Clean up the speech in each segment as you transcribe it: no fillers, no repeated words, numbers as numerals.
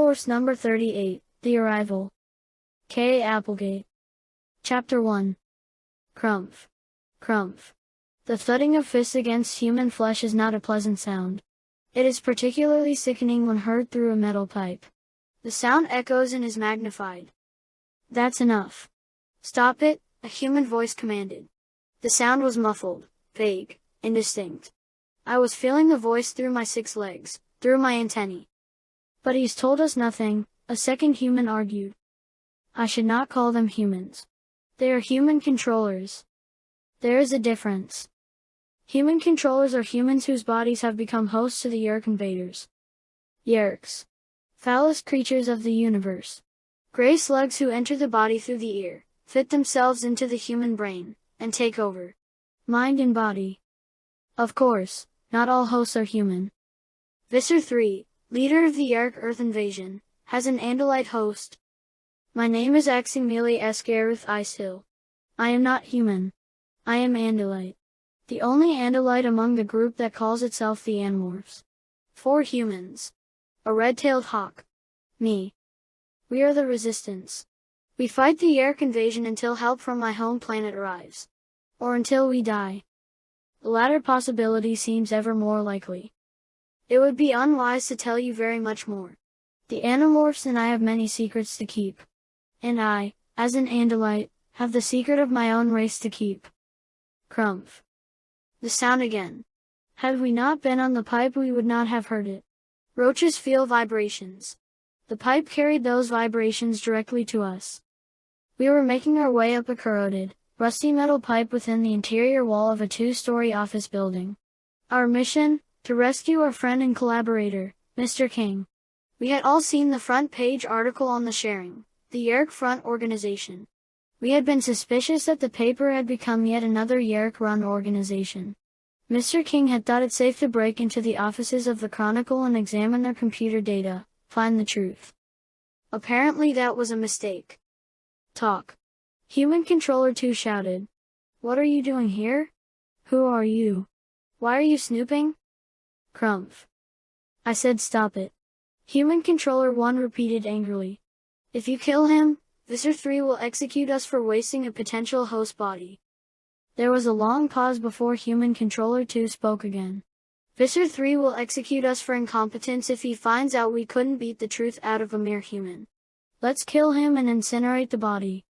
Animorphs number 38, The Arrival. K. Applegate. Chapter 1. Crumph. Crumph. The thudding of fists against human flesh is not a pleasant sound. It is particularly sickening when heard through a metal pipe. The sound echoes and is magnified. That's enough. Stop it, a human voice commanded. The sound was muffled, vague, indistinct. I was feeling the voice through my 6 legs, through my antennae. But he's told us nothing, a second human argued. I should not call them humans. They are human controllers. There is a difference. Human controllers are humans whose bodies have become hosts to the Yeerk invaders. Yeerks. Foulest creatures of the universe. Gray slugs who enter the body through the ear, fit themselves into the human brain, and take over mind and body. Of course, not all hosts are human. Visser 3, leader of the Yeerk Earth invasion, has an Andalite host. My name is Aximili Esgareth Icehill. I am not human. I am Andalite. The only Andalite among the group that calls itself the Animorphs. 4 humans. A red-tailed hawk. Me. We are the resistance. We fight the Yeerk invasion until help from my home planet arrives. Or until we die. The latter possibility seems ever more likely. It would be unwise to tell you very much more. The Animorphs and I have many secrets to keep. And I, as an Andalite, have the secret of my own race to keep. Crumph. The sound again. Had we not been on the pipe we would not have heard it. Roaches feel vibrations. The pipe carried those vibrations directly to us. We were making our way up a corroded, rusty metal pipe within the interior wall of a 2-story office building. Our mission? To rescue our friend and collaborator, Mr. King. We had all seen the front page article on the Sharing, the Yeerk Front organization. We had been suspicious that the paper had become yet another Yeerk-run organization. Mr. King had thought it safe to break into the offices of the Chronicle and examine their computer data, find the truth. Apparently that was a mistake. Talk. Human Controller 2 shouted. What are you doing here? Who are you? Why are you snooping? Crumph. I said stop it. Human Controller 1 repeated angrily. If you kill him, Visser 3 will execute us for wasting a potential host body. There was a long pause before Human Controller 2 spoke again. Visser 3 will execute us for incompetence if he finds out we couldn't beat the truth out of a mere human. Let's kill him and incinerate the body.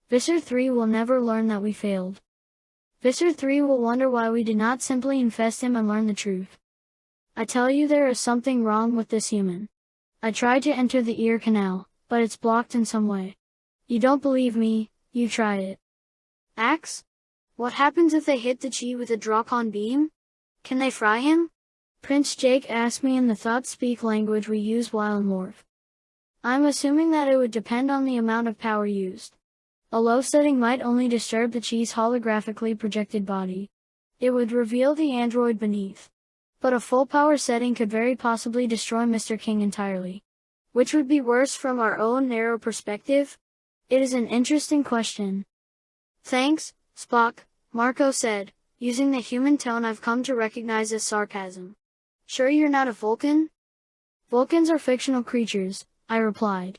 Visser 3 will never learn that we failed. Visser 3 will wonder why we did not simply infest him and learn the truth. I tell you there is something wrong with this human. I tried to enter the ear canal, but it's blocked in some way. You don't believe me, you try it. Ax? What happens if they hit the Chi with a Drakon beam? Can they fry him? Prince Jake asked me in the thought-speak language we use while in morph. I'm assuming that it would depend on the amount of power used. A low setting might only disturb the Chi's holographically projected body. It would reveal the android beneath. But a full power setting could very possibly destroy Mr. King entirely. Which would be worse from our own narrow perspective? It is an interesting question. Thanks, Spock, Marco said, using the human tone I've come to recognize as sarcasm. Sure you're not a Vulcan? Vulcans are fictional creatures, I replied.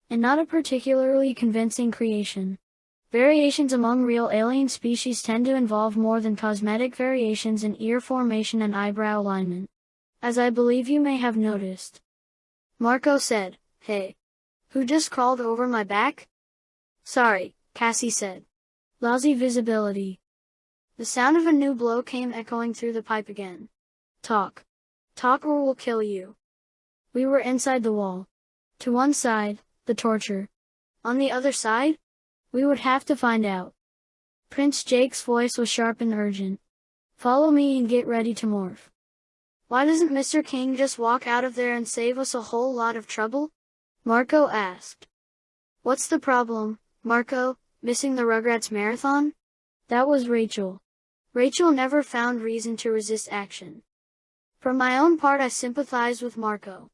And not a particularly convincing creation. Variations among real alien species tend to involve more than cosmetic variations in ear formation and eyebrow alignment. As I believe you may have noticed. Marco said, Hey. Who just crawled over my back? Sorry, Cassie said. Lousy visibility. The sound of a new blow came echoing through the pipe again. Talk. Talk or we'll kill you. We were inside the wall. To one side, the torture. On the other side? We would have to find out. Prince Jake's voice was sharp and urgent. Follow me and get ready to morph. Why doesn't Mr. King just walk out of there and save us a whole lot of trouble? Marco asked. What's the problem, Marco, missing the Rugrats marathon? That was Rachel. Rachel never found reason to resist action. For my own part I sympathized with Marco.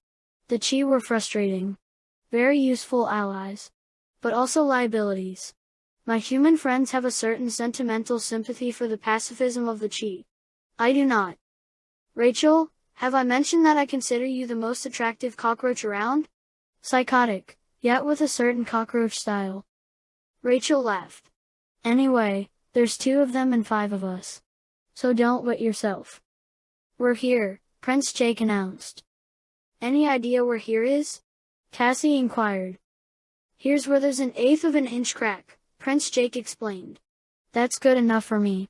The Chi were frustrating. Very useful allies. But also liabilities. My human friends have a certain sentimental sympathy for the pacifism of the Chi. I do not. Rachel, have I mentioned that I consider you the most attractive cockroach around? Psychotic, yet with a certain cockroach style. Rachel laughed. Anyway, there's 2 of them and 5 of us. So don't wet yourself. We're here, Prince Jake announced. Any idea where here is? Cassie inquired. Here's where there's an 1/8 of an inch crack, Prince Jake explained. That's good enough for me.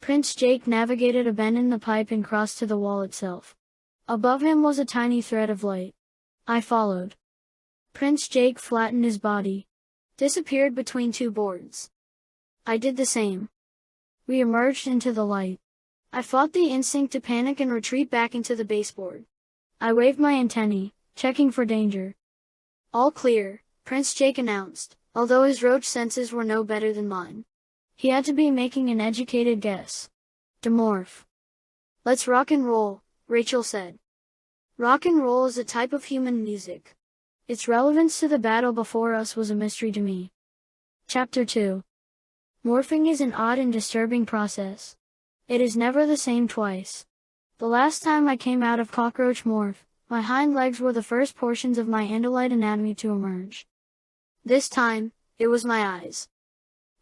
Prince Jake navigated a bend in the pipe and crossed to the wall itself. Above him was a tiny thread of light. I followed. Prince Jake flattened his body. Disappeared between 2 boards. I did the same. We emerged into the light. I fought the instinct to panic and retreat back into the baseboard. I waved my antennae, checking for danger. All clear, Prince Jake announced, although his roach senses were no better than mine. He had to be making an educated guess. Demorph. Let's rock and roll, Rachel said. Rock and roll is a type of human music. Its relevance to the battle before us was a mystery to me. Chapter 2. Morphing is an odd and disturbing process. It is never the same twice. The last time I came out of cockroach morph, my hind legs were the first portions of my Andalite anatomy to emerge. This time, it was my eyes.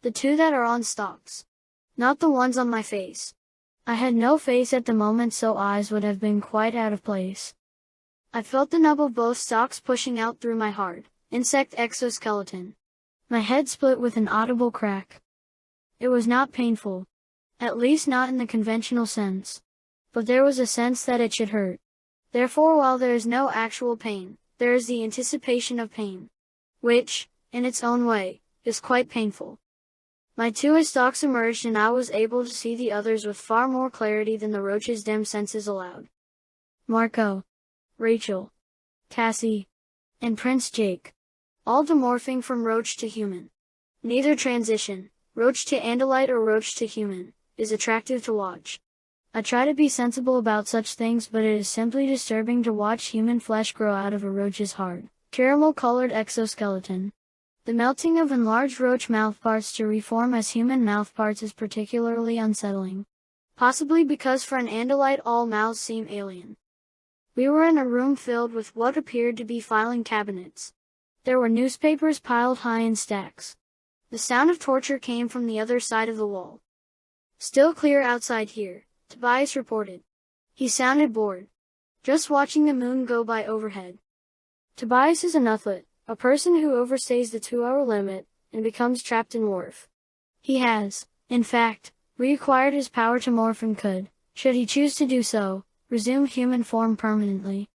The 2 that are on stalks. Not the ones on my face. I had no face at the moment, so eyes would have been quite out of place. I felt the nub of both stalks pushing out through my hard, insect exoskeleton. My head split with an audible crack. It was not painful. At least not in the conventional sense. But there was a sense that it should hurt. Therefore, while there is no actual pain, there is the anticipation of pain. Which, in its own way, is quite painful. My 2 stalks emerged and I was able to see the others with far more clarity than the roach's dim senses allowed. Marco, Rachel, Cassie, and Prince Jake. All demorphing from roach to human. Neither transition, roach to Andalite or roach to human, is attractive to watch. I try to be sensible about such things, but it is simply disturbing to watch human flesh grow out of a roach's hard, caramel-colored exoskeleton. The melting of enlarged roach mouthparts to reform as human mouthparts is particularly unsettling. Possibly because for an Andalite all mouths seem alien. We were in a room filled with what appeared to be filing cabinets. There were newspapers piled high in stacks. The sound of torture came from the other side of the wall. Still clear outside here, Tobias reported. He sounded bored. Just watching the moon go by overhead. Tobias is a nutlet, a person who overstays the 2-hour limit, and becomes trapped in morph. He has, in fact, reacquired his power to morph and could, should he choose to do so, resume human form permanently.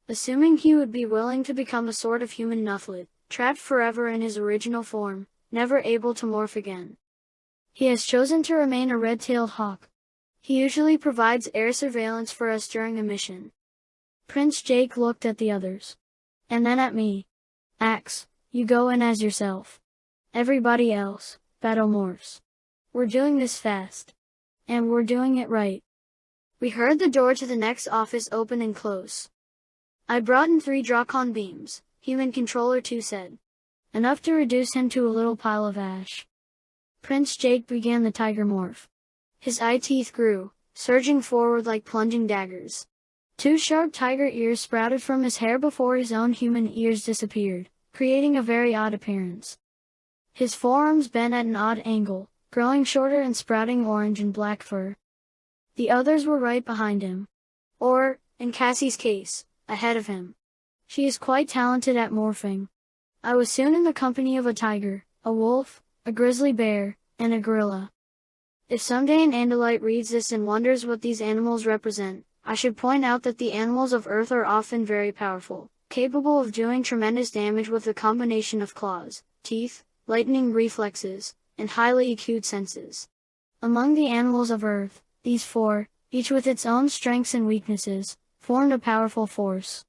Assuming he would be willing to become a sort of human nutlet, trapped forever in his original form, never able to morph again. He has chosen to remain a red-tailed hawk. He usually provides air surveillance for us during a mission. Prince Jake looked at the others. And then at me. Ax, you go in as yourself. Everybody else, battle morphs. We're doing this fast. And we're doing it right. We heard the door to the next office open and close. I brought in 3 Drakon beams, Human Controller 2 said. Enough to reduce him to a little pile of ash. Prince Jake began the tiger morph. His eye teeth grew, surging forward like plunging daggers. 2 sharp tiger ears sprouted from his hair before his own human ears disappeared, creating a very odd appearance. His forearms bent at an odd angle, growing shorter and sprouting orange and black fur. The others were right behind him. Or, in Cassie's case, ahead of him. She is quite talented at morphing. I was soon in the company of a tiger, a wolf, a grizzly bear, and a gorilla. If someday an Andalite reads this and wonders what these animals represent, I should point out that the animals of Earth are often very powerful, capable of doing tremendous damage with a combination of claws, teeth, lightning reflexes, and highly acute senses. Among the animals of Earth, these 4, each with its own strengths and weaknesses, formed a powerful force.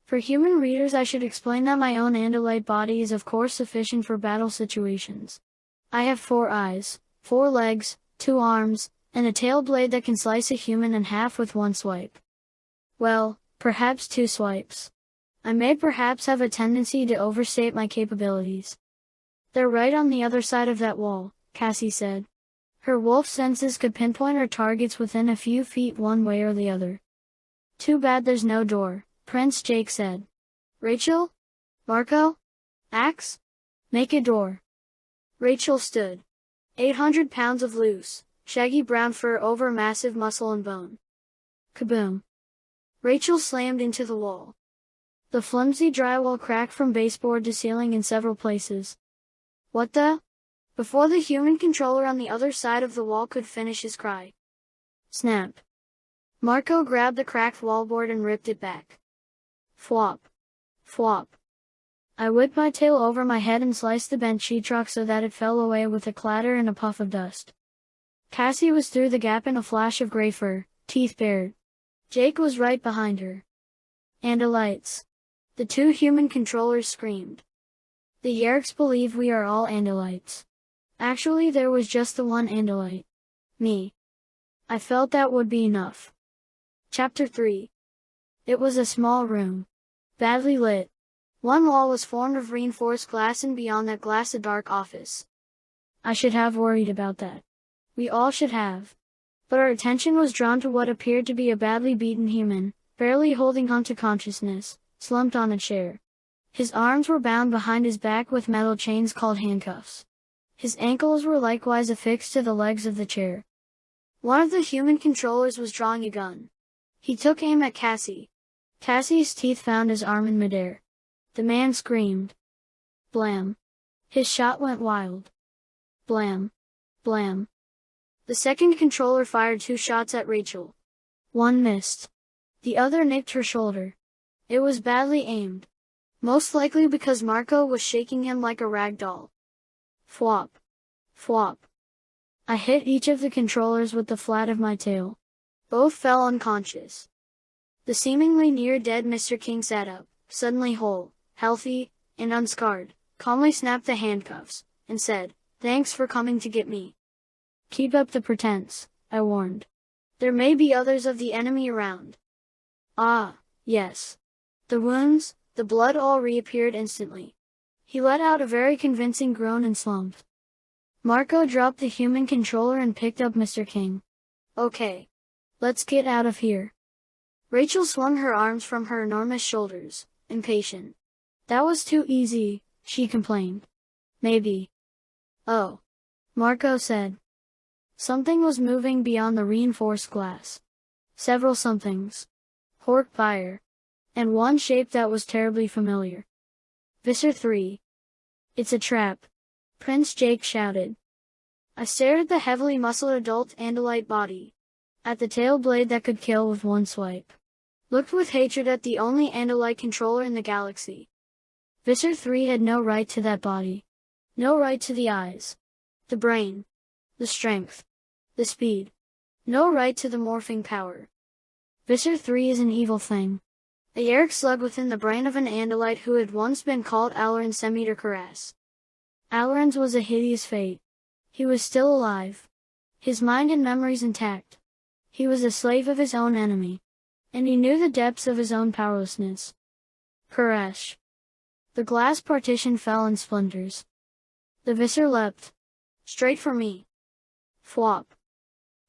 For human readers, I should explain that my own Andalite body is of course sufficient for battle situations. I have 4 eyes, 4 legs, 2 arms, and a tail blade that can slice a human in half with 1 swipe. Well, perhaps 2 swipes. I may perhaps have a tendency to overstate my capabilities. They're right on the other side of that wall, Cassie said. Her wolf senses could pinpoint her targets within a few feet one way or the other. Too bad there's no door, Prince Jake said. Rachel? Marco? Ax? Make a door. Rachel stood. 800 pounds of loose, shaggy brown fur over massive muscle and bone. Kaboom. Rachel slammed into the wall. The flimsy drywall cracked from baseboard to ceiling in several places. What the? Before the human controller on the other side of the wall could finish his cry. Snap. Marco grabbed the cracked wallboard and ripped it back. Flop. Flop. I whipped my tail over my head and sliced the bent sheetrock so that it fell away with a clatter and a puff of dust. Cassie was through the gap in a flash of gray fur, teeth bared. Jake was right behind her. Andalites. The two human controllers screamed. The Yeerks believe we are all Andalites. Actually, there was just the one Andalite. Me. I felt that would be enough. Chapter 3. It was a small room. Badly lit. One wall was formed of reinforced glass and beyond that glass a dark office. I should have worried about that. We all should have. But our attention was drawn to what appeared to be a badly beaten human, barely holding on to consciousness, slumped on a chair. His arms were bound behind his back with metal chains called handcuffs. His ankles were likewise affixed to the legs of the chair. One of the human controllers was drawing a gun. He took aim at Cassie. Cassie's teeth found his arm in midair. The man screamed. Blam. His shot went wild. Blam. Blam. The second controller fired 2 shots at Rachel. One missed. The other nicked her shoulder. It was badly aimed. Most likely because Marco was shaking him like a rag doll. Flop. Flop. I hit each of the controllers with the flat of my tail. Both fell unconscious. The seemingly near-dead Mr. King sat up, suddenly whole, healthy, and unscarred, calmly snapped the handcuffs, and said, "Thanks for coming to get me." "Keep up the pretense," I warned. "There may be others of the enemy around." "Ah, yes." The wounds, the blood all reappeared instantly. He let out a very convincing groan and slumped. Marco dropped the human controller and picked up Mr. King. "Okay. Let's get out of here." Rachel swung her arms from her enormous shoulders, impatient. "That was too easy," she complained. "Maybe." "Oh," Marco said. Something was moving beyond the reinforced glass. Several somethings. Hork fire. And one shape that was terribly familiar. Visser 3. "It's a trap," Prince Jake shouted. I stared at the heavily muscled adult Andalite body. At the tail blade that could kill with one swipe. Looked with hatred at the only Andalite controller in the galaxy. Visser 3 had no right to that body. No right to the eyes. The brain. The strength. The speed. No right to the morphing power. Visser 3 is an evil thing. A Yeerk slug within the brain of an Andalite who had once been called Alarin Semeter Karas. Alarin's was a hideous fate. He was still alive. His mind and memories intact. He was a slave of his own enemy. And he knew the depths of his own powerlessness. Crash. The glass partition fell in splinters. The Visser leapt. Straight for me. Flop.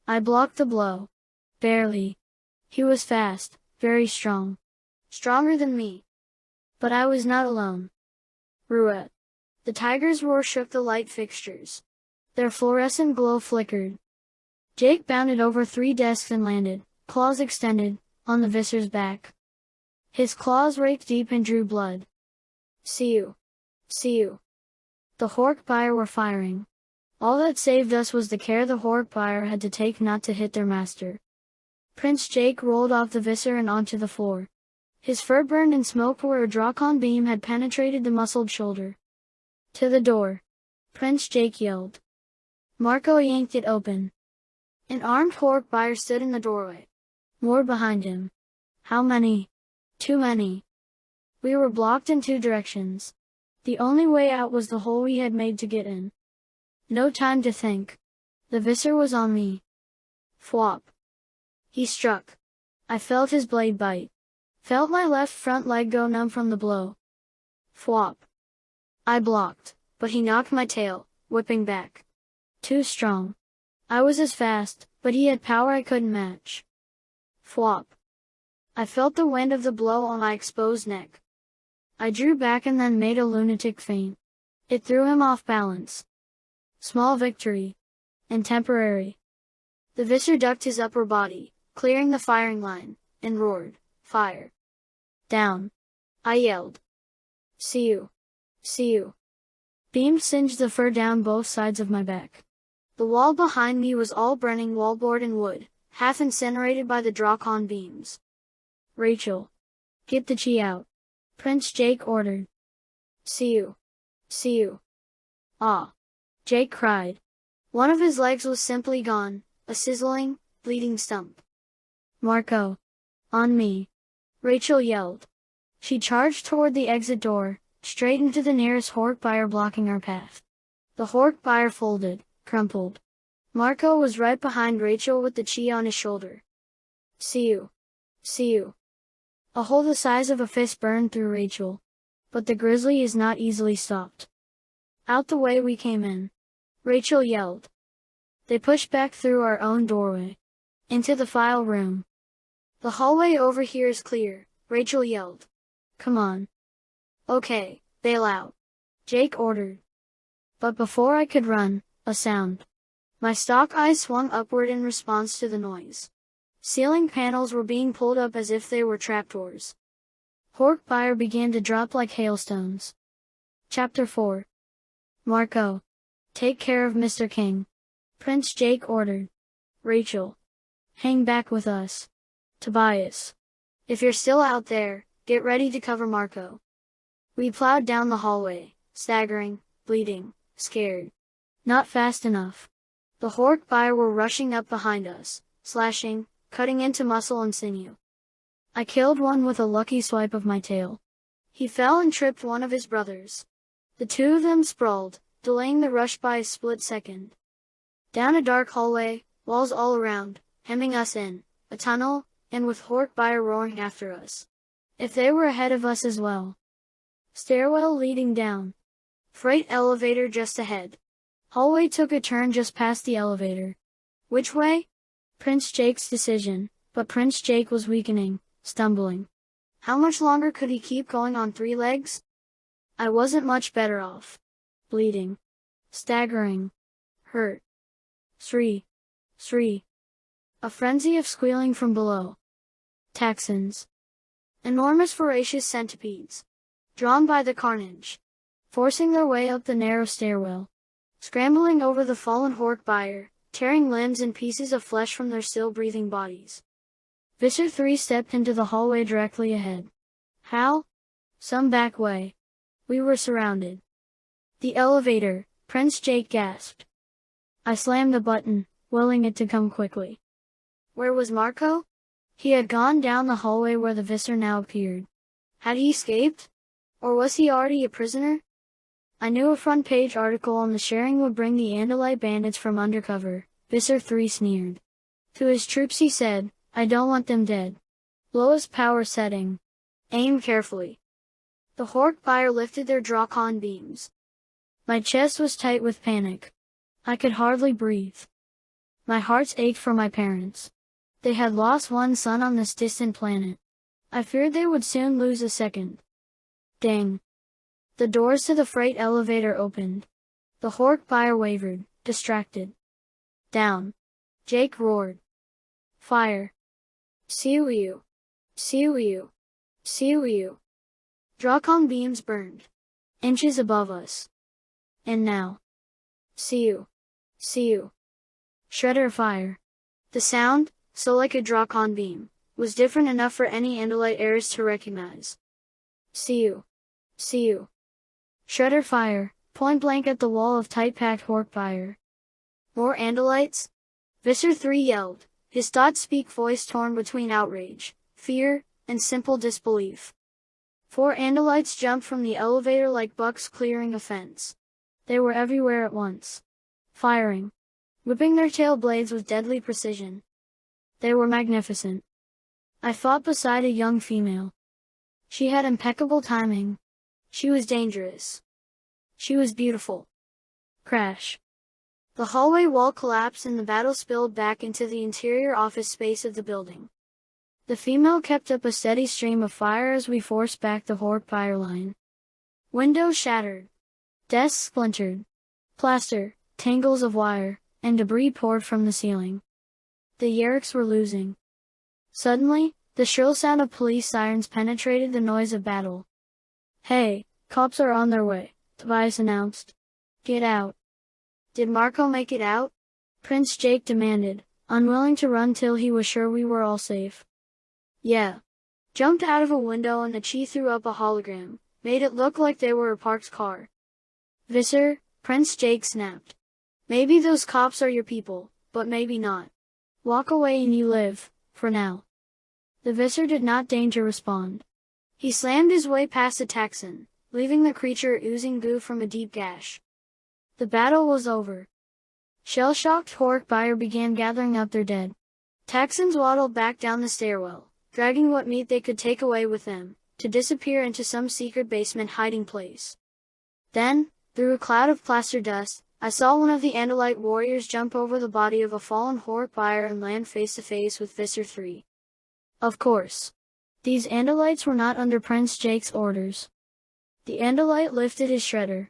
I blocked the blow. Barely. He was fast, very strong. Stronger than me. But I was not alone. Ruet. The tiger's roar shook the light fixtures. Their fluorescent glow flickered. Jake bounded over 3 desks and landed, claws extended, on the Visser's back. His claws raked deep and drew blood. "See you. See you." The Hork-Buyer were firing. All that saved us was the care the Hork-Buyer had to take not to hit their master. Prince Jake rolled off the Visser and onto the floor. His fur burned and smoked where a Drakon beam had penetrated the muscled shoulder. "To the door," Prince Jake yelled. Marco yanked it open. An armed Hork-Buyer stood in the doorway. More behind him. How many? Too many. We were blocked in 2 directions. The only way out was the hole we had made to get in. No time to think. The Visser was on me. Flop. He struck. I felt his blade bite. Felt my left front leg go numb from the blow. Flop. I blocked, but he knocked my tail, whipping back. Too strong. I was as fast, but he had power I couldn't match. Flop. I felt the wind of the blow on my exposed neck. I drew back and then made a lunatic feint. It threw him off balance. Small victory. And temporary. The Visser ducked his upper body, clearing the firing line, and roared, "Fire!" "Down!" I yelled. "See you. See you." Beams singed the fur down both sides of my back. The wall behind me was all burning wallboard and wood, half incinerated by the Drakon beams. "Rachel. Get the chi out," Prince Jake ordered. "See you. See you." "Ah!" Jake cried. One of his legs was simply gone, a sizzling, bleeding stump. "Marco. On me," Rachel yelled. She charged toward the exit door, straight into the nearest Hork buyer blocking our path. The Hork buyer folded, crumpled. Marco was right behind Rachel with the chi on his shoulder. "See you. See you." A hole the size of a fist burned through Rachel. But the grizzly is not easily stopped. "Out the way we came in," Rachel yelled. They pushed back through our own doorway. Into the file room. "The hallway over here is clear," Rachel yelled. "Come on." "Okay, bail out," Jake ordered. But before I could run, a sound. My stalk eyes swung upward in response to the noise. Ceiling panels were being pulled up as if they were trapdoors. Hork fire began to drop like hailstones. Chapter 4. "Marco. Take care of Mr. King," Prince Jake ordered. "Rachel. Hang back with us. Tobias. If you're still out there, get ready to cover Marco." We plowed down the hallway, staggering, bleeding, scared. Not fast enough. The Hork fire were rushing up behind us, slashing, cutting into muscle and sinew. I killed one with a lucky swipe of my tail. He fell and tripped one of his brothers. The two of them sprawled, delaying the rush by a split second. Down a dark hallway, walls all around, hemming us in, a tunnel, and with Hork fire roaring after us. If they were ahead of us as well. Stairwell leading down. Freight elevator just ahead. Hallway took a turn just past the elevator. Which way? Prince Jake's decision, but Prince Jake was weakening, stumbling. How much longer could he keep going on 3 legs? I wasn't much better off. Bleeding. Staggering. Hurt. Sri. A frenzy of squealing from below. Texans. Enormous voracious centipedes. Drawn by the carnage. Forcing their way up the narrow stairwell. Scrambling over the fallen Hork buyer, tearing limbs and pieces of flesh from their still breathing bodies. Visser 3 stepped into the hallway directly ahead. How? Some back way. We were surrounded. The elevator, Prince Jake gasped. I slammed the button, willing it to come quickly. Where was Marco? He had gone down the hallway where the Visser now appeared. Had he escaped? Or was he already a prisoner? I knew a front-page article on the sharing would bring the Andalite bandits from undercover, Visser 3 sneered. To his troops he said, I don't want them dead. Lowest power setting. Aim carefully. The Hork fire lifted their Drakon beams. My chest was tight with panic. I could hardly breathe. My heart ached for my parents. They had lost one son on this distant planet. I feared they would soon lose a second. Dang. The doors to the freight elevator opened. The Hork fire wavered, distracted. Down. Jake roared. Fire. Siu. Siu. Siu. Drakon beams burned. Inches above us. And now. Siu. Shredder fire. The sound, so like a Drakon beam, was different enough for any Andalite heirs to recognize. Siu. Shredder fire, point blank at the wall of tight-packed Hork fire. More Andalites? Visser 3 yelled, his thought-speak voice torn between outrage, fear, and simple disbelief. 4 Andalites jumped from the elevator like bucks clearing a fence. They were everywhere at once. Firing. Whipping their tail blades with deadly precision. They were magnificent. I fought beside a young female. She had impeccable timing. She was dangerous. She was beautiful. Crash. The hallway wall collapsed and the battle spilled back into the interior office space of the building. The female kept up a steady stream of fire as we forced back the Yeerk fire line. Windows shattered. Desks splintered. Plaster, tangles of wire, and debris poured from the ceiling. The Yeerks were losing. Suddenly, the shrill sound of police sirens penetrated the noise of battle. "Hey, cops are on their way," Tobias announced. "Get out." "Did Marco make it out?" Prince Jake demanded, unwilling to run till he was sure we were all safe. "Yeah. Jumped out of a window and the Chi threw up a hologram, made it look like they were a parked car." "Visser," Prince Jake snapped. "Maybe those cops are your people, but maybe not. Walk away and you live, for now." The Visser did not deign to respond. He slammed his way past the Texan, leaving the creature oozing goo from a deep gash. The battle was over. Shell-shocked Yeerk buyer began gathering up their dead. Texans waddled back down the stairwell, dragging what meat they could take away with them, to disappear into some secret basement hiding place. Then, through a cloud of plaster dust, I saw one of the Andalite warriors jump over the body of a fallen Yeerk buyer and land face to face with Visser 3. Of course. These Andalites were not under Prince Jake's orders. The Andalite lifted his shredder.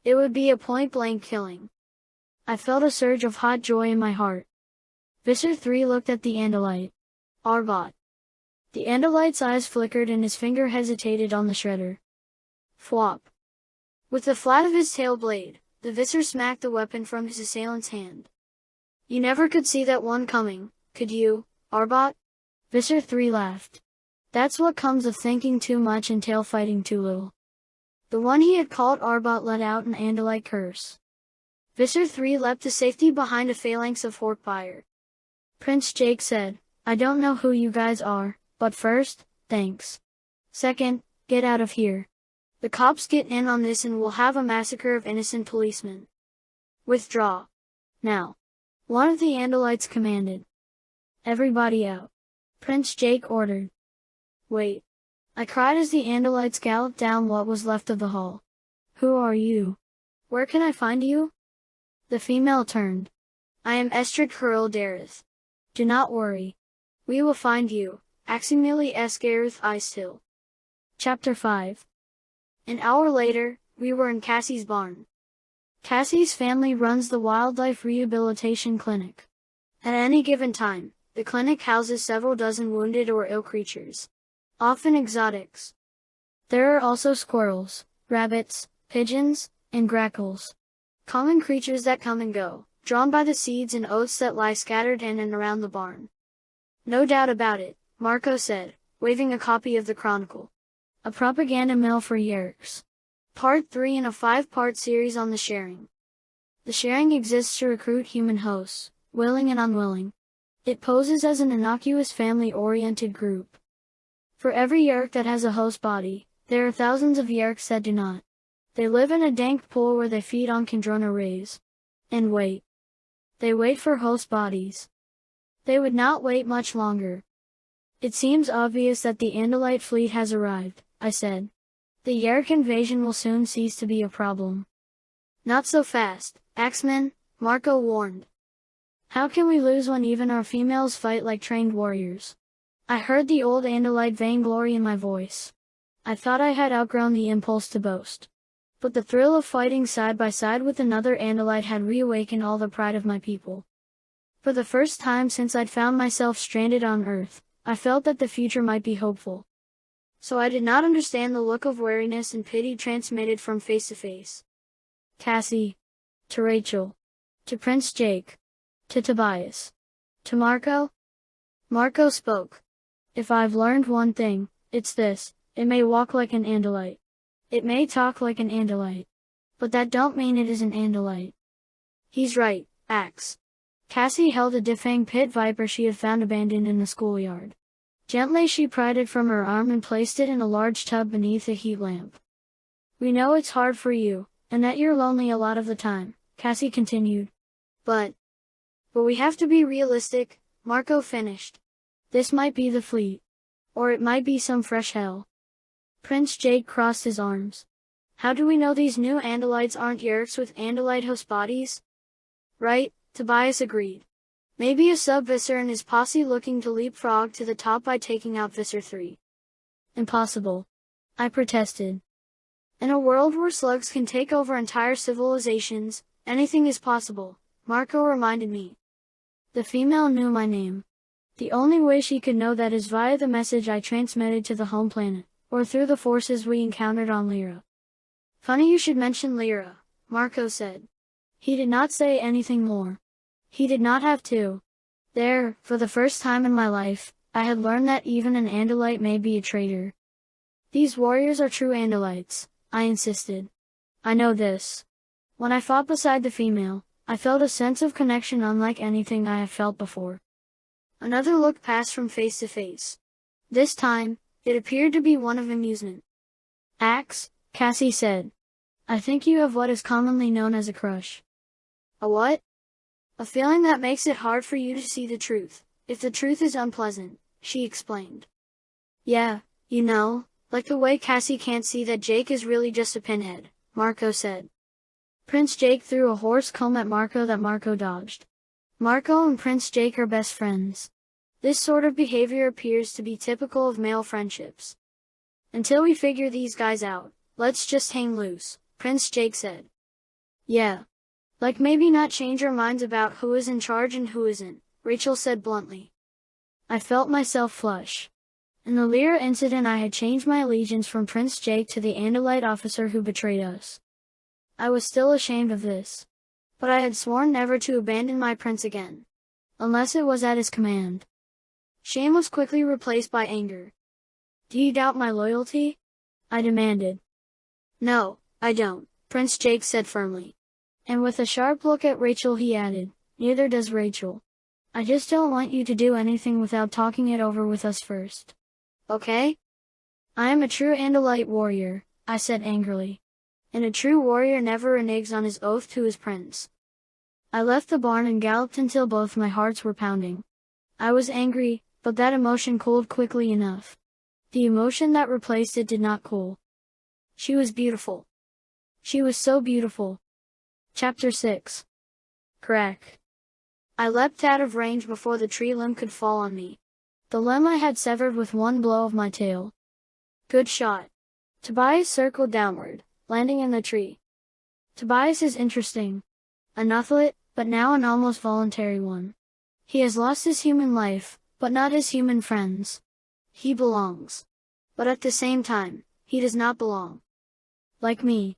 It would be a point-blank killing. I felt a surge of hot joy in my heart. Visser 3 looked at the Andalite. "Arbot." The Andalite's eyes flickered and his finger hesitated on the shredder. Flop. With the flat of his tail blade, the Visser smacked the weapon from his assailant's hand. "You never could see that one coming, could you, Arbot?" Visser 3 laughed. "That's what comes of thinking too much and tail fighting too little." The one he had called Arbot let out an Andalite curse. Visser 3 leapt to safety behind a phalanx of Yeerk fire. Prince Jake said, "I don't know who you guys are, but first, thanks. Second, get out of here. The cops get in on this and we'll have a massacre of innocent policemen. Withdraw. Now." One of the Andalites commanded. "Everybody out," Prince Jake ordered. "Wait," I cried as the Andalites galloped down what was left of the hall. "Who are you? Where can I find you?" The female turned. "I am Estrid Kuril Dareth. Do not worry. We will find you, Aximili Esgareth Icehill." Chapter 5. An hour later, we were in Cassie's barn. Cassie's family runs the Wildlife Rehabilitation Clinic. At any given time, the clinic houses several dozen wounded or ill creatures, often exotics. There are also squirrels, rabbits, pigeons, and grackles. Common creatures that come and go, drawn by the seeds and oats that lie scattered in and around the barn. "No doubt about it," Marco said, waving a copy of the Chronicle. "A propaganda mill for Yeerks. Part 3 in a 5-part series on the sharing. The sharing exists to recruit human hosts, willing and unwilling. It poses as an innocuous family-oriented group. For every Yeerk that has a host body, there are thousands of Yeerks that do not. They live in a dank pool where they feed on Kandrona rays. And wait. They wait for host bodies. They would not wait much longer." "It seems obvious that the Andalite fleet has arrived," I said. "The Yeerk invasion will soon cease to be a problem." "Not so fast, Axeman," Marco warned. "How can we lose when even our females fight like trained warriors?" I heard the old Andalite vainglory in my voice. I thought I had outgrown the impulse to boast. But the thrill of fighting side by side with another Andalite had reawakened all the pride of my people. For the first time since I'd found myself stranded on Earth, I felt that the future might be hopeful. So I did not understand the look of wariness and pity transmitted from face to face. "Cassie." To Rachel. To Prince Jake. To Tobias. To Marco. Marco spoke. "If I've learned one thing, it's this: it may walk like an Andalite. It may talk like an Andalite. But that don't mean it is an Andalite." "He's right, Ax." Cassie held a defang pit viper she had found abandoned in the schoolyard. Gently she pried it from her arm and placed it in a large tub beneath a heat lamp. "We know it's hard for you, and that you're lonely a lot of the time," Cassie continued. But we have to be realistic," Marco finished. "This might be the fleet. Or it might be some fresh hell." Prince Jake crossed his arms. "How do we know these new Andalites aren't Yeerks with Andalite host bodies?" "Right," Tobias agreed. Maybe a sub-Visser and his posse looking to leapfrog to the top by taking out Visser 3. Impossible. I protested. In a world where slugs can take over entire civilizations, anything is possible, Marco reminded me. The female knew my name. The only way she could know that is via the message I transmitted to the home planet, or through the forces we encountered on Lyra. Funny you should mention Lyra, Marco said. He did not say anything more. He did not have to. There, for the first time in my life, I had learned that even an Andalite may be a traitor. These warriors are true Andalites, I insisted. I know this. When I fought beside the female, I felt a sense of connection unlike anything I have felt before. Another look passed from face to face. This time, it appeared to be one of amusement. Ax, Cassie said. I think you have what is commonly known as a crush. A what? A feeling that makes it hard for you to see the truth, if the truth is unpleasant, she explained. Yeah, you know, like the way Cassie can't see that Jake is really just a pinhead, Marco said. Prince Jake threw a horse comb at Marco that Marco dodged. Marco and Prince Jake are best friends. This sort of behavior appears to be typical of male friendships. Until we figure these guys out, let's just hang loose, Prince Jake said. Yeah. Like maybe not change our minds about who is in charge and who isn't, Rachel said bluntly. I felt myself flush. In the Lyra incident I had changed my allegiance from Prince Jake to the Andalite officer who betrayed us. I was still ashamed of this. But I had sworn never to abandon my prince again. Unless it was at his command. Shame was quickly replaced by anger. Do you doubt my loyalty? I demanded. No, I don't, Prince Jake said firmly. And with a sharp look at Rachel he added, neither does Rachel. I just don't want you to do anything without talking it over with us first. Okay? I am a true Andalite warrior, I said angrily. And a true warrior never reneges on his oath to his prince. I left the barn and galloped until both my hearts were pounding. I was angry, but that emotion cooled quickly enough. The emotion that replaced it did not cool. She was beautiful. She was so beautiful. Chapter 6. Crack. I leapt out of range before the tree limb could fall on me. The limb I had severed with one blow of my tail. Good shot. Tobias circled downward, landing in the tree. Tobias is interesting. A Nuthalit, but now an almost voluntary one. He has lost his human life, but not his human friends. He belongs. But at the same time, he does not belong. Like me.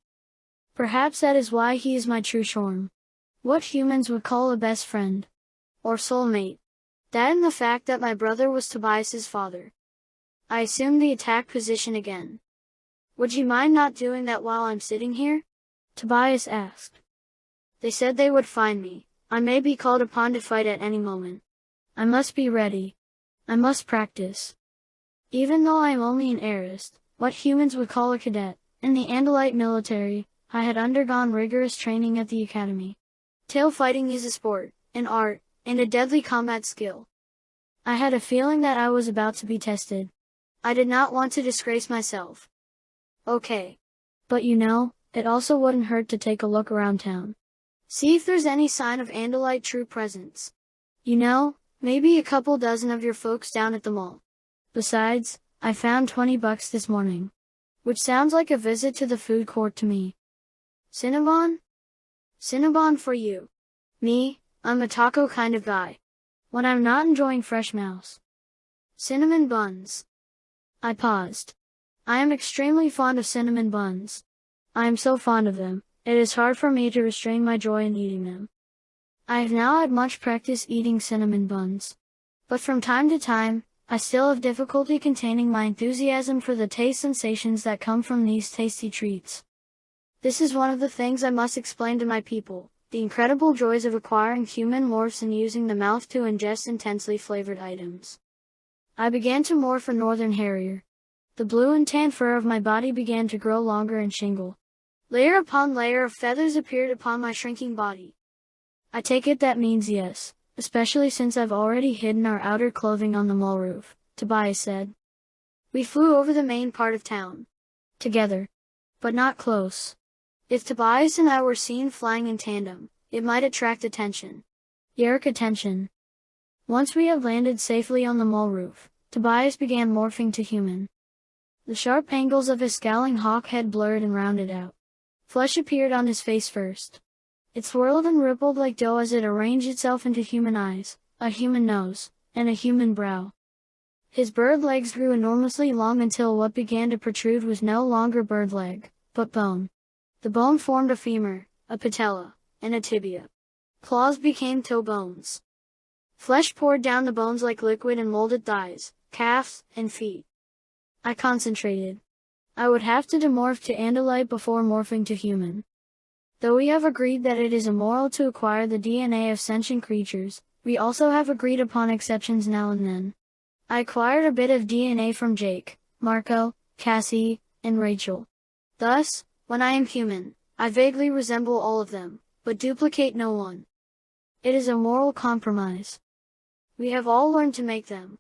Perhaps that is why he is my true Shorm. What humans would call a best friend. Or soulmate. That and the fact that my brother was Tobias's father. I assumed the attack position again. Would you mind not doing that while I'm sitting here? Tobias asked. They said they would find me. I may be called upon to fight at any moment. I must be ready. I must practice. Even though I am only an heiress, what humans would call a cadet, in the Andalite military, I had undergone rigorous training at the academy. Tail fighting is a sport, an art, and a deadly combat skill. I had a feeling that I was about to be tested. I did not want to disgrace myself. Okay. But you know, it also wouldn't hurt to take a look around town. See if there's any sign of Andalite troop presence. You know, maybe a couple dozen of your folks down at the mall. Besides, I found $20 this morning. Which sounds like a visit to the food court to me. Cinnabon? Cinnabon for you. Me, I'm a taco kind of guy. When I'm not enjoying fresh mouse. Cinnamon buns. I paused. I am extremely fond of cinnamon buns. I am so fond of them, it is hard for me to restrain my joy in eating them. I have now had much practice eating cinnamon buns. But from time to time, I still have difficulty containing my enthusiasm for the taste sensations that come from these tasty treats. This is one of the things I must explain to my people, the incredible joys of acquiring human morphs and using the mouth to ingest intensely flavored items. I began to morph a northern harrier. The blue and tan fur of my body began to grow longer and shingle. Layer upon layer of feathers appeared upon my shrinking body. I take it that means yes, especially since I've already hidden our outer clothing on the mall roof, Tobias said. We flew over the main part of town. Together. But not close. If Tobias and I were seen flying in tandem, it might attract attention. Yeerk attention. Once we had landed safely on the mall roof, Tobias began morphing to human. The sharp angles of his scowling hawk head blurred and rounded out. Flesh appeared on his face first. It swirled and rippled like dough as it arranged itself into human eyes, a human nose, and a human brow. His bird legs grew enormously long until what began to protrude was no longer bird leg, but bone. The bone formed a femur, a patella, and a tibia. Claws became toe bones. Flesh poured down the bones like liquid and molded thighs, calves, and feet. I concentrated. I would have to demorph to Andalite before morphing to human. Though we have agreed that it is immoral to acquire the DNA of sentient creatures, we also have agreed upon exceptions now and then. I acquired a bit of DNA from Jake, Marco, Cassie, and Rachel. Thus, when I am human, I vaguely resemble all of them, but duplicate no one. It is a moral compromise. We have all learned to make them.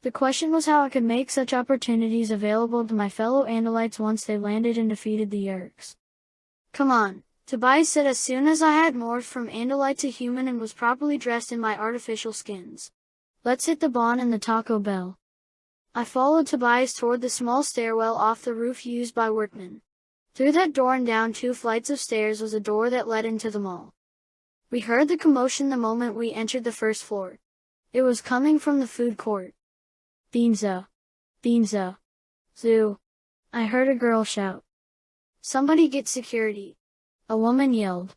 The question was how I could make such opportunities available to my fellow Andalites once they landed and defeated the Yeerks. Come on, Tobias said as soon as I had morphed from Andalite to human and was properly dressed in my artificial skins. Let's hit the Bon and the Taco Bell. I followed Tobias toward the small stairwell off the roof used by workmen. Through that door and down 2 flights of stairs was a door that led into the mall. We heard the commotion the moment we entered the first floor. It was coming from the food court. Beanza. Beanza. Zoo. I heard a girl shout. Somebody get security. A woman yelled.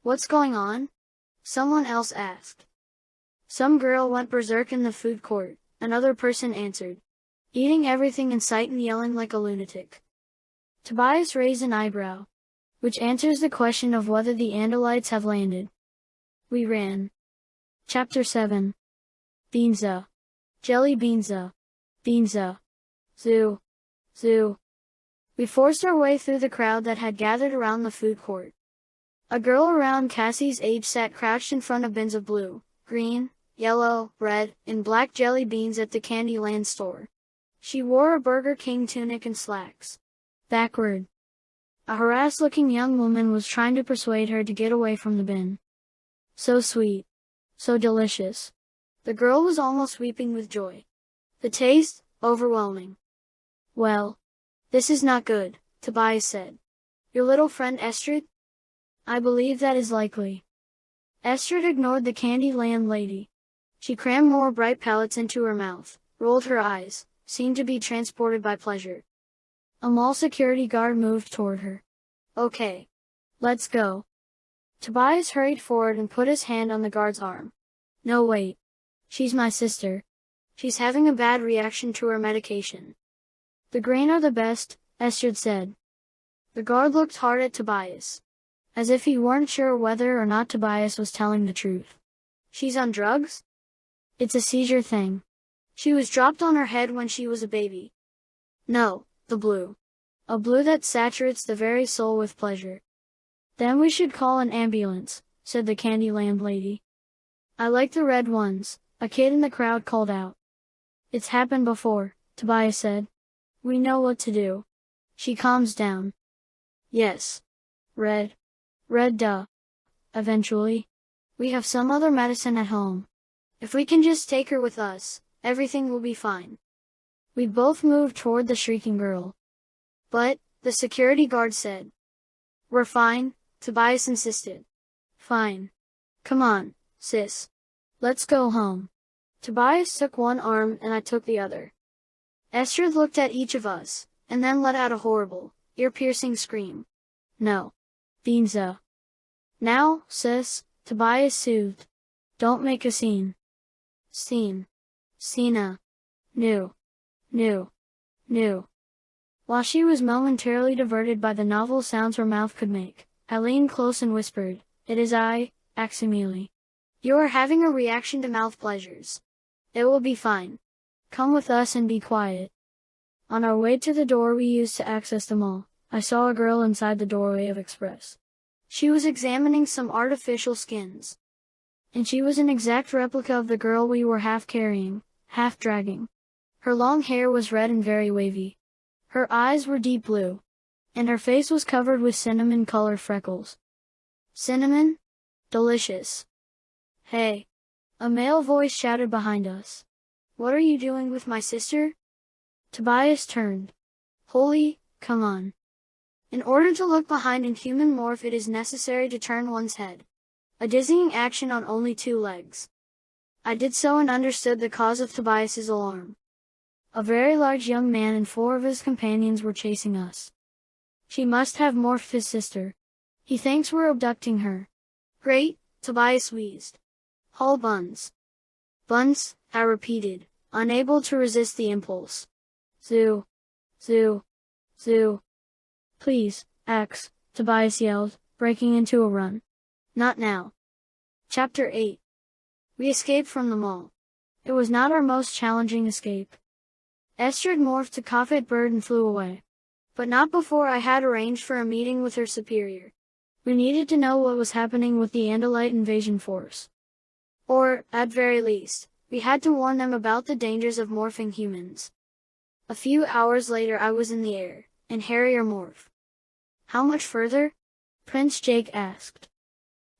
What's going on? Someone else asked. Some girl went berserk in the food court, another person answered. Eating everything in sight and yelling like a lunatic. Tobias raised an eyebrow. Which answers the question of whether the Andalites have landed. We ran. Chapter 7. Beanza. Jelly Beanza. Beanza. Zoo. Zoo. We forced our way through the crowd that had gathered around the food court. A girl around Cassie's age sat crouched in front of bins of blue, green, yellow, red, and black jelly beans at the Candyland store. She wore a Burger King tunic and slacks. Backward. A harassed-looking young woman was trying to persuade her to get away from the bin. So sweet. So delicious. The girl was almost weeping with joy. The taste, overwhelming. Well, this is not good, Tobias said. Your little friend Estrid? I believe that is likely. Estrid ignored the Candyland lady. She crammed more bright pellets into her mouth, rolled her eyes, seemed to be transported by pleasure. A mall security guard moved toward her. Okay. Let's go. Tobias hurried forward and put his hand on the guard's arm. No wait. She's my sister. She's having a bad reaction to her medication. The green are the best, Estrid said. The guard looked hard at Tobias. As if he weren't sure whether or not Tobias was telling the truth. She's on drugs? It's a seizure thing. She was dropped on her head when she was a baby. No, the blue. A blue that saturates the very soul with pleasure. Then we should call an ambulance, said the Candyland lady. I like the red ones, a kid in the crowd called out. It's happened before, Tobias said. We know what to do. She calms down. Yes. Red. Red duh. Eventually. We have some other medicine at home. If we can just take her with us, everything will be fine. We both moved toward the shrieking girl. But, the security guard said. We're fine, Tobias insisted. Fine. Come on, sis. Let's go home. Tobias took one arm and I took the other. Estrid looked at each of us, and then let out a horrible, ear-piercing scream. No. Beanza. Now, sis, Tobias soothed. Don't make a scene. Scene. Cena. New. While she was momentarily diverted by the novel sounds her mouth could make, I leaned close and whispered, It is I, Aximili. You are having a reaction to mouth pleasures. It will be fine. Come with us and be quiet. On our way to the door we used to access the mall, I saw a girl inside the doorway of Express. She was examining some artificial skins. And she was an exact replica of the girl we were half carrying, half dragging. Her long hair was red and very wavy. Her eyes were deep blue. And her face was covered with cinnamon-colored freckles. Cinnamon? Delicious. Hey. A male voice shouted behind us. What are you doing with my sister? Tobias turned. Holy, come on. In order to look behind in human morph, it is necessary to turn one's head. A dizzying action on only 2 legs. I did so and understood the cause of Tobias's alarm. A very large young man and 4 of his companions were chasing us. She must have morphed his sister. He thinks we're abducting her. Great, Tobias wheezed. Haul buns. Buns, I repeated, unable to resist the impulse. Zoo. Zoo. Zoo. Please, Ax, Tobias yelled, breaking into a run. Not now. Chapter 8. We escaped from the mall. It was not our most challenging escape. Estrid morphed to Coffet Bird and flew away. But not before I had arranged for a meeting with her superior. We needed to know what was happening with the Andalite invasion force. Or, at very least, we had to warn them about the dangers of morphing humans. A few hours later I was in the air, in Harrier morph. How much further? Prince Jake asked.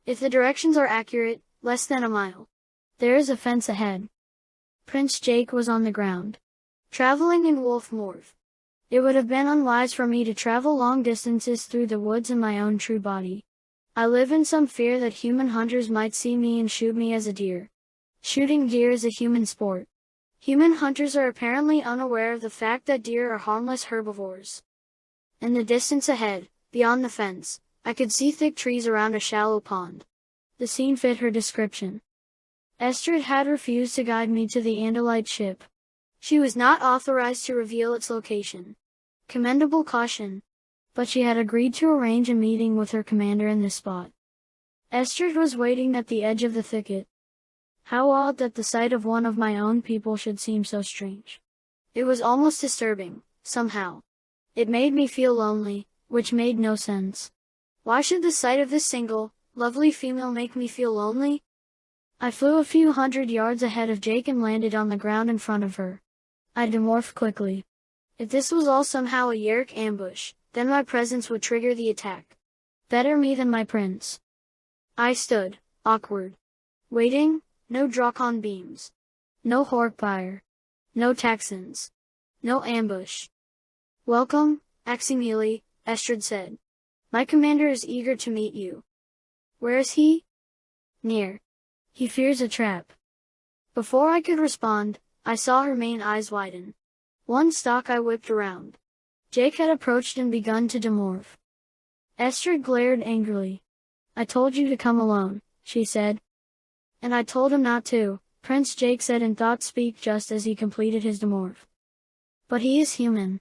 If the directions are accurate, less than a mile. There is a fence ahead. Prince Jake was on the ground. Traveling in wolf morph. It would have been unwise for me to travel long distances through the woods in my own true body. I live in some fear that human hunters might see me and shoot me as a deer. Shooting deer is a human sport. Human hunters are apparently unaware of the fact that deer are harmless herbivores. In the distance ahead, beyond the fence, I could see thick trees around a shallow pond. The scene fit her description. Estrid had refused to guide me to the Andalite ship. She was not authorized to reveal its location. Commendable caution. But she had agreed to arrange a meeting with her commander in this spot. Estrid was waiting at the edge of the thicket. How odd that the sight of one of my own people should seem so strange. It was almost disturbing, somehow. It made me feel lonely, which made no sense. Why should the sight of this single, lovely female make me feel lonely? I flew a few hundred yards ahead of Jake and landed on the ground in front of her. I demorphed quickly. If this was all somehow a Yeerk ambush, then my presence would trigger the attack. Better me than my prince. I stood, awkward. Waiting, no Drakon beams. No Horkfire. No Taxons. No ambush. Welcome, Aximili, Estrid said. My commander is eager to meet you. Where is he? Near. He fears a trap. Before I could respond, I saw her main eyes widen. One stalk I whipped around. Jake had approached and begun to demorph. Estrid glared angrily. I told you to come alone, she said. And I told him not to, Prince Jake said in thought speak just as he completed his demorph. But he is human.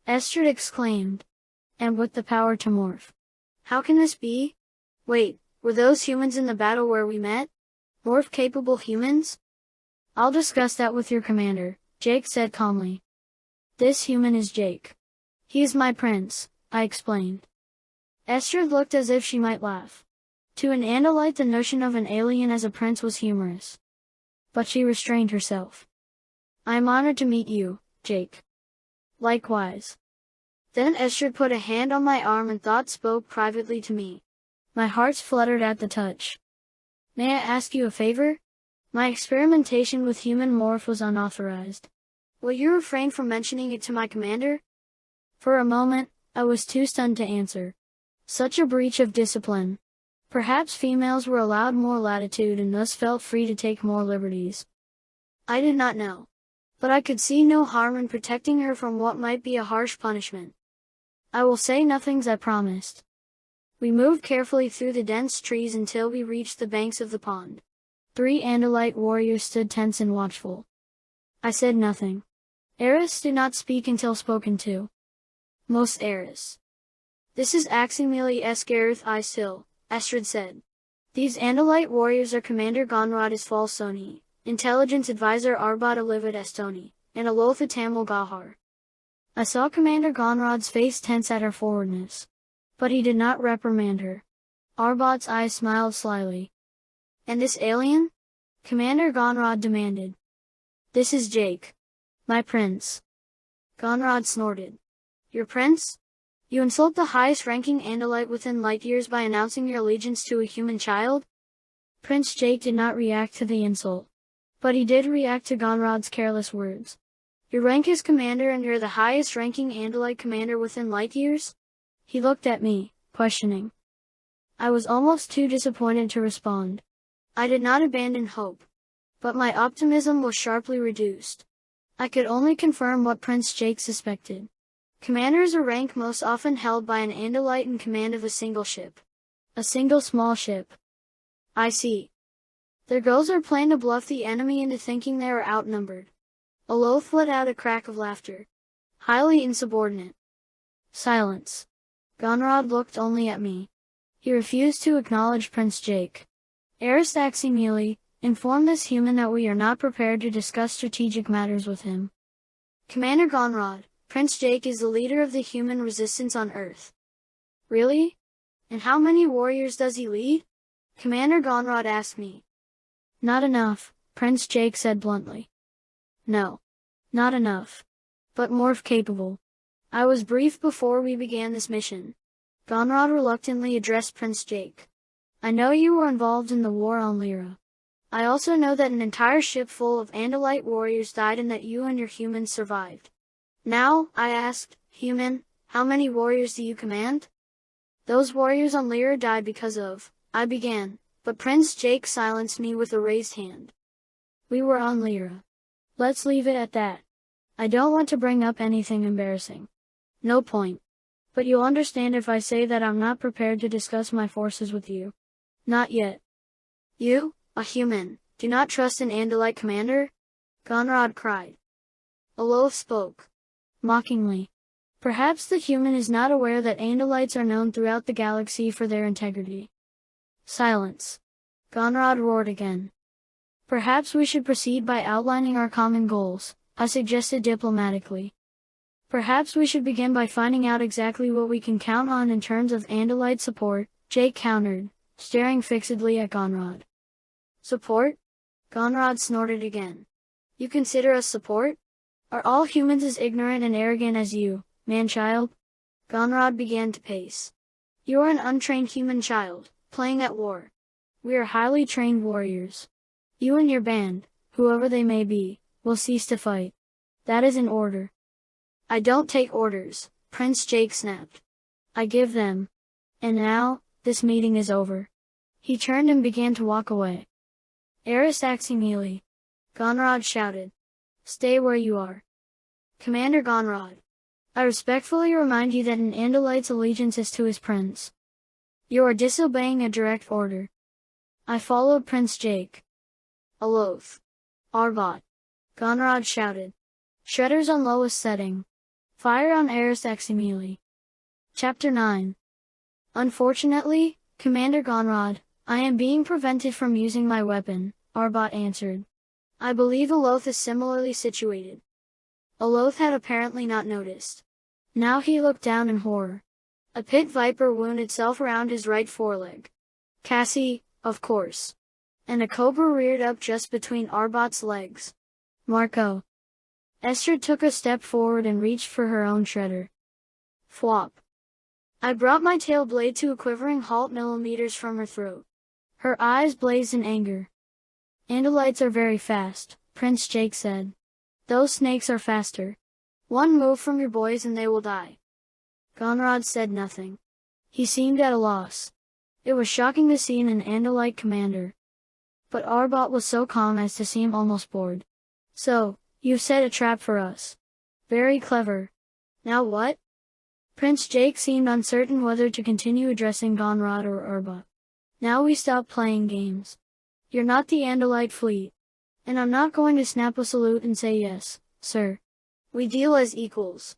Estrid exclaimed. And with the power to morph. How can this be? Wait, were those humans in the battle where we met? Morph-capable humans? I'll discuss that with your commander, Jake said calmly. This human is Jake. He is my prince, I explained. Estrid looked as if she might laugh. To an Andalite the notion of an alien as a prince was humorous. But she restrained herself. I am honored to meet you, Jake. Likewise. Then Estrid put a hand on my arm and thought spoke privately to me. My heart fluttered at the touch. May I ask you a favor? My experimentation with human morph was unauthorized. Will you refrain from mentioning it to my commander? For a moment, I was too stunned to answer. Such a breach of discipline. Perhaps females were allowed more latitude and thus felt free to take more liberties. I did not know. But I could see no harm in protecting her from what might be a harsh punishment. I will say nothings, I promised. We moved carefully through the dense trees until we reached the banks of the pond. 3 Andalite warriors stood tense and watchful. I said nothing. Eris do not speak until spoken to. Most Eris. This is Aximili Esgareth Isil, Estrid said. These Andalite warriors are Commander Gonrod Isfalsoni, Intelligence Advisor Arbad Alivad Estoni, and Alotha Tamil Gahar. I saw Commander Gonrod's face tense at her forwardness. But he did not reprimand her. Arbad's eyes smiled slyly. And this alien? Commander Gonrod demanded. This is Jake. My prince. Gonrod snorted. Your prince? You insult the highest-ranking Andalite within light years by announcing your allegiance to a human child? Prince Jake did not react to the insult. But he did react to Gonrod's careless words. Your rank is commander and you're the highest ranking Andalite commander within light years? He looked at me, questioning. I was almost too disappointed to respond. I did not abandon hope. But my optimism was sharply reduced. I could only confirm what Prince Jake suspected. Commander is a rank most often held by an Andalite in command of a single ship. A single small ship. I see. Their goals are plain to bluff the enemy into thinking they are outnumbered. Oloth let out a crack of laughter. Highly insubordinate. Silence. Gonrod looked only at me. He refused to acknowledge Prince Jake. Aristaximili, inform this human that we are not prepared to discuss strategic matters with him. Commander Gonrod, Prince Jake is the leader of the human resistance on Earth. Really? And how many warriors does he lead? Commander Gonrod asked me. Not enough, Prince Jake said bluntly. No. Not enough. But morph capable. I was briefed before we began this mission. Gonrod reluctantly addressed Prince Jake. I know you were involved in the war on Lyra. I also know that an entire ship full of Andalite warriors died and that you and your humans survived. Now, I asked, human, how many warriors do you command? Those warriors on Lyra died because of, I began, but Prince Jake silenced me with a raised hand. We were on Lyra. Let's leave it at that. I don't want to bring up anything embarrassing. No point. But you'll understand if I say that I'm not prepared to discuss my forces with you. Not yet. You, a human, do not trust an Andalite commander? Gonrod cried. Oloth spoke. Mockingly. Perhaps the human is not aware that Andalites are known throughout the galaxy for their integrity. Silence. Gonrod roared again. Perhaps we should proceed by outlining our common goals, I suggested diplomatically. Perhaps we should begin by finding out exactly what we can count on in terms of Andalite support, Jake countered, staring fixedly at Gonrod. Support? Gonrod snorted again. You consider us support? Are all humans as ignorant and arrogant as you, man-child? Gonrod began to pace. You are an untrained human child, playing at war. We are highly trained warriors. You and your band, whoever they may be, will cease to fight. That is an order. I don't take orders, Prince Jake snapped. I give them. And now, this meeting is over. He turned and began to walk away. Aristaximili. Gonrod shouted. Stay where you are. Commander Gonrod. I respectfully remind you that an Andalite's allegiance is to his prince. You are disobeying a direct order. I followed Prince Jake. Oloth. Arbot. Gonrod shouted. Shredders on lowest setting. Fire on Aristaximili. Chapter 9. Unfortunately, Commander Gonrod, I am being prevented from using my weapon, Arbot answered. I believe Oloth is similarly situated. Oloth had apparently not noticed. Now he looked down in horror. A pit viper wound itself around his right foreleg. Cassie, of course. And a cobra reared up just between Arbot's legs. Marco. Esther took a step forward and reached for her own shredder. Flop. I brought my tail blade to a quivering halt millimeters from her throat. Her eyes blazed in anger. Andalites are very fast, Prince Jake said. Those snakes are faster. One move from your boys and they will die. Gonrod said nothing. He seemed at a loss. It was shocking to see an Andalite commander. But Arbot was so calm as to seem almost bored. So, you've set a trap for us. Very clever. Now what? Prince Jake seemed uncertain whether to continue addressing Gonrod or Arbot. Now we stop playing games. You're not the Andalite fleet. And I'm not going to snap a salute and say yes, sir. We deal as equals.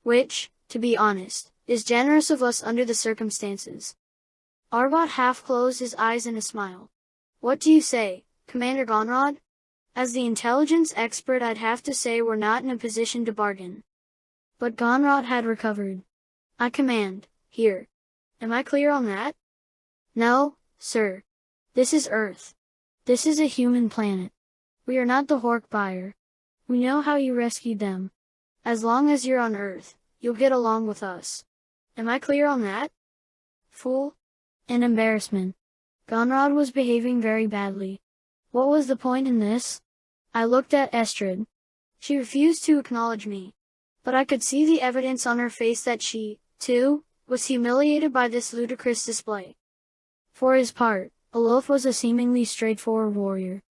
Which, to be honest, is generous of us under the circumstances. Arbot half closed his eyes in a smile. What do you say, Commander Gonrod? As the intelligence expert, I'd have to say we're not in a position to bargain. But Gonrod had recovered. I command, here. Am I clear on that? No, sir. This is Earth. This is a human planet. We are not the Hork buyer. We know how you rescued them. As long as you're on Earth, you'll get along with us. Am I clear on that? Fool. An embarrassment. Gonrod was behaving very badly. What was the point in this? I looked at Estrid. She refused to acknowledge me. But I could see the evidence on her face that she, too, was humiliated by this ludicrous display. For his part, Aloth was a seemingly straightforward warrior.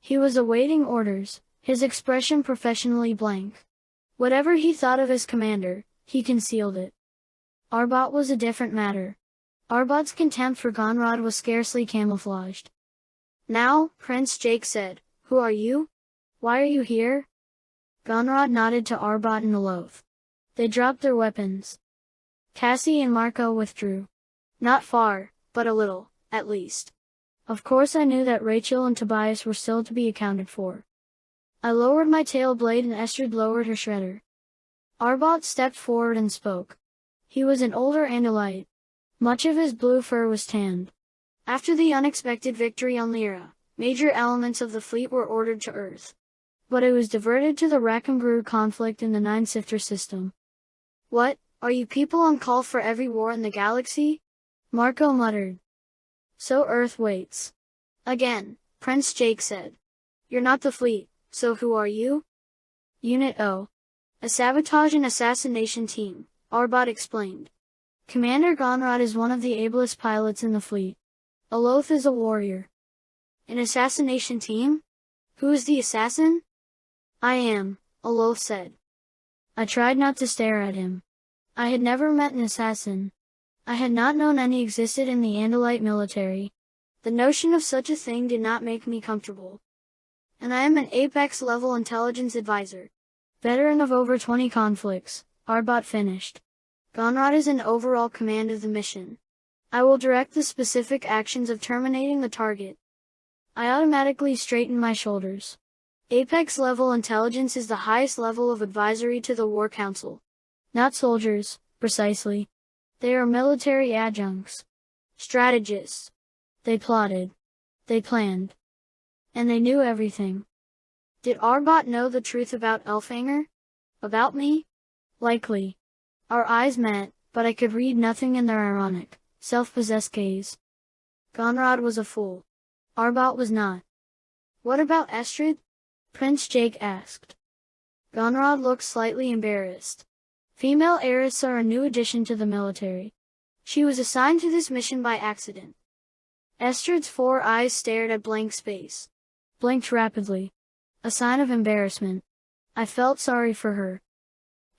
He was awaiting orders, his expression professionally blank. Whatever he thought of his commander, he concealed it. Arbot was a different matter. Arbot's contempt for Gonrod was scarcely camouflaged. Now, Prince Jake said, "Who are you? Why are you here?" Gonrod nodded to Arbot and Aloth. They dropped their weapons. Cassie and Marco withdrew. Not far, but a little, at least. Of course I knew that Rachel and Tobias were still to be accounted for. I lowered my tail blade and Estrid lowered her shredder. Arbot stepped forward and spoke. He was an older Andalite. Much of his blue fur was tanned. After the unexpected victory on Lyra, major elements of the fleet were ordered to Earth. But it was diverted to the Rakanguru conflict in the Nine-Sifter system. "What, are you people on call for every war in the galaxy?" Marco muttered. "So Earth waits." Again, Prince Jake said. "You're not the fleet, so who are you?" "Unit O. A sabotage and assassination team," Arbot explained. "Commander Gonrod is one of the ablest pilots in the fleet. Aloth is a warrior." "An assassination team? Who is the assassin?" "I am," Aloth said. I tried not to stare at him. I had never met an assassin. I had not known any existed in the Andalite military. The notion of such a thing did not make me comfortable. "And I am an Apex-level intelligence advisor. Veteran of over 20 conflicts," Arbot finished. "Gonrod is in overall command of the mission. I will direct the specific actions of terminating the target." I automatically straightened my shoulders. Apex-level intelligence is the highest level of advisory to the War Council. Not soldiers, precisely. They are military adjuncts. Strategists. They plotted. They planned. And they knew everything. Did Arbot know the truth about Elfhanger? About me? Likely. Our eyes met, but I could read nothing in their ironic, self-possessed gaze. Gonrod was a fool. Arbot was not. "What about Estrid?" Prince Jake asked. Gonrod looked slightly embarrassed. Female heiresses are a new addition to the military. She was assigned to this mission by accident. Estrid's 4 eyes stared at blank space. Blinked rapidly. A sign of embarrassment. I felt sorry for her.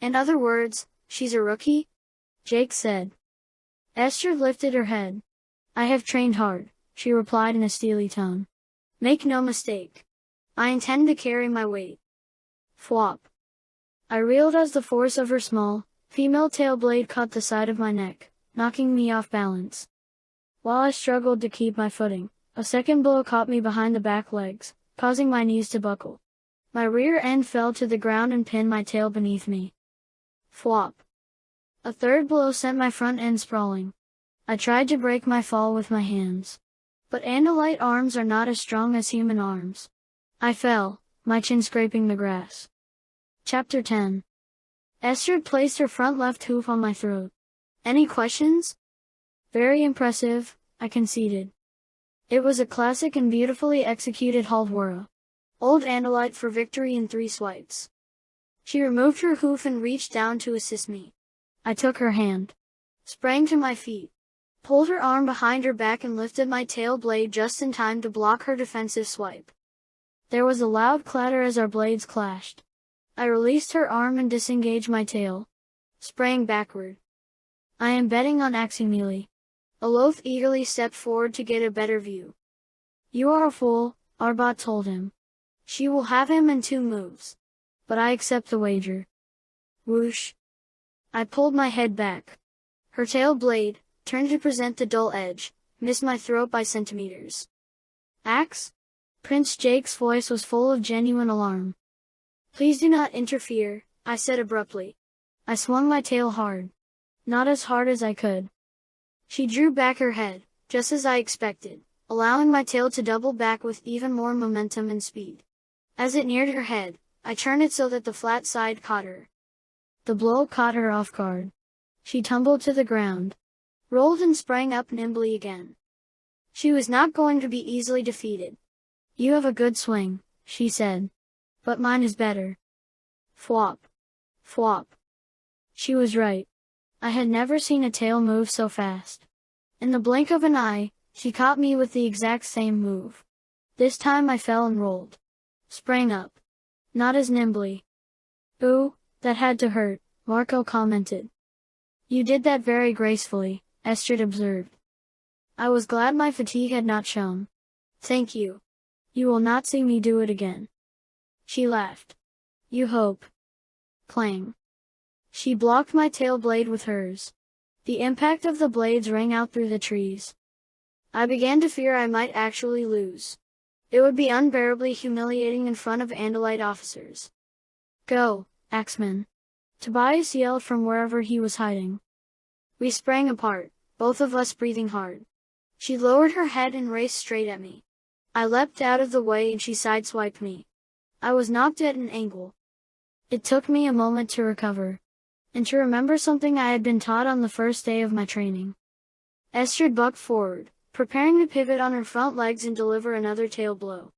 "In other words, she's a rookie?" Jake said. Estrid lifted her head. "I have trained hard," she replied in a steely tone. "Make no mistake. I intend to carry my weight." Flop. I reeled as the force of her small, female tail blade caught the side of my neck, knocking me off balance. While I struggled to keep my footing, a second blow caught me behind the back legs, causing my knees to buckle. My rear end fell to the ground and pinned my tail beneath me. Flop. A third blow sent my front end sprawling. I tried to break my fall with my hands. But Andalite arms are not as strong as human arms. I fell, my chin scraping the grass. Chapter 10. Estrid placed her front left hoof on my throat. "Any questions?" "Very impressive," I conceded. It was a classic and beautifully executed Haldwara. Old Andalite for victory in 3 swipes. She removed her hoof and reached down to assist me. I took her hand. Sprang to my feet. Pulled her arm behind her back and lifted my tail blade just in time to block her defensive swipe. There was a loud clatter as our blades clashed. I released her arm and disengaged my tail. Sprang backward. "I am betting on axing melee." Aloth eagerly stepped forward to get a better view. "You are a fool," Arbot told him. "She will have him in 2 moves. But I accept the wager." Whoosh. I pulled my head back. Her tail blade, turned to present the dull edge, missed my throat by centimeters. "Ax?" Prince Jake's voice was full of genuine alarm. "Please do not interfere," I said abruptly. I swung my tail hard. Not as hard as I could. She drew back her head, just as I expected, allowing my tail to double back with even more momentum and speed. As it neared her head, I turned it so that the flat side caught her. The blow caught her off guard. She tumbled to the ground, rolled and sprang up nimbly again. She was not going to be easily defeated. You have a good swing, she said. But mine is better. Flop. Flop. She was right. I had never seen a tail move so fast. In the blink of an eye, she caught me with the exact same move. This time I fell and rolled. Sprang up. Not as nimbly. Ooh, that had to hurt, Marco commented. You did that very gracefully, Estrid observed. I was glad my fatigue had not shown. Thank you. You will not see me do it again. She laughed. You hope. Clang. She blocked my tail blade with hers. The impact of the blades rang out through the trees. I began to fear I might actually lose. It would be unbearably humiliating in front of Andalite officers. Go, Axeman. Tobias yelled from wherever he was hiding. We sprang apart, both of us breathing hard. She lowered her head and raced straight at me. I leapt out of the way and she sideswiped me. I was knocked at an angle. It took me a moment to recover, and to remember something I had been taught on the first day of my training. Estrid bucked forward, preparing to pivot on her front legs and deliver another tail blow.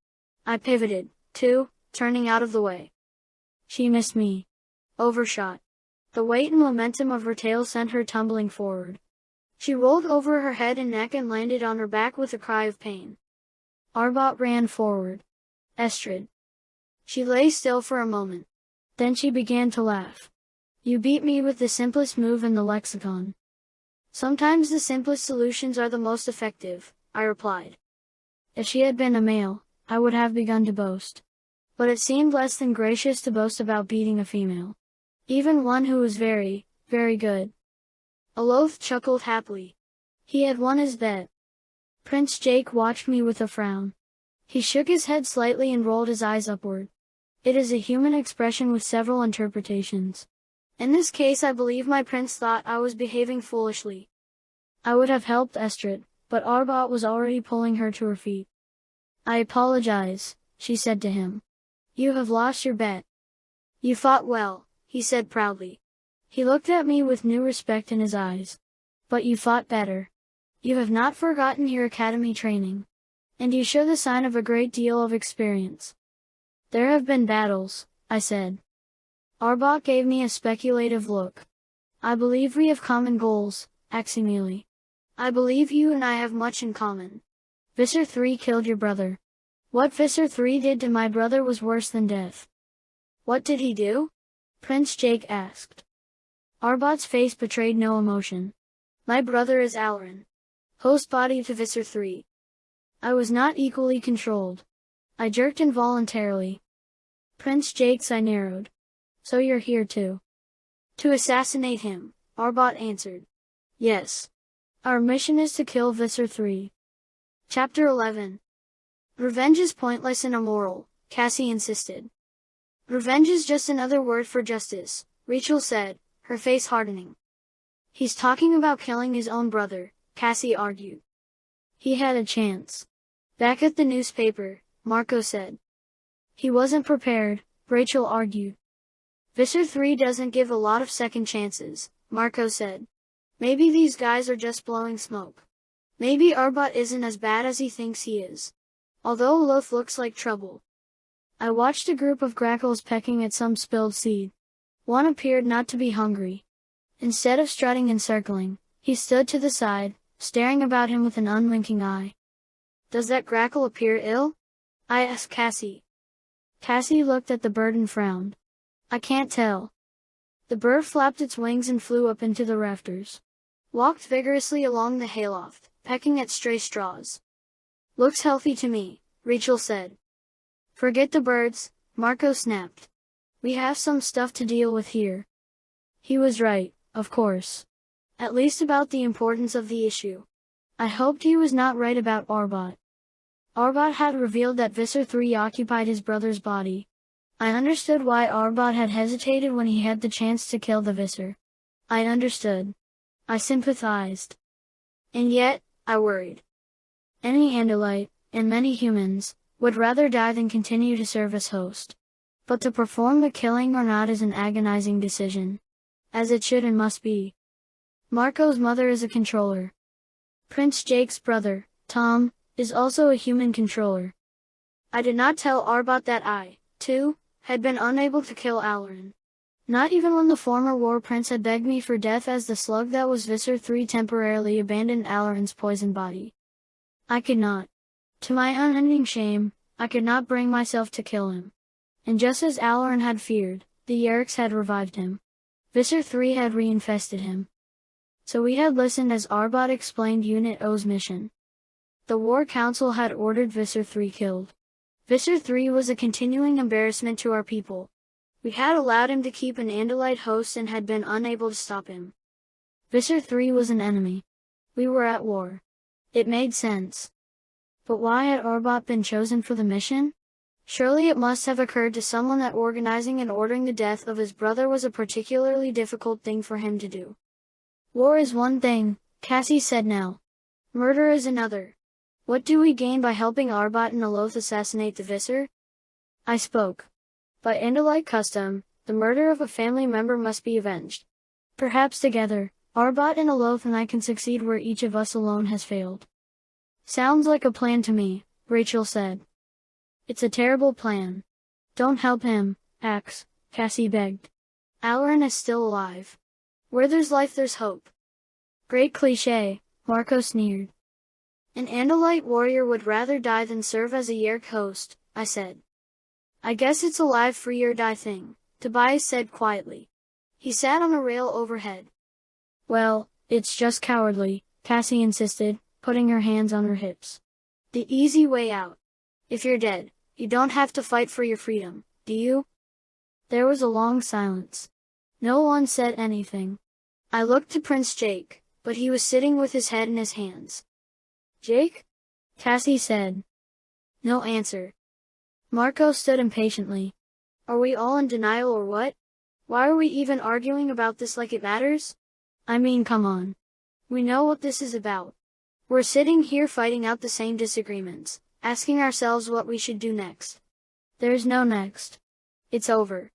I pivoted, too, turning out of the way. She missed me. Overshot. The weight and momentum of her tail sent her tumbling forward. She rolled over her head and neck and landed on her back with a cry of pain. Arbot ran forward. Estrid. She lay still for a moment. Then she began to laugh. You beat me with the simplest move in the lexicon. Sometimes the simplest solutions are the most effective, I replied. If she had been a male, I would have begun to boast. But it seemed less than gracious to boast about beating a female. Even one who was very, very good. Aloth chuckled happily. He had won his bet. Prince Jake watched me with a frown. He shook his head slightly and rolled his eyes upward. It is a human expression with several interpretations. In this case I believe my prince thought I was behaving foolishly. I would have helped Estrid, but Arbot was already pulling her to her feet. I apologize, she said to him. You have lost your bet. You fought well, he said proudly. He looked at me with new respect in his eyes. But you fought better. You have not forgotten your academy training. And you show the sign of a great deal of experience. There have been battles, I said. Arbot gave me a speculative look. I believe we have common goals, Aximili. I believe you and I have much in common. Visser 3 killed your brother. What Visser 3 did to my brother was worse than death. What did he do? Prince Jake asked. Arbot's face betrayed no emotion. My brother is Alrin. Host body to Visser 3. I was not equally controlled. I jerked involuntarily. Prince Jake's eye narrowed. So you're here too. To assassinate him, Arbot answered. Yes. Our mission is to kill Visser 3. Chapter 11. Revenge is pointless and immoral, Cassie insisted. Revenge is just another word for justice, Rachel said, her face hardening. He's talking about killing his own brother, Cassie argued. He had a chance. Back at the newspaper, Marco said. He wasn't prepared, Rachel argued. Visser 3 doesn't give a lot of second chances, Marco said. Maybe these guys are just blowing smoke. Maybe Arbot isn't as bad as he thinks he is. Although Loth looks like trouble. I watched a group of grackles pecking at some spilled seed. One appeared not to be hungry. Instead of strutting and circling, he stood to the side, staring about him with an unwinking eye. Does that grackle appear ill? I asked Cassie. Cassie looked at the bird and frowned. I can't tell. The bird flapped its wings and flew up into the rafters. Walked vigorously along the hayloft, pecking at stray straws. Looks healthy to me, Rachel said. Forget the birds, Marco snapped. We have some stuff to deal with here. He was right, of course. At least about the importance of the issue. I hoped he was not right about Arbot. Arbot had revealed that Visser 3 occupied his brother's body. I understood why Arbot had hesitated when he had the chance to kill the Visser. I understood. I sympathized. And yet, I worried. Any Andalite, and many humans, would rather die than continue to serve as host. But to perform the killing or not is an agonizing decision. As it should and must be. Marco's mother is a controller. Prince Jake's brother, Tom, is also a human controller. I did not tell Arbot that I, too, had been unable to kill Alarin. Not even when the former war prince had begged me for death as the slug that was Visser 3 temporarily abandoned Alarin's poisoned body. I could not. To my unending shame, I could not bring myself to kill him. And just as Alarin had feared, the Yeerks had revived him. Visser 3 had reinfested him. So we had listened as Arbot explained Unit O's mission. The War Council had ordered Visser 3 killed. Visser 3 was a continuing embarrassment to our people. We had allowed him to keep an Andalite host and had been unable to stop him. Visser 3 was an enemy. We were at war. It made sense. But why had Arbot been chosen for the mission? Surely it must have occurred to someone that organizing and ordering the death of his brother was a particularly difficult thing for him to do. War is one thing, Cassie said now. Murder is another. What do we gain by helping Arbot and Aloth assassinate the Visser? I spoke. By Andalite custom, the murder of a family member must be avenged. Perhaps together, Arbot and Aloth and I can succeed where each of us alone has failed. Sounds like a plan to me, Rachel said. It's a terrible plan. Don't help him, Ax, Cassie begged. Alarin is still alive. Where there's life there's hope. Great cliché, Marco sneered. An Andalite warrior would rather die than serve as a Yeerk host, I said. I guess it's a live free or die thing, Tobias said quietly. He sat on a rail overhead. Well, it's just cowardly, Cassie insisted, putting her hands on her hips. The easy way out. If you're dead, you don't have to fight for your freedom, do you? There was a long silence. No one said anything. I looked to Prince Jake, but he was sitting with his head in his hands. Jake? Cassie said. No answer. Marco stood impatiently. Are we all in denial or what? Why are we even arguing about this like it matters? I mean, come on. We know what this is about. We're sitting here fighting out the same disagreements, asking ourselves what we should do next. There's no next. It's over.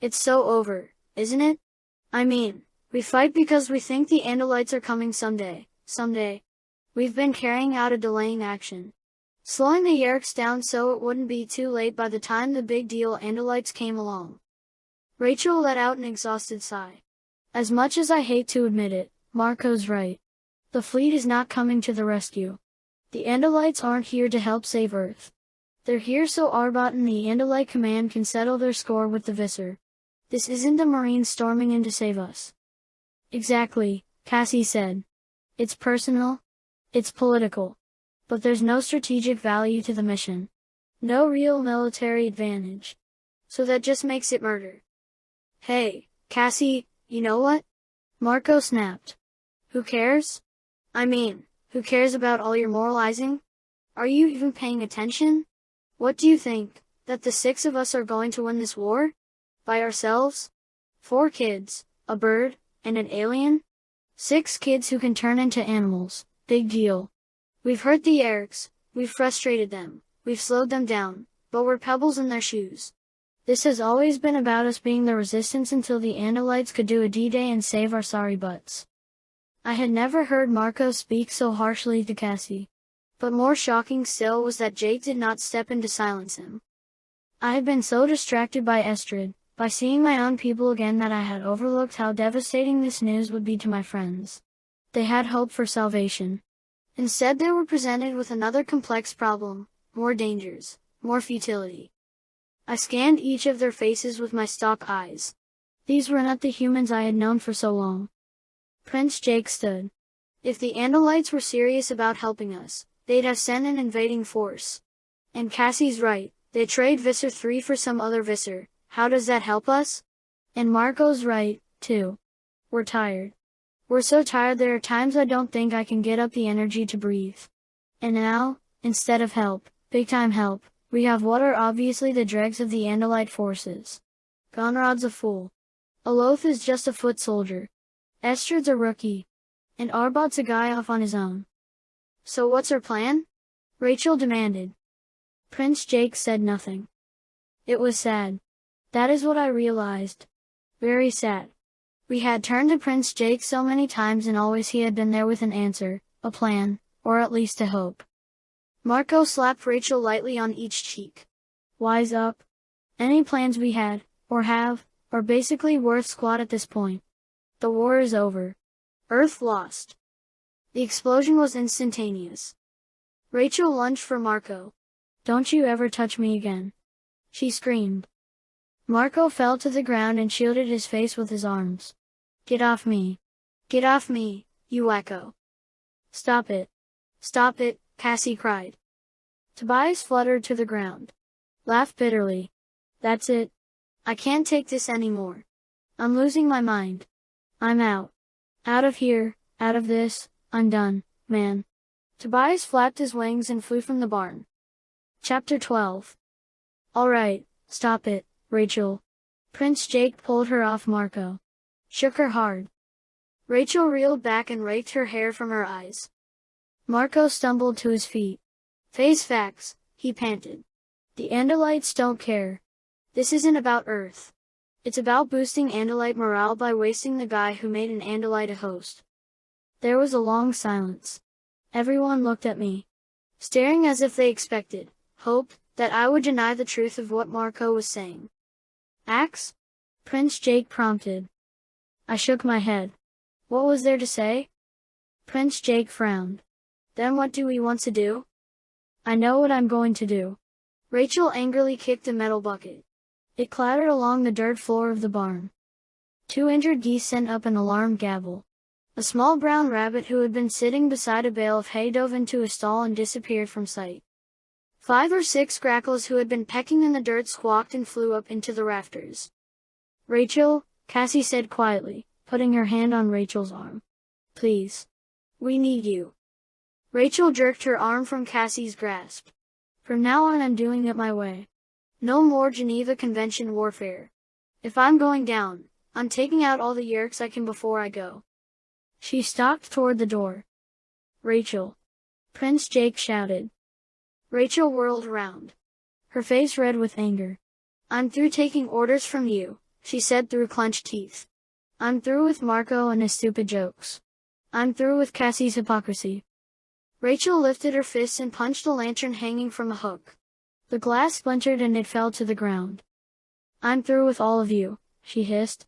It's so over, isn't it? I mean, we fight because we think the Andalites are coming someday. We've been carrying out a delaying action. Slowing the Yeerks down so it wouldn't be too late by the time the big deal Andalites came along. Rachel let out an exhausted sigh. As much as I hate to admit it, Marco's right. The fleet is not coming to the rescue. The Andalites aren't here to help save Earth. They're here so Arbot and the Andalite command can settle their score with the Visser. This isn't the Marines storming in to save us. Exactly, Cassie said. It's personal. It's political. But there's no strategic value to the mission. No real military advantage. So that just makes it murder. Hey, Cassie, you know what? Marco snapped. Who cares? I mean, who cares about all your moralizing? Are you even paying attention? What do you think, that the 6 of us are going to win this war? By ourselves? 4 kids, a bird, and an alien? 6 kids who can turn into animals, big deal. We've hurt the Yeerks, we've frustrated them, we've slowed them down, but we're pebbles in their shoes. This has always been about us being the resistance until the Andalites could do a D-Day and save our sorry butts. I had never heard Marco speak so harshly to Cassie. But more shocking still was that Jake did not step in to silence him. I had been so distracted by Estrid, by seeing my own people again that I had overlooked how devastating this news would be to my friends. They had hope for salvation. Instead they were presented with another complex problem, more dangers, more futility. I scanned each of their faces with my stalk eyes. These were not the humans I had known for so long. Prince Jake stood. If the Andalites were serious about helping us, they'd have sent an invading force. And Cassie's right, they'd trade Visser 3 for some other Visser. How does that help us? And Marco's right, too. We're tired. We're so tired there are times I don't think I can get up the energy to breathe. And now, instead of help, big-time help, we have what are obviously the dregs of the Andalite forces. Gonrod's a fool. Aloth is just a foot soldier. Estrid's a rookie. And Arbot's a guy off on his own. So what's our plan? Rachel demanded. Prince Jake said nothing. It was sad. That is what I realized. Very sad. We had turned to Prince Jake so many times and always he had been there with an answer, a plan, or at least a hope. Marco slapped Rachel lightly on each cheek. Wise up. Any plans we had, or have, are basically worth squat at this point. The war is over. Earth lost. The explosion was instantaneous. Rachel lunged for Marco. Don't you ever touch me again. She screamed. Marco fell to the ground and shielded his face with his arms. Get off me. Get off me, you wacko. Stop it. Stop it, Cassie cried. Tobias fluttered to the ground. Laughed bitterly. That's it. I can't take this anymore. I'm losing my mind. I'm out. Out of here, out of this, I'm done, man. Tobias flapped his wings and flew from the barn. Chapter 12. All right, stop it, Rachel. Prince Jake pulled her off Marco. Shook her hard. Rachel reeled back and raked her hair from her eyes. Marco stumbled to his feet. Face facts, he panted. The Andalites don't care. This isn't about Earth. It's about boosting Andalite morale by wasting the guy who made an Andalite a host. There was a long silence. Everyone looked at me, staring as if they expected, hoped, that I would deny the truth of what Marco was saying. Ax? Prince Jake prompted. I shook my head. What was there to say? Prince Jake frowned. Then what do we want to do? I know what I'm going to do. Rachel angrily kicked a metal bucket. It clattered along the dirt floor of the barn. 2 injured geese sent up an alarmed gabble. A small brown rabbit who had been sitting beside a bale of hay dove into a stall and disappeared from sight. 5 or 6 grackles who had been pecking in the dirt squawked and flew up into the rafters. Rachel, Cassie said quietly, putting her hand on Rachel's arm. Please. We need you. Rachel jerked her arm from Cassie's grasp. From now on I'm doing it my way. No more Geneva Convention warfare. If I'm going down, I'm taking out all the Yeerks I can before I go. She stalked toward the door. Rachel. Prince Jake shouted. Rachel whirled around. Her face red with anger. I'm through taking orders from you, she said through clenched teeth. I'm through with Marco and his stupid jokes. I'm through with Cassie's hypocrisy. Rachel lifted her fists and punched a lantern hanging from a hook. The glass splintered and it fell to the ground. I'm through with all of you, she hissed,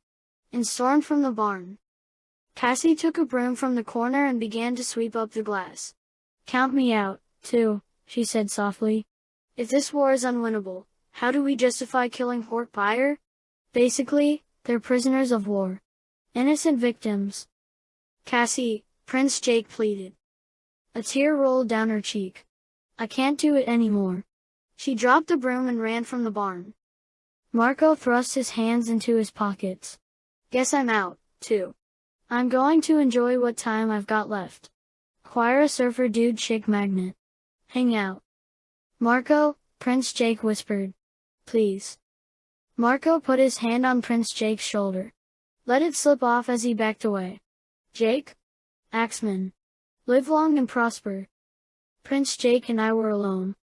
and stormed from the barn. Cassie took a broom from the corner and began to sweep up the glass. Count me out, too, she said softly. If this war is unwinnable, how do we justify killing Hort Pyre? Basically, they're prisoners of war. Innocent victims. Cassie, Prince Jake pleaded. A tear rolled down her cheek. I can't do it anymore. She dropped the broom and ran from the barn. Marco thrust his hands into his pockets. Guess I'm out, too. I'm going to enjoy what time I've got left. Acquire a surfer dude chick magnet. Hang out. Marco, Prince Jake whispered. Please. Marco put his hand on Prince Jake's shoulder. Let it slip off as he backed away. Jake? Axeman. Live long and prosper. Prince Jake and I were alone.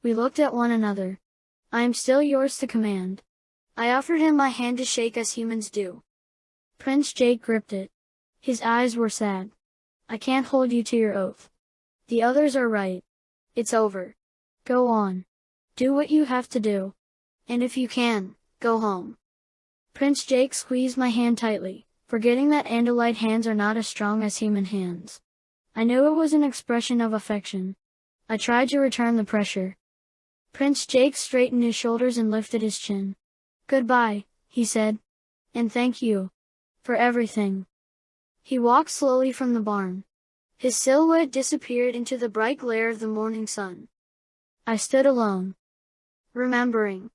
We looked at one another. I am still yours to command. I offered him my hand to shake as humans do. Prince Jake gripped it. His eyes were sad. I can't hold you to your oath. The others are right. It's over. Go on. Do what you have to do. And if you can, go home. Prince Jake squeezed my hand tightly, forgetting that Andalite hands are not as strong as human hands. I knew it was an expression of affection. I tried to return the pressure. Prince Jake straightened his shoulders and lifted his chin. Goodbye, he said. And thank you. For everything. He walked slowly from the barn. His silhouette disappeared into the bright glare of the morning sun. I stood alone. Remembering.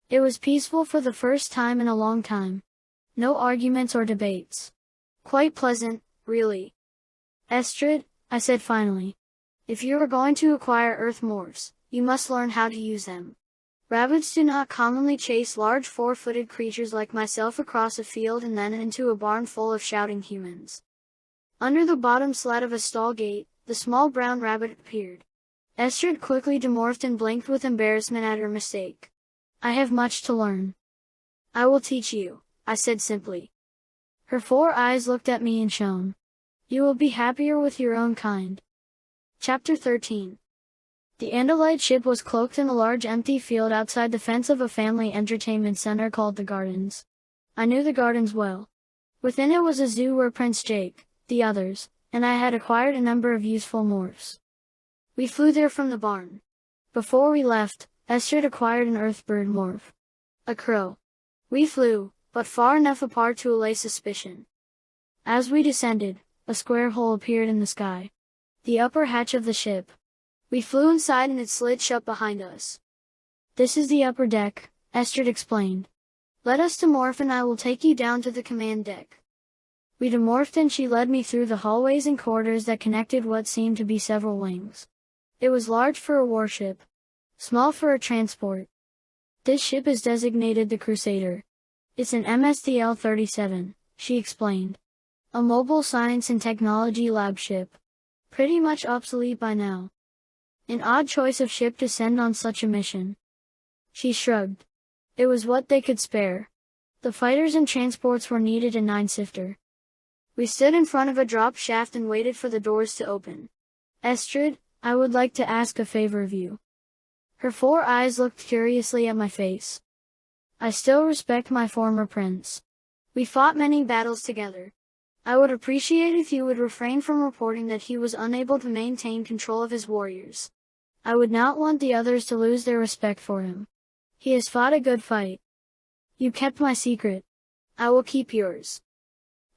It was peaceful for the first time in a long time. No arguments or debates. Quite pleasant, really. Estrid, I said finally. If you are going to acquire Earth morphs, you must learn how to use them. Rabbits do not commonly chase large 4-footed creatures like myself across a field and then into a barn full of shouting humans. Under the bottom slat of a stall gate, the small brown rabbit appeared. Estrid quickly demorphed and blinked with embarrassment at her mistake. I have much to learn. I will teach you, I said simply. Her 4 eyes looked at me and shone. You will be happier with your own kind. Chapter 13. The Andalite ship was cloaked in a large empty field outside the fence of a family entertainment center called the Gardens. I knew the Gardens well. Within it was a zoo where Prince Jake, the others, and I had acquired a number of useful morphs. We flew there from the barn. Before we left, Estrid acquired an earthbird morph. A crow. We flew, but far enough apart to allay suspicion. As we descended, a square hole appeared in the sky. The upper hatch of the ship. We flew inside and it slid shut behind us. This is the upper deck, Estrid explained. Let us demorph and I will take you down to the command deck. We demorphed and she led me through the hallways and corridors that connected what seemed to be several wings. It was large for a warship, small for a transport. This ship is designated the Crusader. It's an MSTL-37, she explained. A mobile science and technology lab ship. Pretty much obsolete by now. An odd choice of ship to send on such a mission. She shrugged. It was what they could spare. The fighters and transports were needed in Nine-Sifter. We stood in front of a drop shaft and waited for the doors to open. Estrid, I would like to ask a favor of you. Her 4 eyes looked curiously at my face. I still respect my former prince. We fought many battles together. I would appreciate if you would refrain from reporting that he was unable to maintain control of his warriors. I would not want the others to lose their respect for him. He has fought a good fight. You kept my secret. I will keep yours.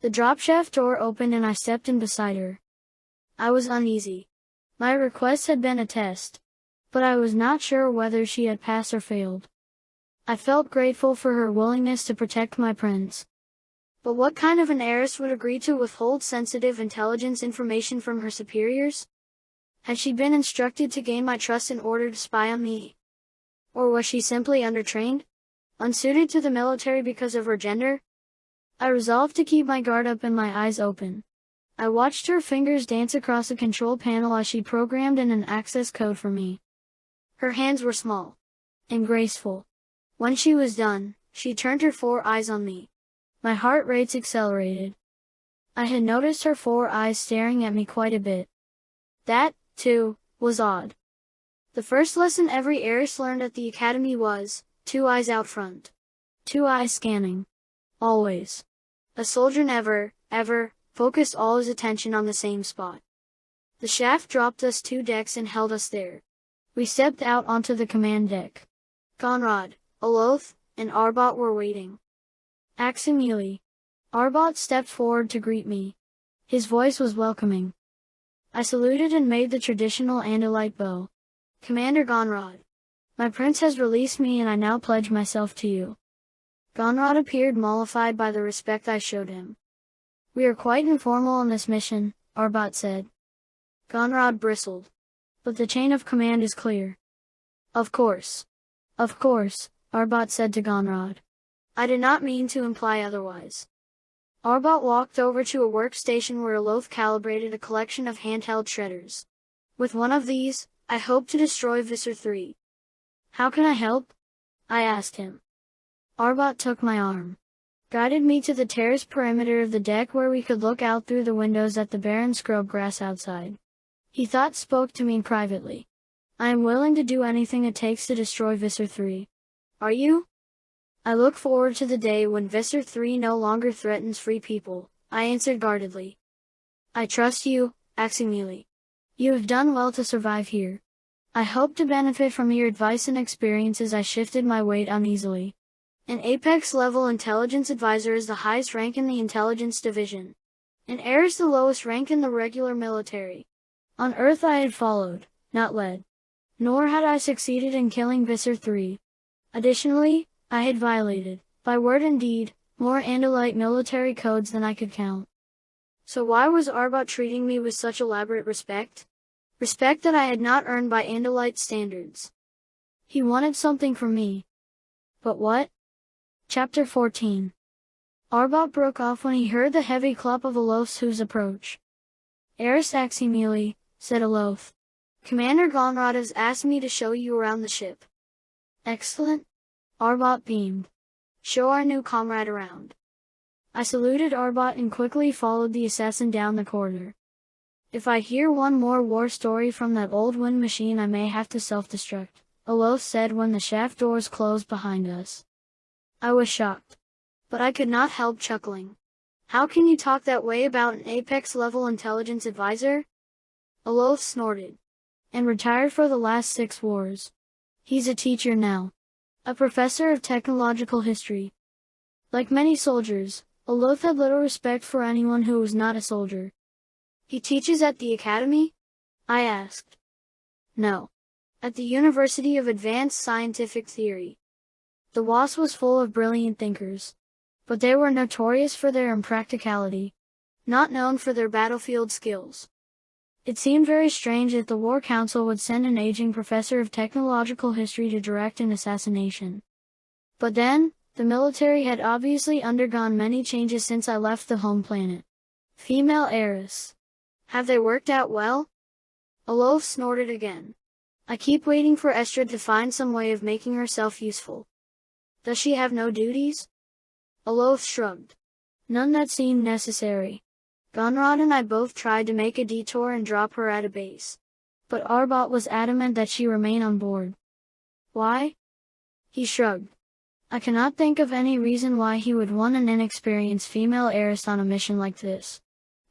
The dropshaft door opened and I stepped in beside her. I was uneasy. My request had been a test, but I was not sure whether she had passed or failed. I felt grateful for her willingness to protect my prince. But what kind of an heiress would agree to withhold sensitive intelligence information from her superiors? Had she been instructed to gain my trust in order to spy on me? Or was she simply undertrained? Unsuited to the military because of her gender? I resolved to keep my guard up and my eyes open. I watched her fingers dance across a control panel as she programmed in an access code for me. Her hands were small and graceful. When she was done, she turned her 4 eyes on me. My heart rates accelerated. I had noticed her 4 eyes staring at me quite a bit. That, too, was odd. The first lesson every heiress learned at the academy was, 2 eyes out front. 2 eyes scanning. Always. A soldier never, ever, focused all his attention on the same spot. The shaft dropped us 2 decks and held us there. We stepped out onto the command deck. Conrad, Aloth, and Arbot were waiting. Aximili. Arbot stepped forward to greet me. His voice was welcoming. I saluted and made the traditional Andalite bow. Commander Gonrod. My prince has released me and I now pledge myself to you. Gonrod appeared mollified by the respect I showed him. We are quite informal on this mission, Arbot said. Gonrod bristled. But the chain of command is clear. Of course. Of course, Arbot said to Gonrod. I did not mean to imply otherwise. Arbot walked over to a workstation where Aloth calibrated a collection of handheld shredders. With one of these, I hope to destroy Visser 3. How can I help? I asked him. Arbot took my arm. Guided me to the terrace perimeter of the deck where we could look out through the windows at the barren scrub grass outside. He spoke to me privately. I am willing to do anything it takes to destroy Visser 3. Are you? I look forward to the day when Visser 3 no longer threatens free people, I answered guardedly. I trust you, Aximili. You have done well to survive here. I hope to benefit from your advice and experience as I shifted my weight uneasily. An Apex-level intelligence advisor is the highest rank in the intelligence division. An heir is the lowest rank in the regular military. On Earth I had followed, not led. Nor had I succeeded in killing Visser 3. Additionally, I had violated, by word and deed, more Andalite military codes than I could count. So why was Arbot treating me with such elaborate respect? Respect that I had not earned by Andalite standards. He wanted something from me. But what? Chapter 14. Arbot broke off when he heard the heavy clop of Aloth's hooves approach. Eris Aximili, said Aloth. Commander Gonrod has asked me to show you around the ship. Excellent. Arbot beamed. Show our new comrade around. I saluted Arbot and quickly followed the assassin down the corridor. If I hear one more war story from that old wind machine, I may have to self-destruct, Olof said when the shaft doors closed behind us. I was shocked. But I could not help chuckling. How can you talk that way about an Apex-level intelligence advisor? Olof snorted. And retired for the last 6 wars. He's a teacher now. A professor of technological history. Like many soldiers, Olof had little respect for anyone who was not a soldier. He teaches at the academy? I asked. No. At the University of Advanced Scientific Theory. The WASP was full of brilliant thinkers. But they were notorious for their impracticality. Not known for their battlefield skills. It seemed very strange that the War Council would send an aging professor of technological history to direct an assassination. But then, the military had obviously undergone many changes since I left the home planet. Female heiress. Have they worked out well? Olof snorted again. I keep waiting for Estrid to find some way of making herself useful. Does she have no duties? Olof shrugged. None that seemed necessary. Gonrad and I both tried to make a detour and drop her at a base. But Arbot was adamant that she remain on board. Why? He shrugged. I cannot think of any reason why he would want an inexperienced female heiress on a mission like this.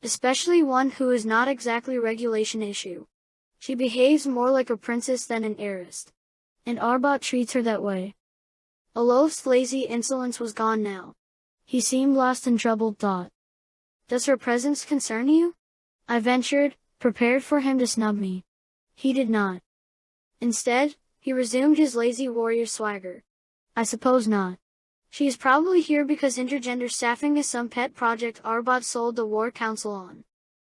Especially one who is not exactly regulation issue. She behaves more like a princess than an heiress. And Arbot treats her that way. Olof's lazy insolence was gone now. He seemed lost in troubled thought. Does her presence concern you? I ventured, prepared for him to snub me. He did not. Instead, he resumed his lazy warrior swagger. I suppose not. She is probably here because intergender staffing is some pet project Arbot sold the War Council on.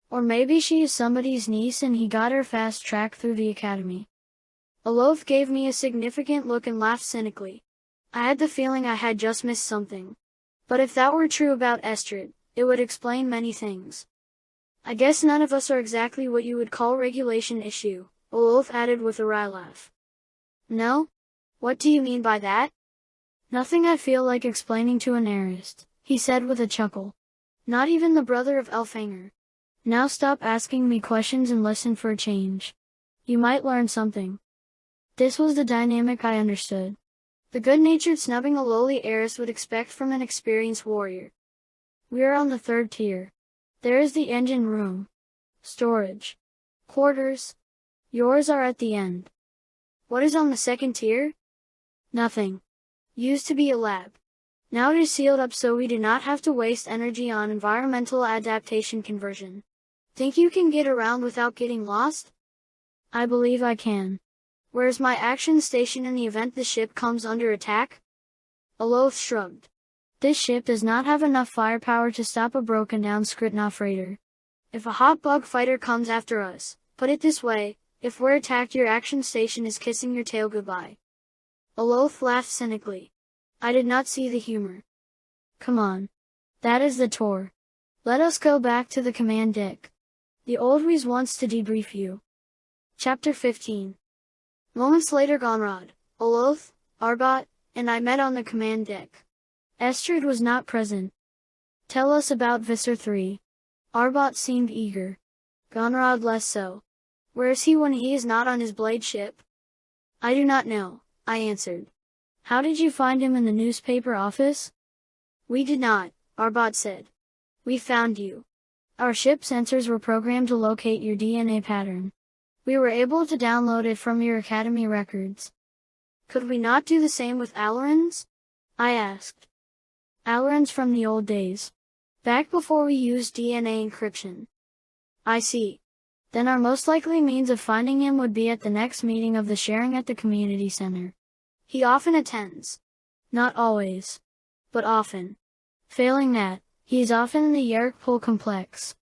Or maybe she is somebody's niece and he got her fast track through the academy. Olof gave me a significant look and laughed cynically. I had the feeling I had just missed something. But if that were true about Estrid, it would explain many things. I guess none of us are exactly what you would call regulation issue, Olof added with a wry laugh. No? What do you mean by that? Nothing I feel like explaining to an heiress, he said with a chuckle. Not even the brother of Elfhanger. Now stop asking me questions and listen for a change. You might learn something. This was the dynamic I understood. The good-natured snubbing a lowly heiress would expect from an experienced warrior. We are on the 3rd tier. There is the engine room. Storage. Quarters. Yours are at the end. What is on the 2nd tier? Nothing. Used to be a lab. Now it is sealed up so we do not have to waste energy on environmental adaptation conversion. Think you can get around without getting lost? I believe I can. Where's my action station in the event the ship comes under attack? Olof shrugged. This ship does not have enough firepower to stop a broken-down Skritnov freighter. If a hot bug fighter comes after us, put it this way, if we're attacked your action station is kissing your tail goodbye. Olof laughed cynically. I did not see the humor. Come on. That is the tour. Let us go back to the command deck. The old Reese wants to debrief you. Chapter 15. Moments later Gonrad, Olof, Arbot, and I met on the command deck. Estrid was not present. Tell us about Visser 3. Arbot seemed eager. Gonrad less so. Where is he when he is not on his blade ship? I do not know, I answered. How did you find him in the newspaper office? We did not, Arbot said. We found you. Our ship sensors were programmed to locate your DNA pattern. We were able to download it from your academy records. Could we not do the same with Alorans? I asked. Alorans from the old days. Back before we used DNA encryption. I see. Then our most likely means of finding him would be at the next meeting of the sharing at the community center. He often attends. Not always. But often. Failing that, he is often in the Yeerk pool complex.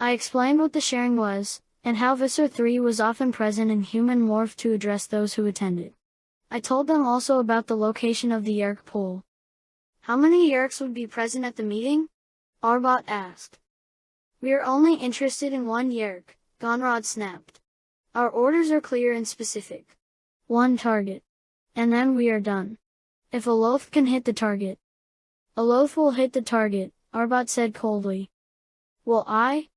I explained what the sharing was, and how Visser 3 was often present in human morph to address those who attended. I told them also about the location of the Yeerk pool. How many Yeerks would be present at the meeting? Arbot asked. We are only interested in one Yeerk, Gonrad snapped. Our orders are clear and specific. One target. And then we are done. If Olof can hit the target. Olof will hit the target, Arbot said coldly. Will I?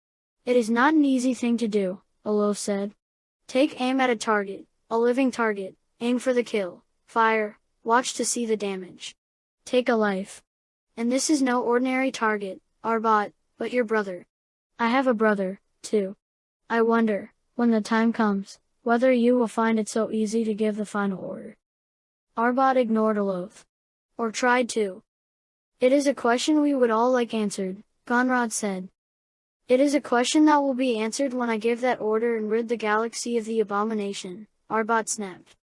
It is not an easy thing to do, Alof said. Take aim at a target, a living target, aim for the kill, fire, watch to see the damage. Take a life. And this is no ordinary target, Arbot, but your brother. I have a brother, too. I wonder, when the time comes, whether you will find it so easy to give the final order. Arbot ignored Alof. Or tried to. It is a question we would all like answered, Gonrod said. It is a question that will be answered when I give that order and rid the galaxy of the abomination, Arbot snapped.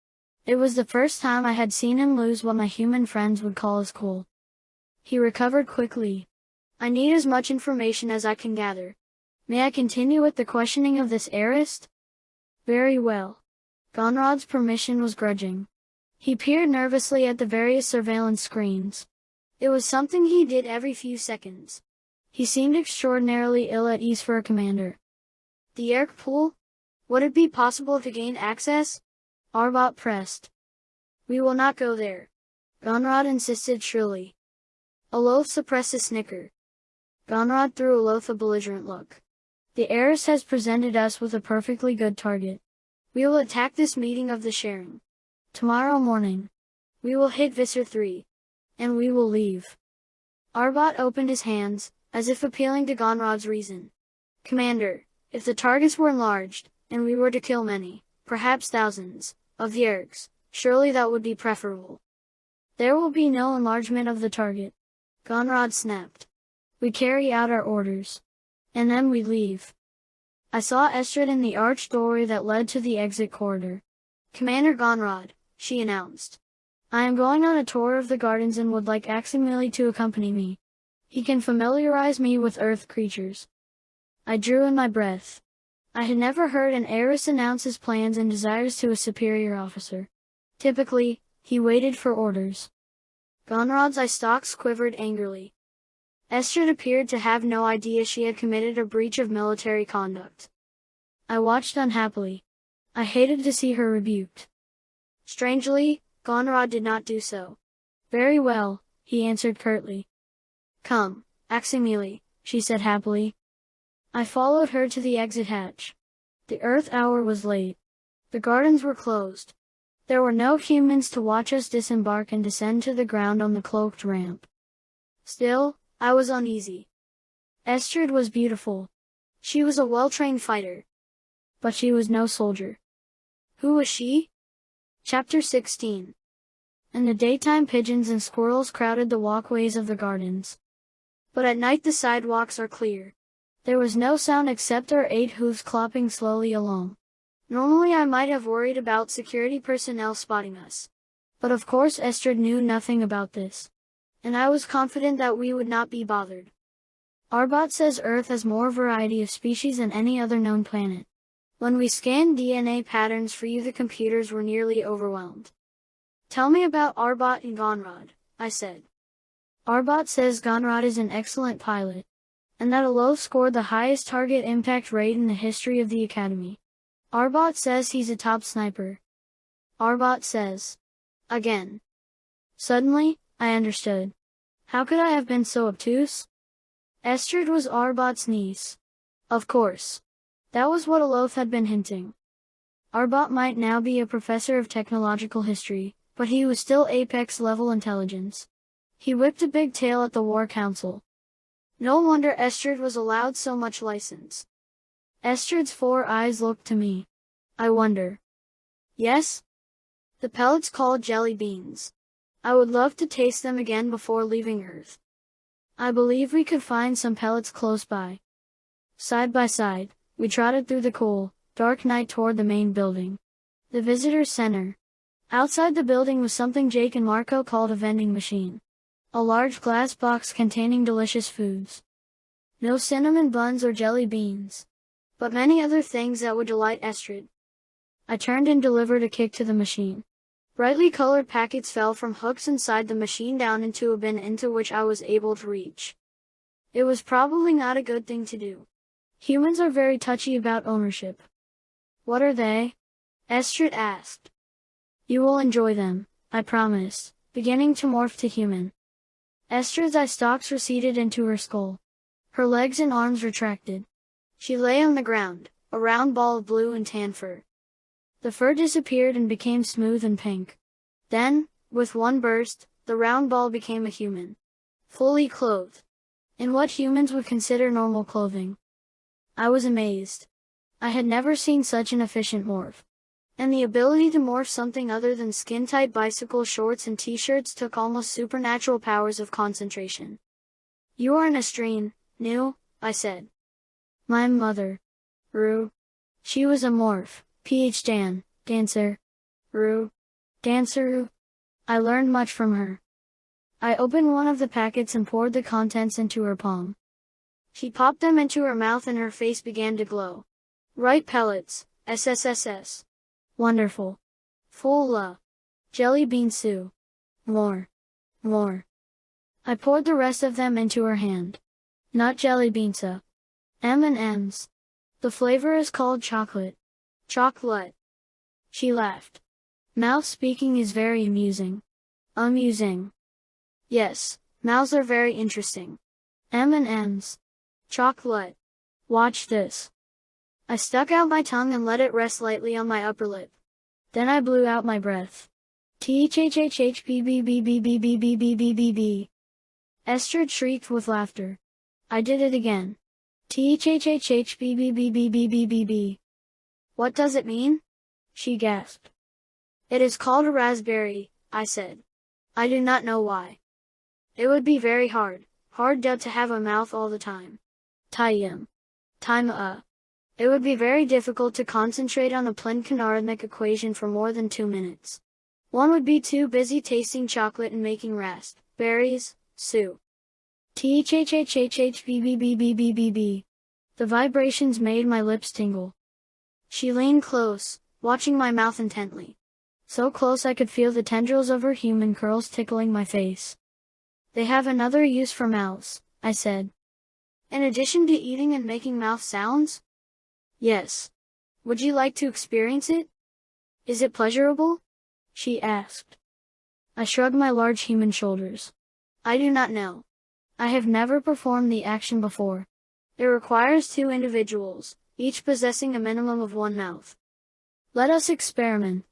It was the first time I had seen him lose what my human friends would call his cool. He recovered quickly. I need as much information as I can gather. May I continue with the questioning of this heiress? Very well. Gonrod's permission was grudging. He peered nervously at the various surveillance screens. It was something he did every few seconds. He seemed extraordinarily ill at ease for a commander. The Yeerk pool? Would it be possible to gain access? Arbot pressed. We will not go there. Gonrod insisted shrilly. Alof suppressed a snicker. Gonrod threw Alof a belligerent look. The heiress has presented us with a perfectly good target. We will attack this meeting of the sharing. Tomorrow morning. We will hit Visser 3. And we will leave. Arbot opened his hands, as if appealing to Gonrod's reason. Commander, if the targets were enlarged, and we were to kill many, perhaps thousands, of Yeerks, surely that would be preferable. There will be no enlargement of the target. Gonrod snapped. We carry out our orders. And then we leave. I saw Estrid in the arched doorway that led to the exit corridor. Commander Gonrod, she announced. I am going on a tour of the gardens and would like Aximili to accompany me. He can familiarize me with Earth creatures. I drew in my breath. I had never heard an heiress announce his plans and desires to a superior officer. Typically, he waited for orders. Gonrod's eye stalks quivered angrily. Estrid appeared to have no idea she had committed a breach of military conduct. I watched unhappily. I hated to see her rebuked. Strangely, Gonrod did not do so. Very well, he answered curtly. Come, Aximili, she said happily. I followed her to the exit hatch. The Earth hour was late. The gardens were closed. There were no humans to watch us disembark and descend to the ground on the cloaked ramp. Still, I was uneasy. Estrid was beautiful. She was a well-trained fighter. But she was no soldier. Who was she? Chapter 16. In the daytime pigeons and squirrels crowded the walkways of the gardens. But at night the sidewalks are clear. There was no sound except our 8 hooves clopping slowly along. Normally I might have worried about security personnel spotting us. But of course Estrid knew nothing about this. And I was confident that we would not be bothered. Arbot says Earth has more variety of species than any other known planet. When we scanned DNA patterns for you, the computers were nearly overwhelmed. Tell me about Arbot and Gonrod, I said. Arbot says Gonrod is an excellent pilot, and that Alof scored the highest target impact rate in the history of the Academy. Arbot says he's a top sniper. Arbot says. Again. Suddenly, I understood. How could I have been so obtuse? Estrid was Arbot's niece. Of course. That was what Alof had been hinting. Arbot might now be a professor of technological history, but he was still Apex-level intelligence. He whipped a big tail at the War Council. No wonder Estrid was allowed so much license. Estrid's 4 eyes looked to me. I wonder. Yes? The pellets called jelly beans. I would love to taste them again before leaving Earth. I believe we could find some pellets close by. Side by side, we trotted through the cool, dark night toward the main building. The visitors' center. Outside the building was something Jake and Marco called a vending machine. A large glass box containing delicious foods. No cinnamon buns or jelly beans. But many other things that would delight Estrid. I turned and delivered a kick to the machine. Brightly colored packets fell from hooks inside the machine down into a bin into which I was able to reach. It was probably not a good thing to do. Humans are very touchy about ownership. What are they? Estrid asked. You will enjoy them, I promised, beginning to morph to human. Estrid's eye stalks receded into her skull. Her legs and arms retracted. She lay on the ground, a round ball of blue and tan fur. The fur disappeared and became smooth and pink. Then, with one burst, the round ball became a human. Fully clothed. In what humans would consider normal clothing. I was amazed. I had never seen such an efficient morph. And the ability to morph something other than skin-tight bicycle shorts and t-shirts took almost supernatural powers of concentration. You are an Estrine, new, I said. My mother. Rue. She was a morph, Dan, dancer. Rue. Dancer. I learned much from her. I opened one of the packets and poured the contents into her palm. She popped them into her mouth and her face began to glow. Right pellets, SSSS. Wonderful. Full la. Jelly bean Sue. More. More. I poured the rest of them into her hand. Not jelly beans. M&Ms. The flavor is called chocolate. Chocolate. She laughed. Mouth speaking is very amusing. Amusing. Yes, mouths are very interesting. M&Ms. Chocolate. Watch this. I stuck out my tongue and let it rest lightly on my upper lip. Then I blew out my breath. T-H-H-H-B-B-B-B-B-B-B-B-B-B-B. Estrid shrieked with laughter. I did it again. T-H-H-H-B-B-B-B-B-B-B-B. What does it mean? She gasped. It is called a raspberry, I said. I do not know why. It would be very hard to have a mouth all the time. Time. It would be very difficult to concentrate on a Plinkin-arithmetic equation for more than 2 minutes. One would be too busy tasting chocolate and making raspberries, Sue. T-H-H-H-H-B-B-B-B-B-B-B. The vibrations made my lips tingle. She leaned close, watching my mouth intently. So close I could feel the tendrils of her human curls tickling my face. They have another use for mouths, I said. In addition to eating and making mouth sounds? Yes. Would you like to experience it? Is it pleasurable? She asked. I shrugged my large human shoulders. I do not know. I have never performed the action before. It requires 2 individuals, each possessing a minimum of 1 mouth. Let us experiment.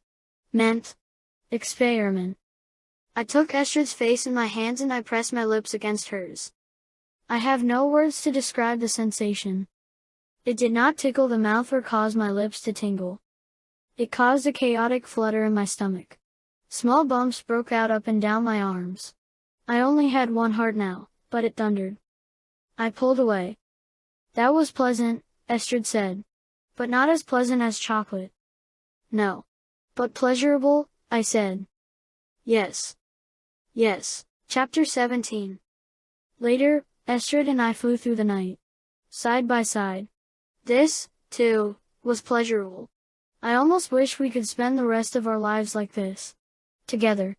Experiment. I took Estrid's face in my hands and I pressed my lips against hers. I have no words to describe the sensation. It did not tickle the mouth or cause my lips to tingle. It caused a chaotic flutter in my stomach. Small bumps broke out up and down my arms. I only had 1 heart now, but it thundered. I pulled away. That was pleasant, Estrid said. But not as pleasant as chocolate. No. But pleasurable, I said. Yes. Yes. Chapter 17. Later, Estrid and I flew through the night. Side by side. This, too, was pleasurable. I almost wish we could spend the rest of our lives like this. Together.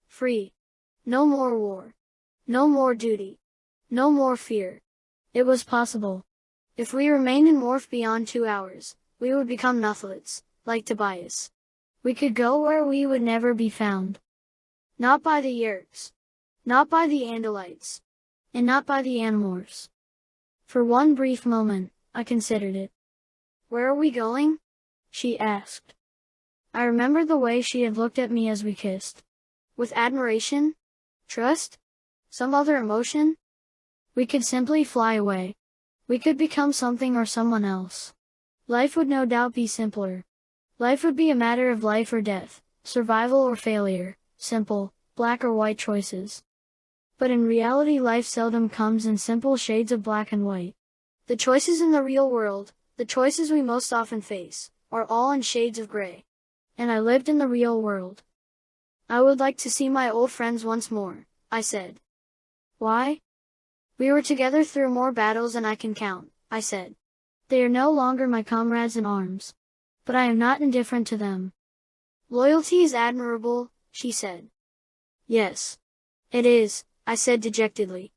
Free. No more war. No more duty. No more fear. It was possible. If we remained in morph beyond 2 hours, we would become Nuthlids, like Tobias. We could go where we would never be found. Not by the Yeerks. Not by the Andalites. And not by the Animorphs. For one brief moment, I considered it. Where are we going? She asked. I remembered the way she had looked at me as we kissed. With admiration? Trust? Some other emotion? We could simply fly away. We could become something or someone else. Life would no doubt be simpler. Life would be a matter of life or death, survival or failure, simple, black or white choices. But in reality life seldom comes in simple shades of black and white. The choices in the real world, the choices we most often face, are all in shades of gray. And I lived in the real world. I would like to see my old friends once more, I said. Why? We were together through more battles than I can count, I said. They are no longer my comrades in arms. But I am not indifferent to them. Loyalty is admirable, she said. Yes. It is, I said dejectedly.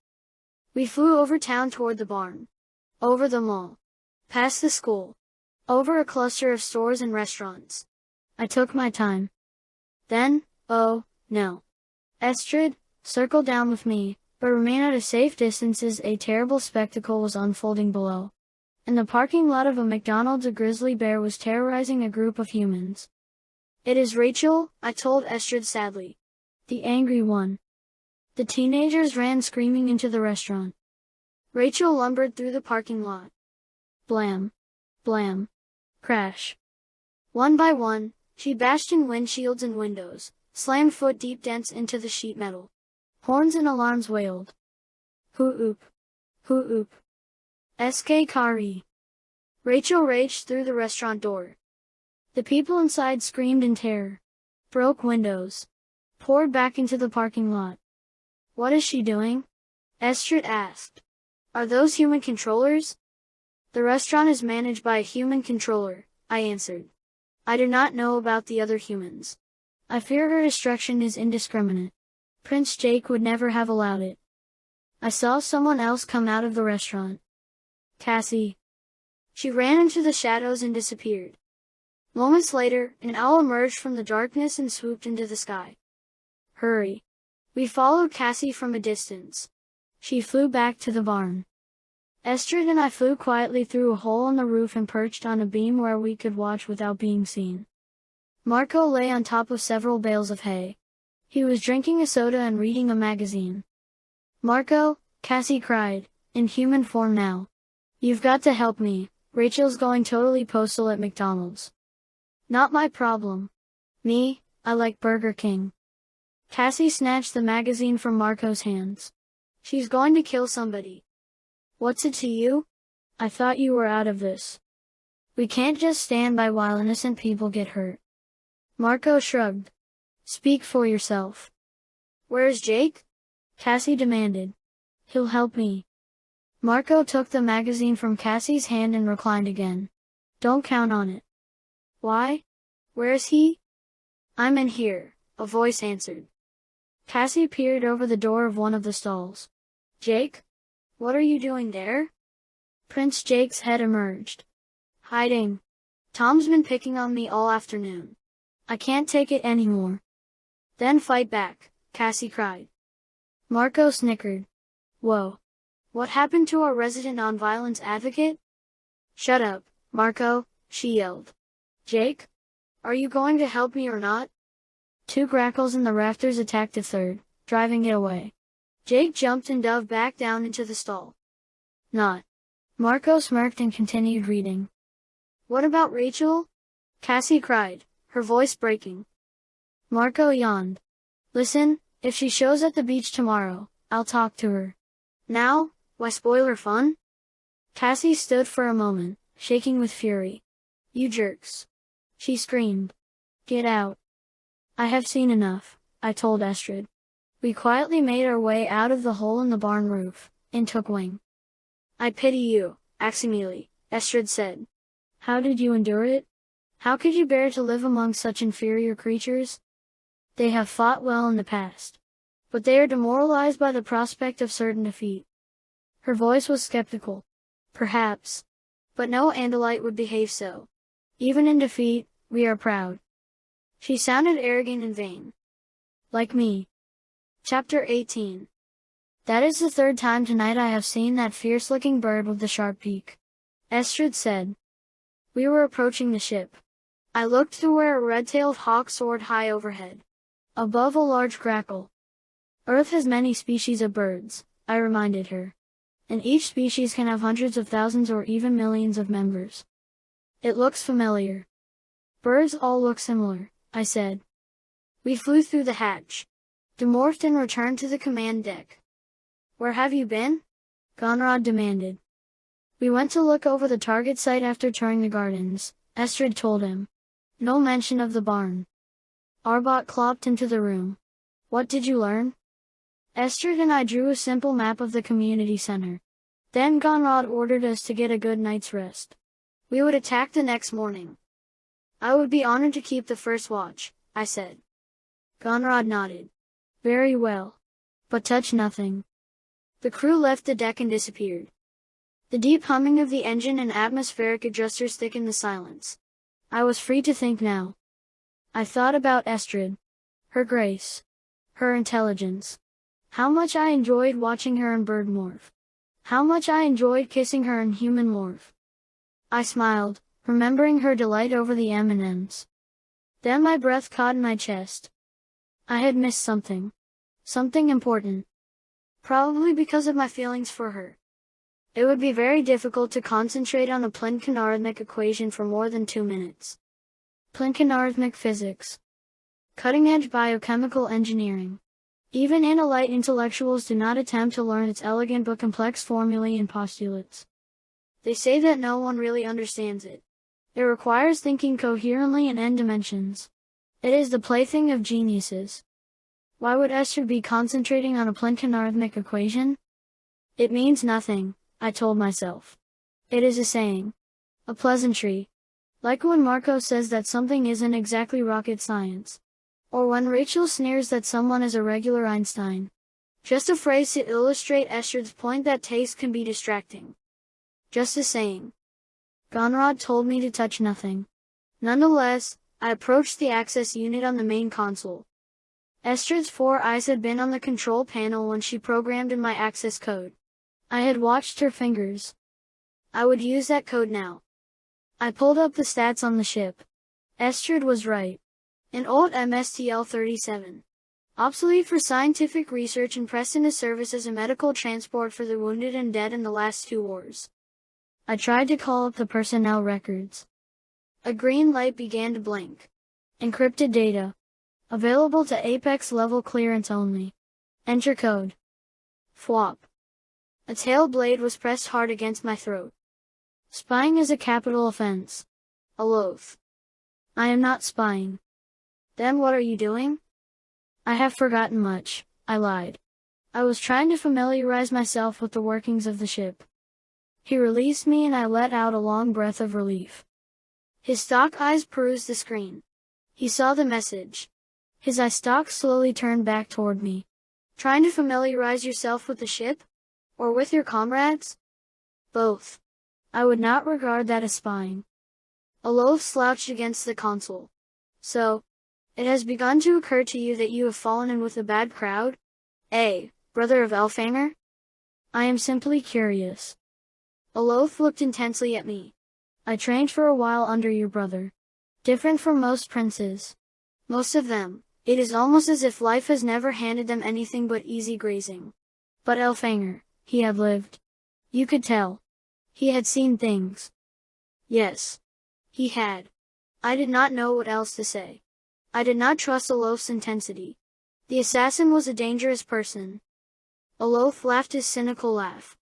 We flew over town toward the barn. Over the mall. Past the school. Over a cluster of stores and restaurants. I took my time. Then, oh, no. Estrid, circled down with me, but remain at a safe distance as a terrible spectacle was unfolding below. In the parking lot of a McDonald's, a grizzly bear was terrorizing a group of humans. "It is Rachel," I told Estrid sadly. "The angry one." The teenagers ran screaming into the restaurant. Rachel lumbered through the parking lot. Blam. Blam. Crash. One by one, she bashed in windshields and windows, slammed foot-deep dents into the sheet metal. Horns and alarms wailed. Hoo-oop. Hoo-oop. SK Kari. Rachel raged through the restaurant door. The people inside screamed in terror. Broke windows. Poured back into the parking lot. "What is she doing?" Estrid asked. "Are those human controllers?" "The restaurant is managed by a human controller," I answered. "I do not know about the other humans. I fear her destruction is indiscriminate. Prince Jake would never have allowed it." I saw someone else come out of the restaurant. Cassie. She ran into the shadows and disappeared. Moments later, an owl emerged from the darkness and swooped into the sky. "Hurry." We followed Cassie from a distance. She flew back to the barn. Estrid and I flew quietly through a hole on the roof and perched on a beam where we could watch without being seen. Marco lay on top of several bales of hay. He was drinking a soda and reading a magazine. "Marco," Cassie cried, in human form now. "You've got to help me. Rachel's going totally postal at McDonald's." "Not my problem. Me, I like Burger King." Cassie snatched the magazine from Marco's hands. "She's going to kill somebody." "What's it to you? I thought you were out of this." "We can't just stand by while innocent people get hurt." Marco shrugged. "Speak for yourself." "Where's Jake?" Cassie demanded. "He'll help me." Marco took the magazine from Cassie's hand and reclined again. "Don't count on it." "Why? Where's he?" "I'm in here," a voice answered. Cassie peered over the door of one of the stalls. "Jake? What are you doing there?" Prince Jake's head emerged. "Hiding. Tom's been picking on me all afternoon. I can't take it anymore." "Then fight back," Cassie cried. Marco snickered. "Whoa. What happened to our resident nonviolence advocate?" "Shut up, Marco," she yelled. "Jake? Are you going to help me or not?" Two grackles in the rafters attacked a third, driving it away. Jake jumped and dove back down into the stall. "Not." Marco smirked and continued reading. "What about Rachel?" Cassie cried, her voice breaking. Marco yawned. "Listen, if she shows at the beach tomorrow, I'll talk to her. Now, why spoil her fun?" Cassie stood for a moment, shaking with fury. "You jerks!" she screamed. "Get out." "I have seen enough," I told Estrid. We quietly made our way out of the hole in the barn roof, and took wing. "I pity you, Aximili," Estrid said. "How did you endure it? How could you bear to live among such inferior creatures? They have fought well in the past. But they are demoralized by the prospect of certain defeat." Her voice was skeptical. "Perhaps. But no Andalite would behave so. Even in defeat, we are proud." She sounded arrogant and vain. Like me. Chapter 18. "That is the third time tonight I have seen that fierce-looking bird with the sharp beak," Estrid said. We were approaching the ship. I looked to where a red-tailed hawk soared high overhead, above a large grackle. "Earth has many species of birds," I reminded her. "And each species can have hundreds of thousands or even millions of members." "It looks familiar." "Birds all look similar," I said. We flew through the hatch, demorphed and returned to the command deck. "Where have you been?" Gonrod demanded. "We went to look over the target site after touring the gardens," Estrid told him. No mention of the barn. Arbot clopped into the room. "What did you learn?" Estrid and I drew a simple map of the community center. Then Gonrod ordered us to get a good night's rest. We would attack the next morning. "I would be honored to keep the first watch," I said. Gonrod nodded. "Very well. But touch nothing." The crew left the deck and disappeared. The deep humming of the engine and atmospheric adjusters thickened the silence. I was free to think now. I thought about Estrid. Her grace. Her intelligence. How much I enjoyed watching her in bird morph. How much I enjoyed kissing her in human morph. I smiled, remembering her delight over the M&Ms. Then my breath caught in my chest. I had missed something. Something important. Probably because of my feelings for her. It would be very difficult to concentrate on a Plinkin-arithmetic equation for more than 2 minutes. Plinkin-arithmetic physics. Cutting-edge biochemical engineering. Even Andalite intellectuals do not attempt to learn its elegant but complex formulae and postulates. They say that no one really understands it. It requires thinking coherently in n dimensions. It is the plaything of geniuses. Why would Esther be concentrating on a Plinkin-arithmetic equation? It means nothing, I told myself. It is a saying. A pleasantry. Like when Marco says that something isn't exactly rocket science. Or when Rachel sneers that someone is a regular Einstein. Just a phrase to illustrate Esther's point that taste can be distracting. Just a saying. Gonrod told me to touch nothing. Nonetheless, I approached the access unit on the main console. Esther's 4 eyes had been on the control panel when she programmed in my access code. I had watched her fingers. I would use that code now. I pulled up the stats on the ship. Esther was right. An old MSTL-37. Obsolete for scientific research and pressed into service as a medical transport for the wounded and dead in the last 2 wars. I tried to call up the personnel records. A green light began to blink. Encrypted data. Available to Apex level clearance only. Enter code. Fwop. A tail blade was pressed hard against my throat. Spying is a capital offense. A loath. I am not spying. Then what are you doing? I have forgotten much, I lied. I was trying to familiarize myself with the workings of the ship. He released me and I let out a long breath of relief. His stalk eyes perused the screen. He saw the message. His eye stalk slowly turned back toward me. Trying to familiarize yourself with the ship? Or with your comrades? Both. I would not regard that as spying. A loaf slouched against the console. So, it has begun to occur to you that you have fallen in with a bad crowd? Brother of Elfanger? I am simply curious. Aloth looked intensely at me. I trained for a while under your brother. Different from most princes. Most of them, it is almost as if life has never handed them anything but easy grazing. But Elfanger, he had lived. You could tell. He had seen things. Yes. He had. I did not know what else to say. I did not trust Aloth's intensity. The assassin was a dangerous person. Aloth laughed his cynical laugh.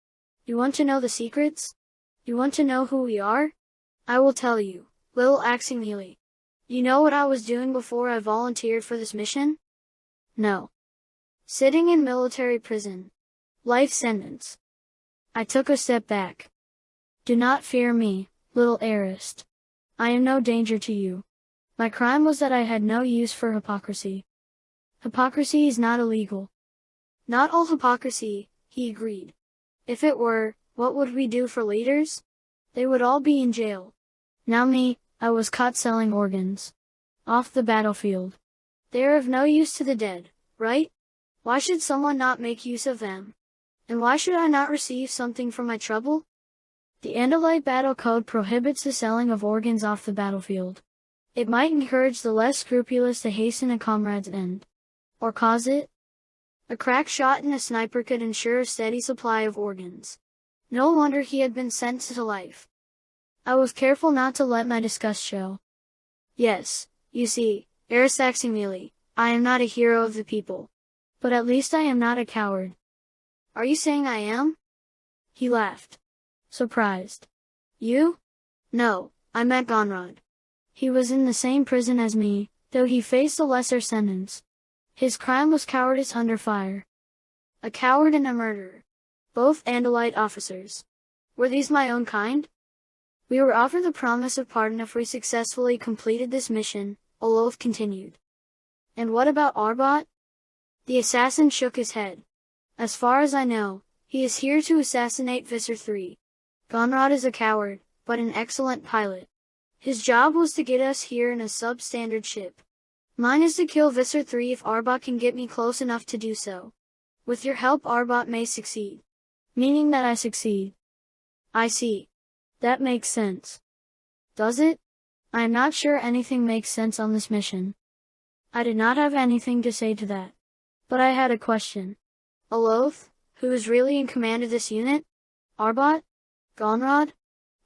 You want to know the secrets? You want to know who we are? I will tell you, Lil Axingmealy. You know what I was doing before I volunteered for this mission? No. Sitting in military prison. Life sentence. I took a step back. Do not fear me, little Arist. I am no danger to you. My crime was that I had no use for hypocrisy. Hypocrisy is not illegal. Not all hypocrisy, he agreed. If it were, what would we do for leaders? They would all be in jail. Now me, I was caught selling organs. Off the battlefield. They are of no use to the dead, right? Why should someone not make use of them? And why should I not receive something for my trouble? The Andalite Battle Code prohibits the selling of organs off the battlefield. It might encourage the less scrupulous to hasten a comrade's end. Or cause it. A crack shot in a sniper could ensure a steady supply of organs. No wonder he had been sentenced to life. I was careful not to let my disgust show. Yes, you see, Arisaximili, I am not a hero of the people. But at least I am not a coward. Are you saying I am? He laughed. Surprised. You? No, I meant Gonrod. He was in the same prison as me, though he faced a lesser sentence. His crime was cowardice under fire. A coward and a murderer. Both Andalite officers. Were these my own kind? We were offered the promise of pardon if we successfully completed this mission, Olof continued. And what about Arbot? The assassin shook his head. As far as I know, he is here to assassinate Visser III. Gonrod is a coward, but an excellent pilot. His job was to get us here in a substandard ship. Mine is to kill Visser III if Arbot can get me close enough to do so. With your help Arbot may succeed. Meaning that I succeed. I see. That makes sense. Does it? I am not sure anything makes sense on this mission. I did not have anything to say to that. But I had a question. Aloth, who is really in command of this unit? Arbot? Gonrod?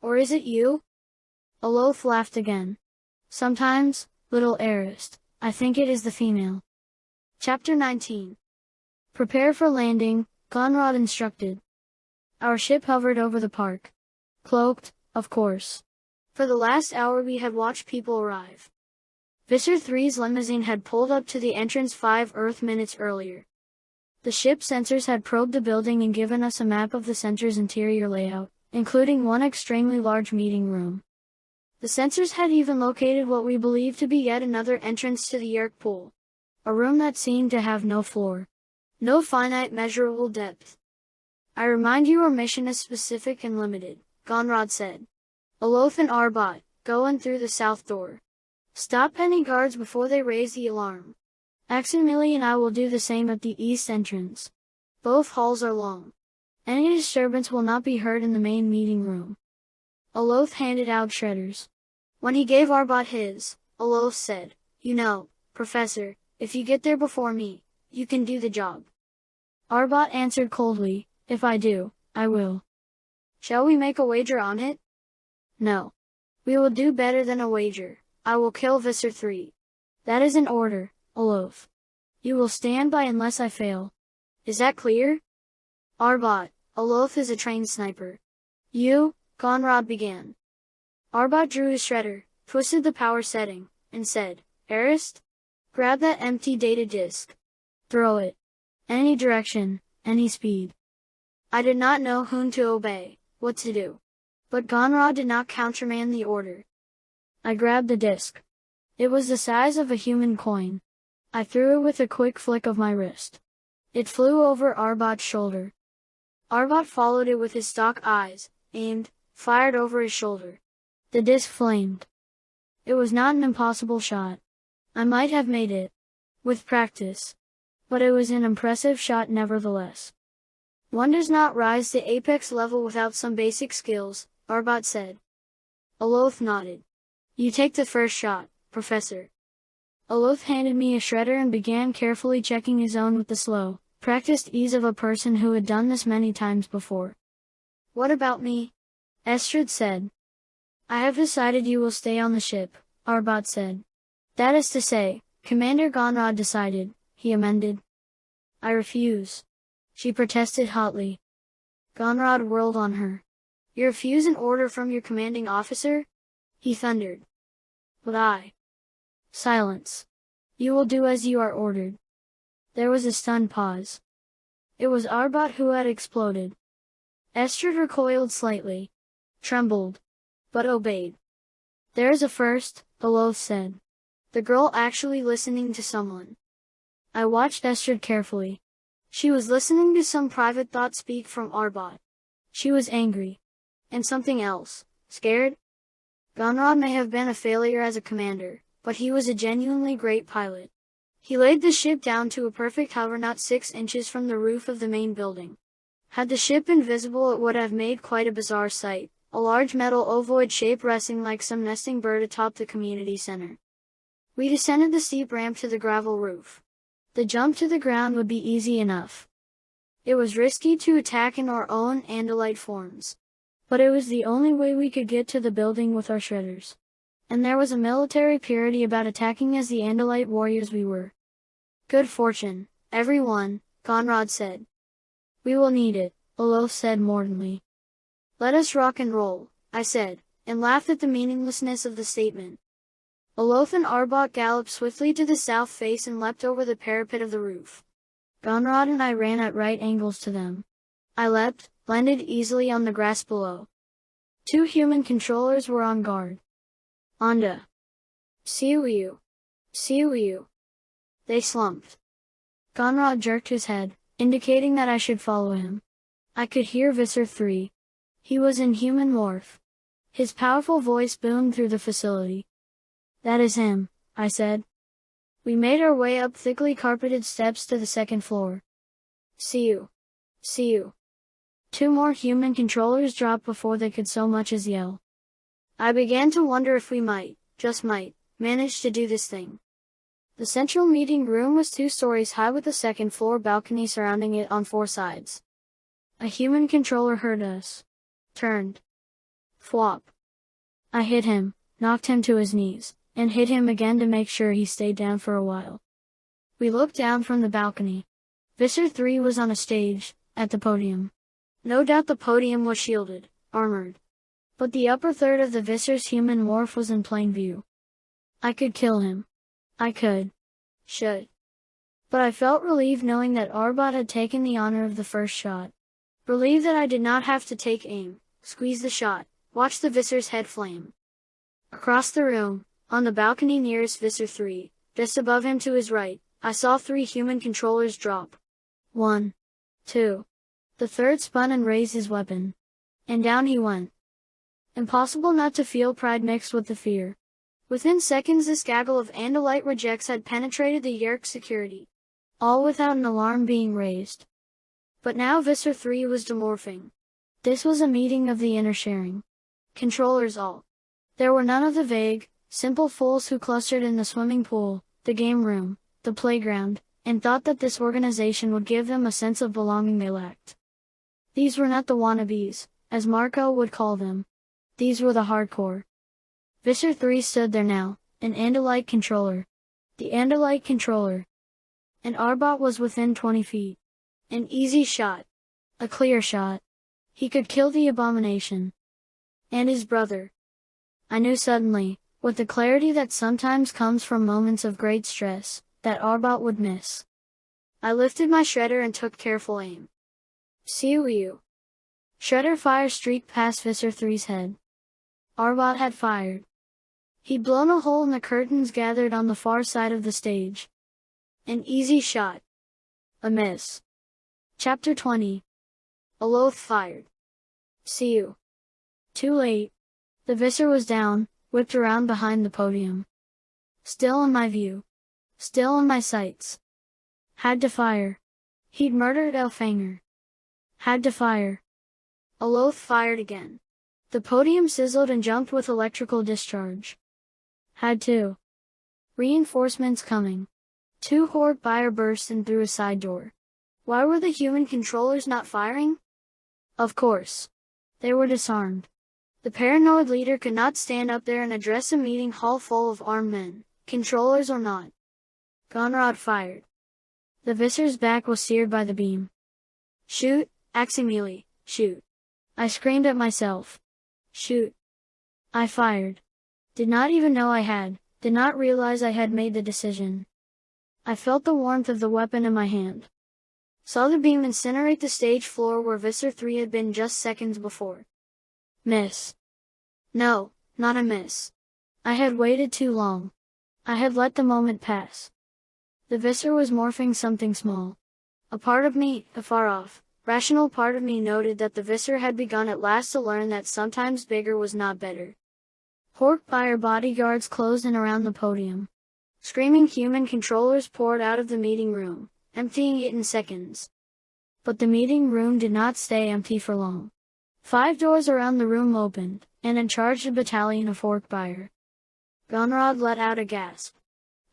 Or is it you? Aloth laughed again. Sometimes, little Arist, I think it is the female. Chapter 19. Prepare for landing, Gonrod instructed. Our ship hovered over the park. Cloaked, of course. For the last hour we had watched people arrive. Visser 3's limousine had pulled up to the entrance 5 Earth minutes earlier. The ship sensors had probed the building and given us a map of the center's interior layout, including one extremely large meeting room. The sensors had even located what we believed to be yet another entrance to the Yeerk pool. A room that seemed to have no floor. No finite measurable depth. I remind you our mission is specific and limited, Gonrod said. Aloth and Arbot, go in through the south door. Stop any guards before they raise the alarm. Ax and Millie and I will do the same at the east entrance. Both halls are long. Any disturbance will not be heard in the main meeting room. Aloth handed out shredders. When he gave Arbot his, Aloth said, You know, Professor, if you get there before me, you can do the job. Arbot answered coldly, If I do, I will. Shall we make a wager on it? No. We will do better than a wager. I will kill Visser 3. That is an order, Aloth. You will stand by unless I fail. Is that clear? Arbot, Aloth is a trained sniper. You, Gonrod began. Arbot drew his shredder, twisted the power setting, and said, Arist? Grab that empty data disk. Throw it. Any direction, any speed. I did not know whom to obey, what to do. But Gonrod did not countermand the order. I grabbed the disk. It was the size of a human coin. I threw it with a quick flick of my wrist. It flew over Arbot's shoulder. Arbot followed it with his stalk eyes, aimed, fired over his shoulder. The disc flamed. It was not an impossible shot. I might have made it. With practice. But it was an impressive shot nevertheless. One does not rise to apex level without some basic skills, Arbot said. Aloth nodded. You take the first shot, Professor. Aloth handed me a shredder and began carefully checking his own with the slow, practiced ease of a person who had done this many times before. What about me? Estrad said. I have decided you will stay on the ship, Arbot said. That is to say, Commander Gonrod decided, he amended. I refuse. She protested hotly. Gonrod whirled on her. You refuse an order from your commanding officer? He thundered. But I. Silence. You will do as you are ordered. There was a stunned pause. It was Arbot who had exploded. Estrad recoiled slightly. Trembled. But obeyed. There is a first, Aloth said. The girl actually listening to someone. I watched Estrad carefully. She was listening to some private thought speak from Arbot. She was angry. And something else. Scared? Gonrod may have been a failure as a commander, but he was a genuinely great pilot. He laid the ship down to a perfect hover not 6 inches from the roof of the main building. Had the ship been visible it would have made quite a bizarre sight, a large metal ovoid shape resting like some nesting bird atop the community center. We descended the steep ramp to the gravel roof. The jump to the ground would be easy enough. It was risky to attack in our own Andalite forms. But it was the only way we could get to the building with our shredders. And there was a military purity about attacking as the Andalite warriors we were. Good fortune, everyone, Gonrod said. We will need it, Aloth said mordantly. Let us rock and roll, I said, and laughed at the meaninglessness of the statement. Aloth and Arbot galloped swiftly to the south face and leapt over the parapet of the roof. Gonrod and I ran at right angles to them. I leapt, landed easily on the grass below. 2 human controllers were on guard. Anda. Siuiu. Siuiu. They slumped. Gonrod jerked his head, indicating that I should follow him. I could hear Visser 3. He was in human morph. His powerful voice boomed through the facility. That is him, I said. We made our way up thickly carpeted steps to the second floor. See you. See you. 2 more human controllers dropped before they could so much as yell. I began to wonder if we might, just might, manage to do this thing. The central meeting room was 2 stories high with a second-floor balcony surrounding it on 4 sides. A human controller heard us. Turned. Flop. I hit him, knocked him to his knees, and hit him again to make sure he stayed down for a while. We looked down from the balcony. Visser 3 was on a stage, at the podium. No doubt the podium was shielded, armored. But the upper third of the Visser's human morph was in plain view. I could kill him. I could. Should. But I felt relieved knowing that Arbot had taken the honor of the first shot. Relieved that I did not have to take aim, squeeze the shot, watch the Visser's head flame. Across the room, on the balcony nearest Visser 3, just above him to his right, I saw 3 human controllers drop. 1. 2. The third spun and raised his weapon. And down he went. Impossible not to feel pride mixed with the fear. Within seconds this gaggle of Andalite rejects had penetrated the Yeerk security. All without an alarm being raised. But now Visser 3 was demorphing. This was a meeting of the inner sharing. Controllers all. There were none of the vague, simple fools who clustered in the swimming pool, the game room, the playground, and thought that this organization would give them a sense of belonging they lacked. These were not the wannabes, as Marco would call them. These were the hardcore. Visser 3 stood there now, an Andalite controller. The Andalite controller. And Arbot was within 20 feet. An easy shot. A clear shot. He could kill the abomination. And his brother. I knew suddenly, with the clarity that sometimes comes from moments of great stress, that Arbot would miss. I lifted my shredder and took careful aim. Siu. Shredder fire streaked past Visser 3's head. Arbot had fired. He'd blown a hole in the curtains gathered on the far side of the stage. An easy shot. A miss. Chapter 20. Aloth fired. Siu. Too late. The Visser was down, whipped around behind the podium. Still in my view. Still in my sights. Had to fire. He'd murdered Elfanger. Had to fire. Aloth fired again. The podium sizzled and jumped with electrical discharge. Had to. Reinforcements coming. 2 Horde buyer burst in through a side door. Why were the human controllers not firing? Of course. They were disarmed. The paranoid leader could not stand up there and address a meeting hall full of armed men, controllers or not. Gonrod fired. The Visser's back was seared by the beam. Shoot, Aximili, shoot. I screamed at myself. Shoot. I fired. Did not even know I had, did not realize I had made the decision. I felt the warmth of the weapon in my hand. Saw the beam incinerate the stage floor where Visser 3 had been just seconds before. Miss. No, not a miss. I had waited too long. I had let the moment pass. The Visser was morphing something small. A part of me, afar off, rational part of me noted that the Visser had begun at last to learn that sometimes bigger was not better. Horde buyer bodyguards closed in around the podium. Screaming human controllers poured out of the meeting room, emptying it in seconds. But the meeting room did not stay empty for long. 5 doors around the room opened, and in charged a battalion of Horde buyer. Gonrod let out a gasp.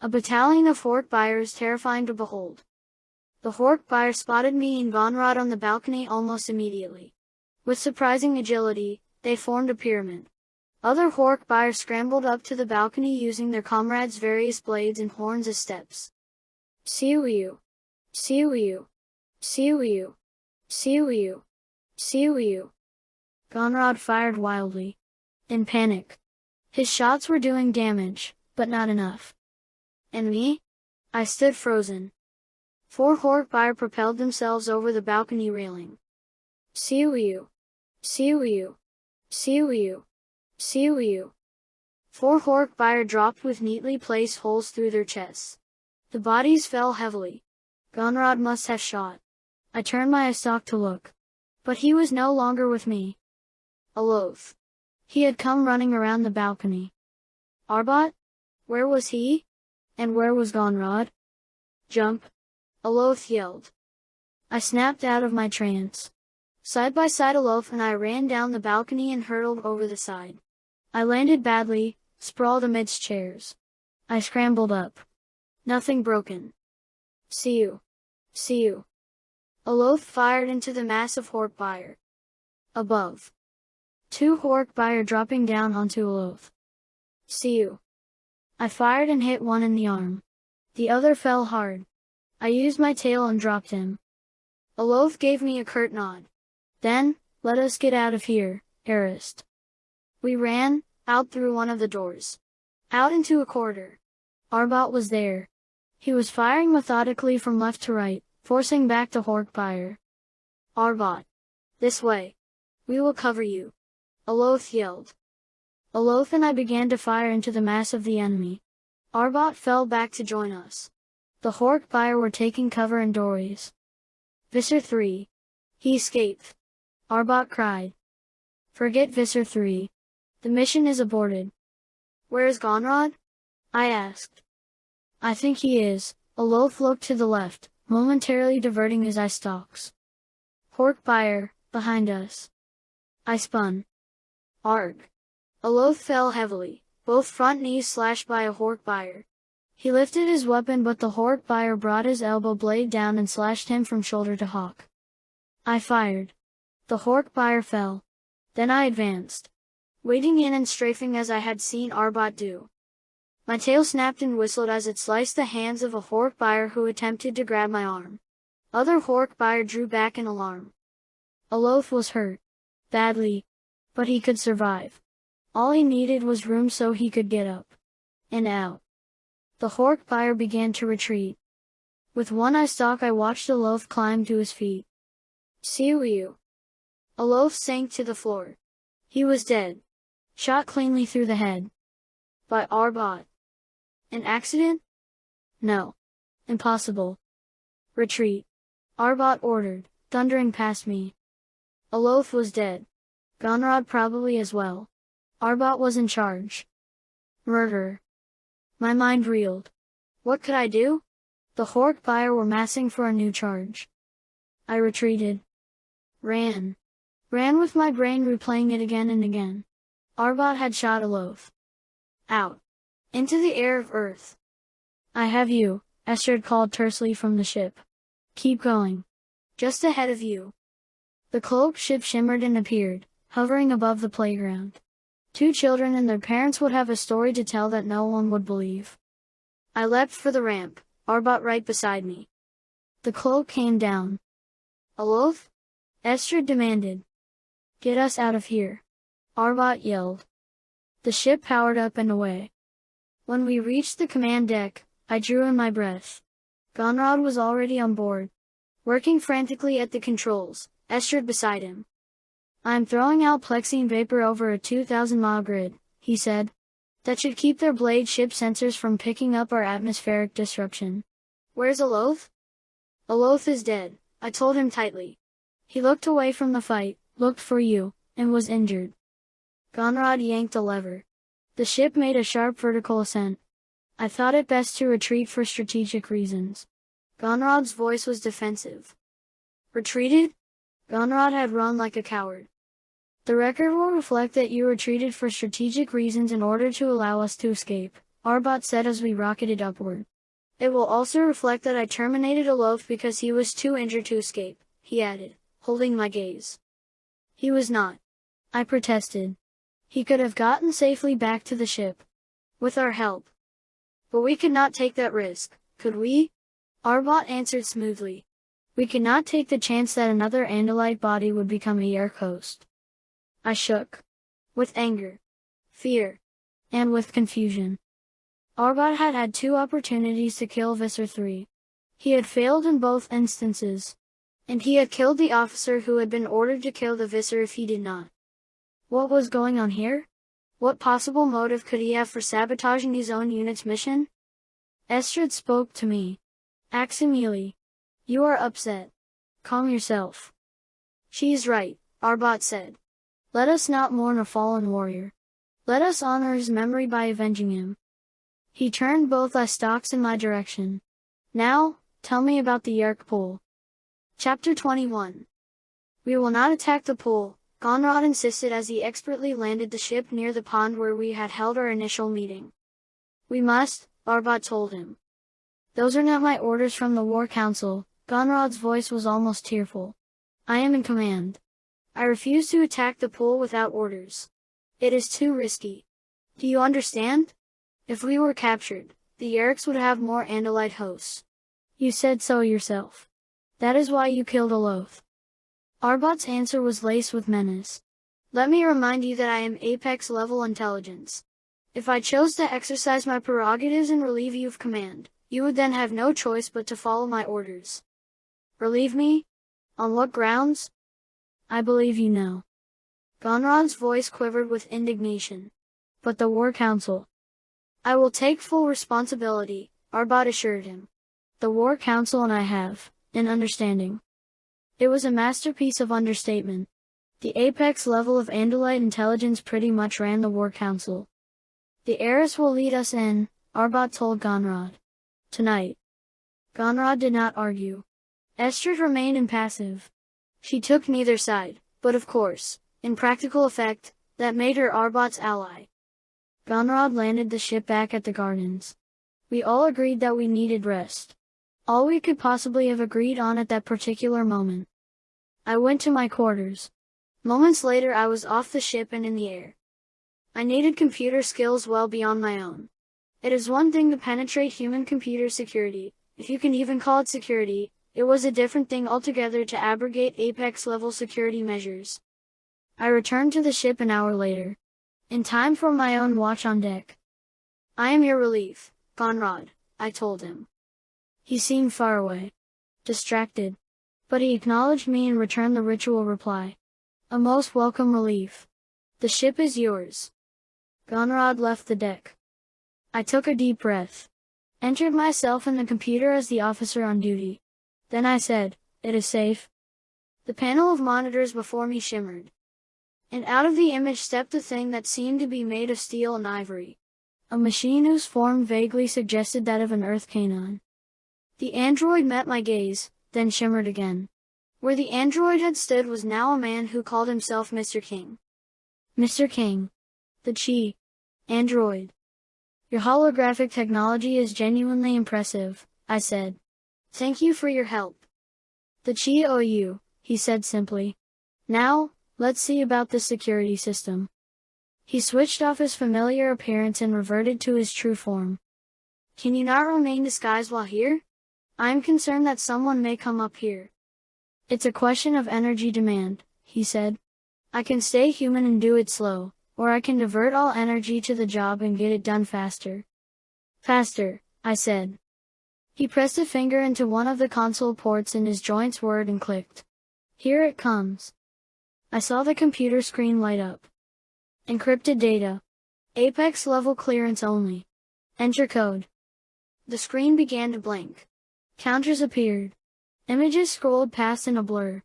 A battalion of Horde buyer is terrifying to behold. The Horde buyer spotted me and Gonrod on the balcony almost immediately. With surprising agility, they formed a pyramid. Other Horde buyers scrambled up to the balcony using their comrades' various blades and horns as steps. Siu. Siu. Siu. Siu. Siu. Gonrod fired wildly. In panic. His shots were doing damage, but not enough. And me? I stood frozen. 4 Horde buyer propelled themselves over the balcony railing. Siu. Siu. Siu. Siu. 4 Horde buyer dropped with neatly placed holes through their chests. The bodies fell heavily. Gonrod must have shot. I turned my eyestock to look. But he was no longer with me. Aloth. He had come running around the balcony. Arbot? Where was he? And where was Gonrod? Jump! Aloth yelled. I snapped out of my trance. Side by side Alof and I ran down the balcony and hurtled over the side. I landed badly, sprawled amidst chairs. I scrambled up. Nothing broken. See you. See you. Alof fired into the massive Hork-Buyer. Above. 2 Hork-Buyer dropping down onto Alof. See you. I fired and hit one in the arm. The other fell hard. I used my tail and dropped him. Alof gave me a curt nod. Then, let us get out of here, Arist. We ran, out through one of the doors. Out into a corridor. Arbot was there. He was firing methodically from left to right, forcing back the Hork-Buyer. Arbot. This way. We will cover you. Alof yelled. Alof and I began to fire into the mass of the enemy. Arbot fell back to join us. The Hork-Buyer were taking cover in doorways. Visser 3. He escaped. Arbot cried. Forget Visser 3. The mission is aborted. Where is Gonrod? I asked. I think he is. Alof looked to the left, momentarily diverting his eye stalks. Hork-Buyer, behind us. I spun. Arg. Alof fell heavily, both front knees slashed by a Hork-Buyer. He lifted his weapon but the Hork-Buyer brought his elbow blade down and slashed him from shoulder to hock. I fired. The Hork-Buyer fell. Then I advanced, wading in and strafing as I had seen Arbot do. My tail snapped and whistled as it sliced the hands of a Hork-Buyer who attempted to grab my arm. Other Hork-Buyer drew back in alarm. Alof was hurt. Badly. But he could survive. All he needed was room so he could get up. And out. The Hork-Buyer began to retreat. With one eye stalk I watched Alof climb to his feet. See you. Alof sank to the floor. He was dead. Shot cleanly through the head. By Arbot. An accident? No. Impossible. Retreat. Arbot ordered, thundering past me. Alof was dead. Gonrod probably as well. Arbot was in charge. Murder. My mind reeled. What could I do? The Hork-Buyer were massing for a new charge. I retreated. Ran. Ran with my brain replaying it again and again. Arbot had shot Alof. Out. Into the air of Earth. I have you, Estrid called tersely from the ship. Keep going. Just ahead of you. The cloaked ship shimmered and appeared, hovering above the playground. 2 children and their parents would have a story to tell that no one would believe. I leapt for the ramp, Arbot right beside me. The cloak came down. Alof? Estrid demanded. Get us out of here. Arbot yelled. The ship powered up and away. When we reached the command deck, I drew in my breath. Gonrod was already on board. Working frantically at the controls, Estrid beside him. I'm throwing out plexine vapor over a 2,000-mile grid, he said. That should keep their blade ship sensors from picking up our atmospheric disruption. Where's Alof? Alof is dead, I told him tightly. He looked away from the fight, looked for you, and was injured. Gonrod yanked a lever. The ship made a sharp vertical ascent. I thought it best to retreat for strategic reasons. Gonrod's voice was defensive. Retreated? Gonrod had run like a coward. The record will reflect that you retreated for strategic reasons in order to allow us to escape, Arbot said as we rocketed upward. It will also reflect that I terminated Alof because he was too injured to escape, he added, holding my gaze. He was not. I protested. He could have gotten safely back to the ship. With our help. But we could not take that risk, could we? Arbot answered smoothly. We could not take the chance that another Andalite body would become a Yeerk host. I shook. With anger. Fear. And with confusion. Arbot had had 2 opportunities to kill Visser 3. He had failed in both instances. And he had killed the officer who had been ordered to kill the Visser if he did not. What was going on here? What possible motive could he have for sabotaging his own unit's mission? Estrid spoke to me. Aximili. You are upset. Calm yourself. She is right, Arbot said. Let us not mourn a fallen warrior. Let us honor his memory by avenging him. He turned both eye stalks in my direction. Now, tell me about the Yeerk pool. Chapter 21. We will not attack the pool, Gonrod insisted as he expertly landed the ship near the pond where we had held our initial meeting. We must, Arbot told him. Those are not my orders from the War Council, Gonrod's voice was almost tearful. I am in command. I refuse to attack the pool without orders. It is too risky. Do you understand? If we were captured, the Yeerks would have more Andalite hosts. You said so yourself. That is why you killed Aloth. Arbot's answer was laced with menace. Let me remind you that I am Apex level intelligence. If I chose to exercise my prerogatives and relieve you of command, you would then have no choice but to follow my orders. Relieve me? On what grounds? I believe you know. Gonrod's voice quivered with indignation. But the War Council. I will take full responsibility, Arbot assured him. The War Council and I have an understanding. It was a masterpiece of understatement. The apex level of Andalite intelligence pretty much ran the War Council. The heiress will lead us in, Arbot told Gonrod. Tonight. Gonrod did not argue. Estrid remained impassive. She took neither side, but of course, in practical effect, that made her Arbot's ally. Gonrod landed the ship back at the gardens. We all agreed that we needed rest. All we could possibly have agreed on at that particular moment. I went to my quarters. Moments later I was off the ship and in the air. I needed computer skills well beyond my own. It is one thing to penetrate human computer security, if you can even call it security. It was a different thing altogether to abrogate Apex-level security measures. I returned to the ship an hour later. In time for my own watch on deck. I am your relief, Gonrod, I told him. He seemed far away. Distracted. But he acknowledged me and returned the ritual reply. A most welcome relief. The ship is yours. Gonrod left the deck. I took a deep breath. Entered myself in the computer as the officer on duty. Then I said, "It is safe." The panel of monitors before me shimmered. And out of the image stepped a thing that seemed to be made of steel and ivory. A machine whose form vaguely suggested that of an Earth canine. The android met my gaze, then shimmered again. Where the android had stood was now a man who called himself Mr. King. Mr. King. The Chi. Android. Your holographic technology is genuinely impressive, I said. Thank you for your help. The Chi owe you, he said simply. Now, let's see about the security system. He switched off his familiar appearance and reverted to his true form. Can you not remain disguised while here? I am concerned that someone may come up here. It's a question of energy demand, he said. I can stay human and do it slow, or I can divert all energy to the job and get it done faster. Faster, I said. He pressed a finger into one of the console ports and his joints whirred and clicked. Here it comes. I saw the computer screen light up. Encrypted data. Apex level clearance only. Enter code. The screen began to blink. Counters appeared. Images scrolled past in a blur.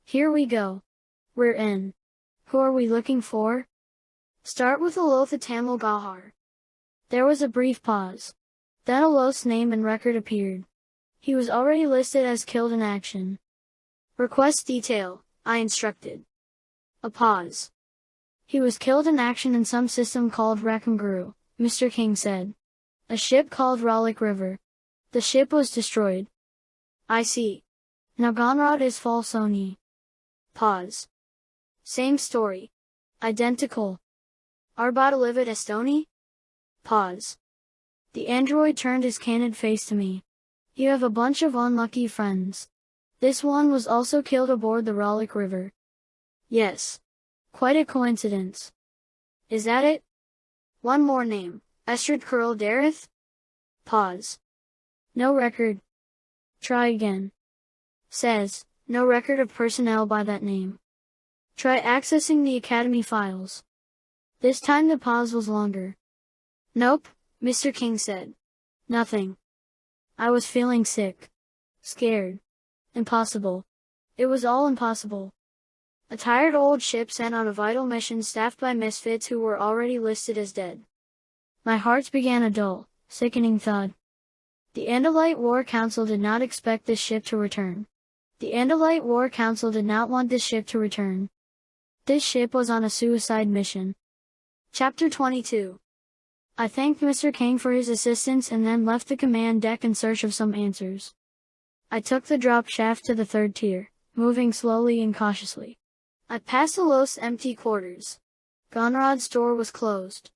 Here we go. We're in. Who are we looking for? Start with Aloth Tamil Gahar. There was a brief pause. Then Aloth's name and record appeared. He was already listed as killed in action. Request detail, I instructed. A pause. He was killed in action in some system called Rakanguru, Mr. King said. A ship called Ralik River. The ship was destroyed. I see. Now Gonrod is Falsoni. Pause. Same story. Identical. Arbot Livid Estoni? Pause. The android turned his candid face to me. You have a bunch of unlucky friends. This one was also killed aboard the Ralik River. Yes. Quite a coincidence. Is that it? One more name. Estrid Kurl Dareth? Pause. No record. Try again. Says, no record of personnel by that name. Try accessing the Academy files. This time the pause was longer. Nope, Mr. King said. Nothing. I was feeling sick. Scared. Impossible. It was all impossible. A tired old ship sent on a vital mission staffed by misfits who were already listed as dead. My heart began a dull, sickening thud. The Andalite War Council did not expect this ship to return. The Andalite War Council did not want this ship to return. This ship was on a suicide mission. Chapter 22. I thanked Mr. Kang for his assistance and then left the command deck in search of some answers. I took the drop shaft to the 3rd tier, moving slowly and cautiously. I passed the Los empty quarters. Gonrod's door was closed.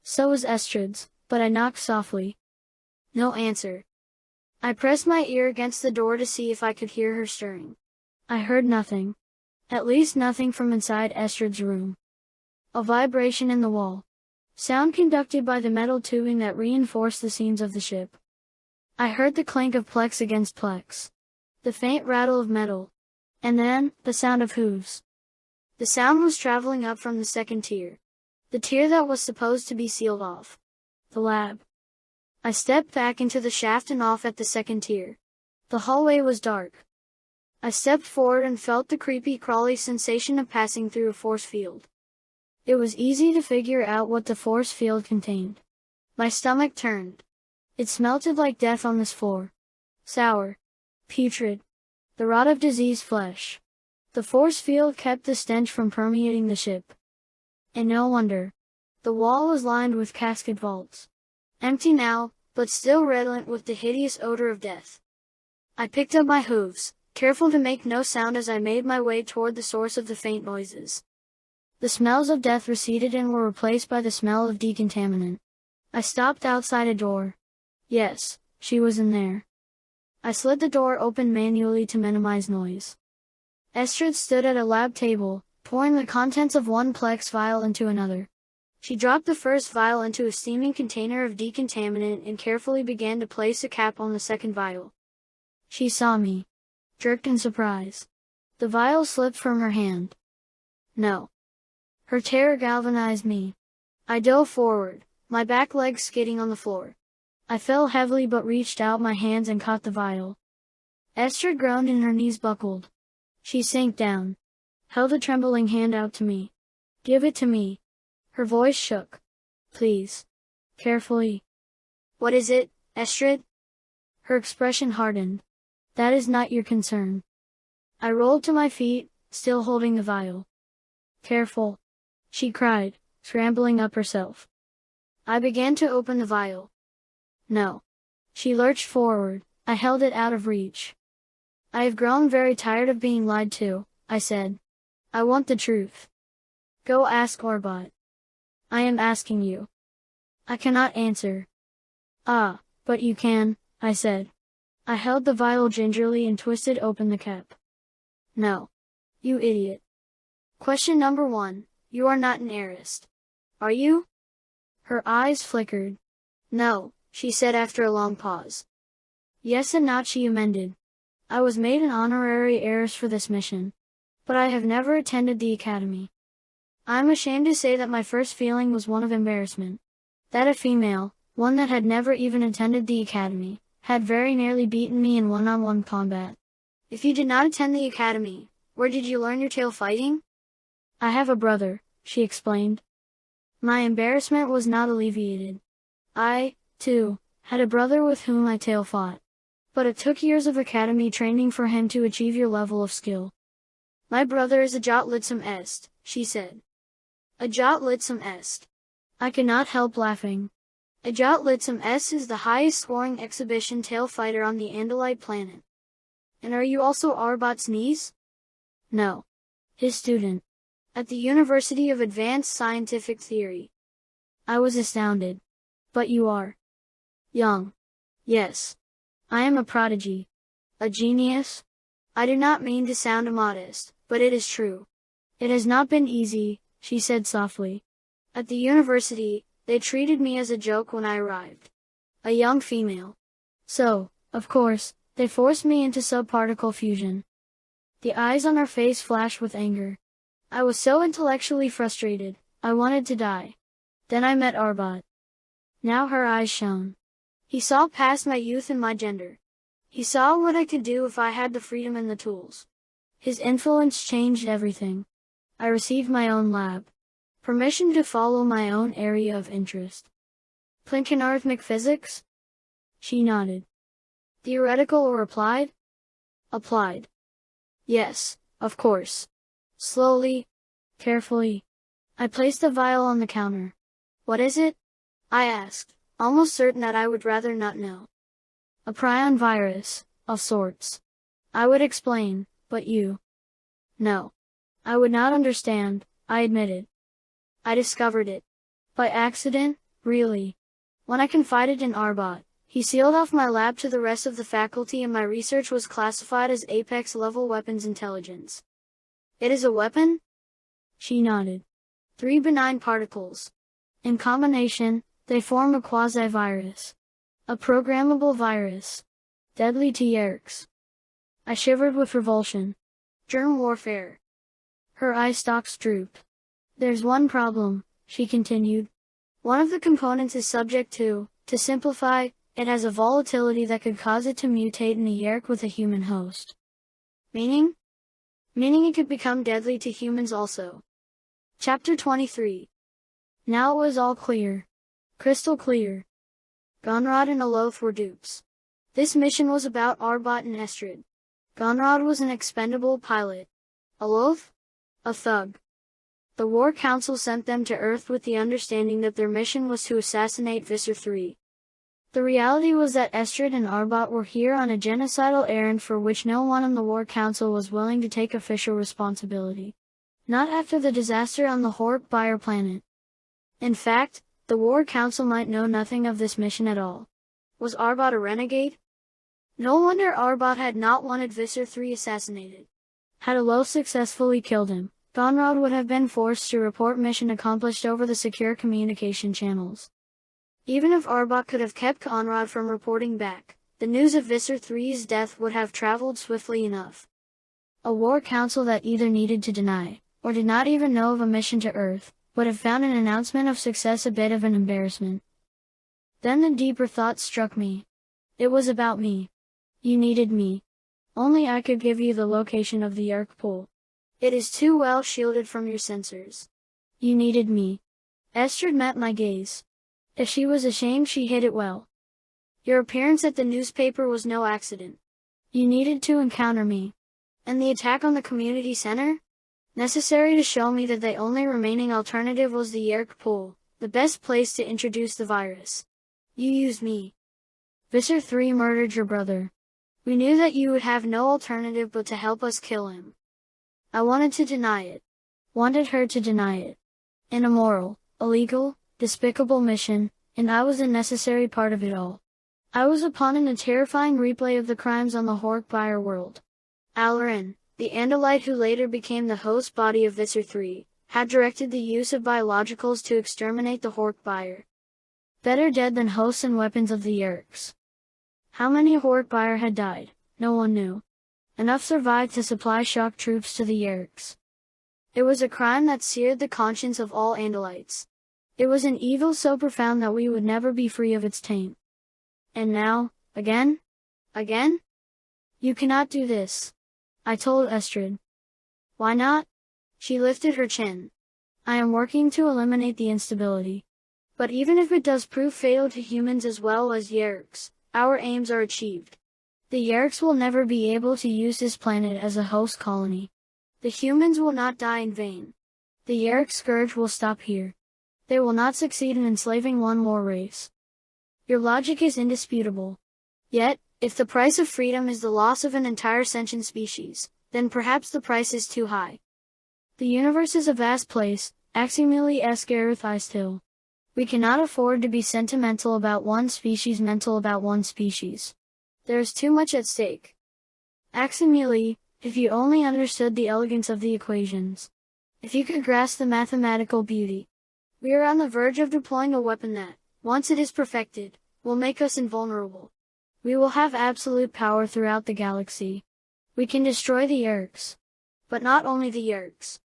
So was Estrad's, but I knocked softly. No answer. I pressed my ear against the door to see if I could hear her stirring. I heard nothing. At least nothing from inside Estrad's room. A vibration in the wall. Sound conducted by the metal tubing that reinforced the seams of the ship. I heard the clank of plex against plex. The faint rattle of metal. And then, the sound of hooves. The sound was traveling up from the 2nd tier. The tier that was supposed to be sealed off. The lab. I stepped back into the shaft and off at the 2nd tier. The hallway was dark. I stepped forward and felt the creepy crawly sensation of passing through a force field. It was easy to figure out what the force field contained. My stomach turned. It smelled like death on this floor. Sour. Putrid. The rot of diseased flesh. The force field kept the stench from permeating the ship. And no wonder. The wall was lined with casket vaults. Empty now, but still redolent with the hideous odor of death. I picked up my hooves, careful to make no sound as I made my way toward the source of the faint noises. The smells of death receded and were replaced by the smell of decontaminant. I stopped outside a door. Yes, she was in there. I slid the door open manually to minimize noise. Estrad stood at a lab table, pouring the contents of one plex vial into another. She dropped the first vial into a steaming container of decontaminant and carefully began to place a cap on the 2nd vial. She saw me. Jerked in surprise. The vial slipped from her hand. No. Her terror galvanized me. I dove forward, my back legs skidding on the floor. I fell heavily but reached out my hands and caught the vial. Estrad groaned and her knees buckled. She sank down. Held a trembling hand out to me. Give it to me. Her voice shook. Please. Carefully. What is it, Estrad? Her expression hardened. That is not your concern. I rolled to my feet, still holding the vial. Careful. She cried, scrambling up herself. I began to open the vial. No. She lurched forward. I held it out of reach. I have grown very tired of being lied to, I said. I want the truth. Go ask Orbot. I am asking you. I cannot answer. Ah, but you can, I said. I held the vial gingerly and twisted open the cap. No. You idiot. Question number 1. You are not an heiress. Are you? Her eyes flickered. No, she said after a long pause. Yes and not, she amended. I was made an honorary heiress for this mission. But I have never attended the academy. I'm ashamed to say that my first feeling was one of embarrassment. That a female, one that had never even attended the academy, had very nearly beaten me in one-on-one combat. If you did not attend the academy, where did you learn your tail fighting? I have a brother, she explained. My embarrassment was not alleviated. I, too, had a brother with whom I tail fought. But it took years of academy training for him to achieve your level of skill. My brother is a Jot Litsum Est, she said. A Jot Litsum Est. I could not help laughing. A Jot Litsum Est is the highest scoring exhibition tail fighter on the Andalite planet. And are you also Arbot's niece? No. His student. At the University of Advanced Scientific Theory. I was astounded. But you are. Young. Yes. I am a prodigy. A genius? I do not mean to sound immodest, but it is true. It has not been easy, she said softly. At the university, they treated me as a joke when I arrived. A young female. So, of course, they forced me into subparticle fusion. The eyes on her face flashed with anger. I was so intellectually frustrated, I wanted to die. Then I met Arbot. Now her eyes shone. He saw past my youth and my gender. He saw what I could do if I had the freedom and the tools. His influence changed everything. I received my own lab. Permission to follow my own area of interest. Plinkenarithmic physics? She nodded. Theoretical or applied? Applied. Yes, of course. Slowly, carefully. I placed the vial on the counter. What is it? I asked, almost certain that I would rather not know. A prion virus, of sorts. I would explain, but you. No. I would not understand, I admitted. I discovered it. By accident, really. When I confided in Arbot, he sealed off my lab to the rest of the faculty and my research was classified as Apex-level weapons intelligence. It is a weapon? She nodded. 3 benign particles. In combination, they form a quasi-virus. A programmable virus. Deadly to Yeerks. I shivered with revulsion. Germ warfare. Her eye stalks drooped. There's one problem, she continued. One of the components is subject to simplify, it has a volatility that could cause it to mutate in a Yeerk with a human host. Meaning? Meaning it could become deadly to humans also. Chapter 23. Now it was all clear. Crystal clear. Gonrod and Aloth were dupes. This mission was about Arbot and Estrid. Gonrod was an expendable pilot. Aloth? A thug. The War Council sent them to Earth with the understanding that their mission was to assassinate Visser III. The reality was that Estrid and Arbot were here on a genocidal errand for which no one on the War Council was willing to take official responsibility. Not after the disaster on the Hork-Buyer planet. In fact, the War Council might know nothing of this mission at all. Was Arbot a renegade? No wonder Arbot had not wanted Visser III assassinated. Had Aloth successfully killed him, Gonrod would have been forced to report mission accomplished over the secure communication channels. Even if Arbot could have kept Gonrod from reporting back, the news of Visser III's death would have traveled swiftly enough. A War Council that either needed to deny, or did not even know of a mission to Earth, would have found an announcement of success a bit of an embarrassment. Then the deeper thought struck me. It was about me. You needed me. Only I could give you the location of the Yeerk pool. It is too well shielded from your sensors. You needed me. Estrid met my gaze. If she was ashamed, she hid it well. Your appearance at the newspaper was no accident. You needed to encounter me. And the attack on the community center? Necessary to show me that the only remaining alternative was the Yeerk pool, the best place to introduce the virus. You used me. Visser III murdered your brother. We knew that you would have no alternative but to help us kill him. I wanted to deny it. Wanted her to deny it. An immoral, illegal, despicable mission, and I was a necessary part of it all. I was a pawn in a terrifying replay of the crimes on the Hork-Buyer world. Alarin, the Andalite who later became the host body of Visser III, had directed the use of biologicals to exterminate the Hork-Buyer. Better dead than hosts and weapons of the Yeerks. How many Hork-Buyer had died, no one knew. Enough survived to supply shock troops to the Yeerks. It was a crime that seared the conscience of all Andalites. It was an evil so profound that we would never be free of its taint. And now, again? Again? You cannot do this. I told Estrid. Why not? She lifted her chin. I am working to eliminate the instability. But even if it does prove fatal to humans as well as Yeerks, our aims are achieved. The Yeerks will never be able to use this planet as a host colony. The humans will not die in vain. The Yeerk scourge will stop here. They will not succeed in enslaving one more race. Your logic is indisputable. Yet, if the price of freedom is the loss of an entire sentient species, then perhaps the price is too high. The universe is a vast place, axiomally escarithized. We cannot afford to be sentimental about one species, mental about one species. There is too much at stake. Axiomally, if you only understood the elegance of the equations. If you could grasp the mathematical beauty. We are on the verge of deploying a weapon that, once it is perfected, will make us invulnerable. We will have absolute power throughout the galaxy. We can destroy the Yeerks. But not only the Yeerks.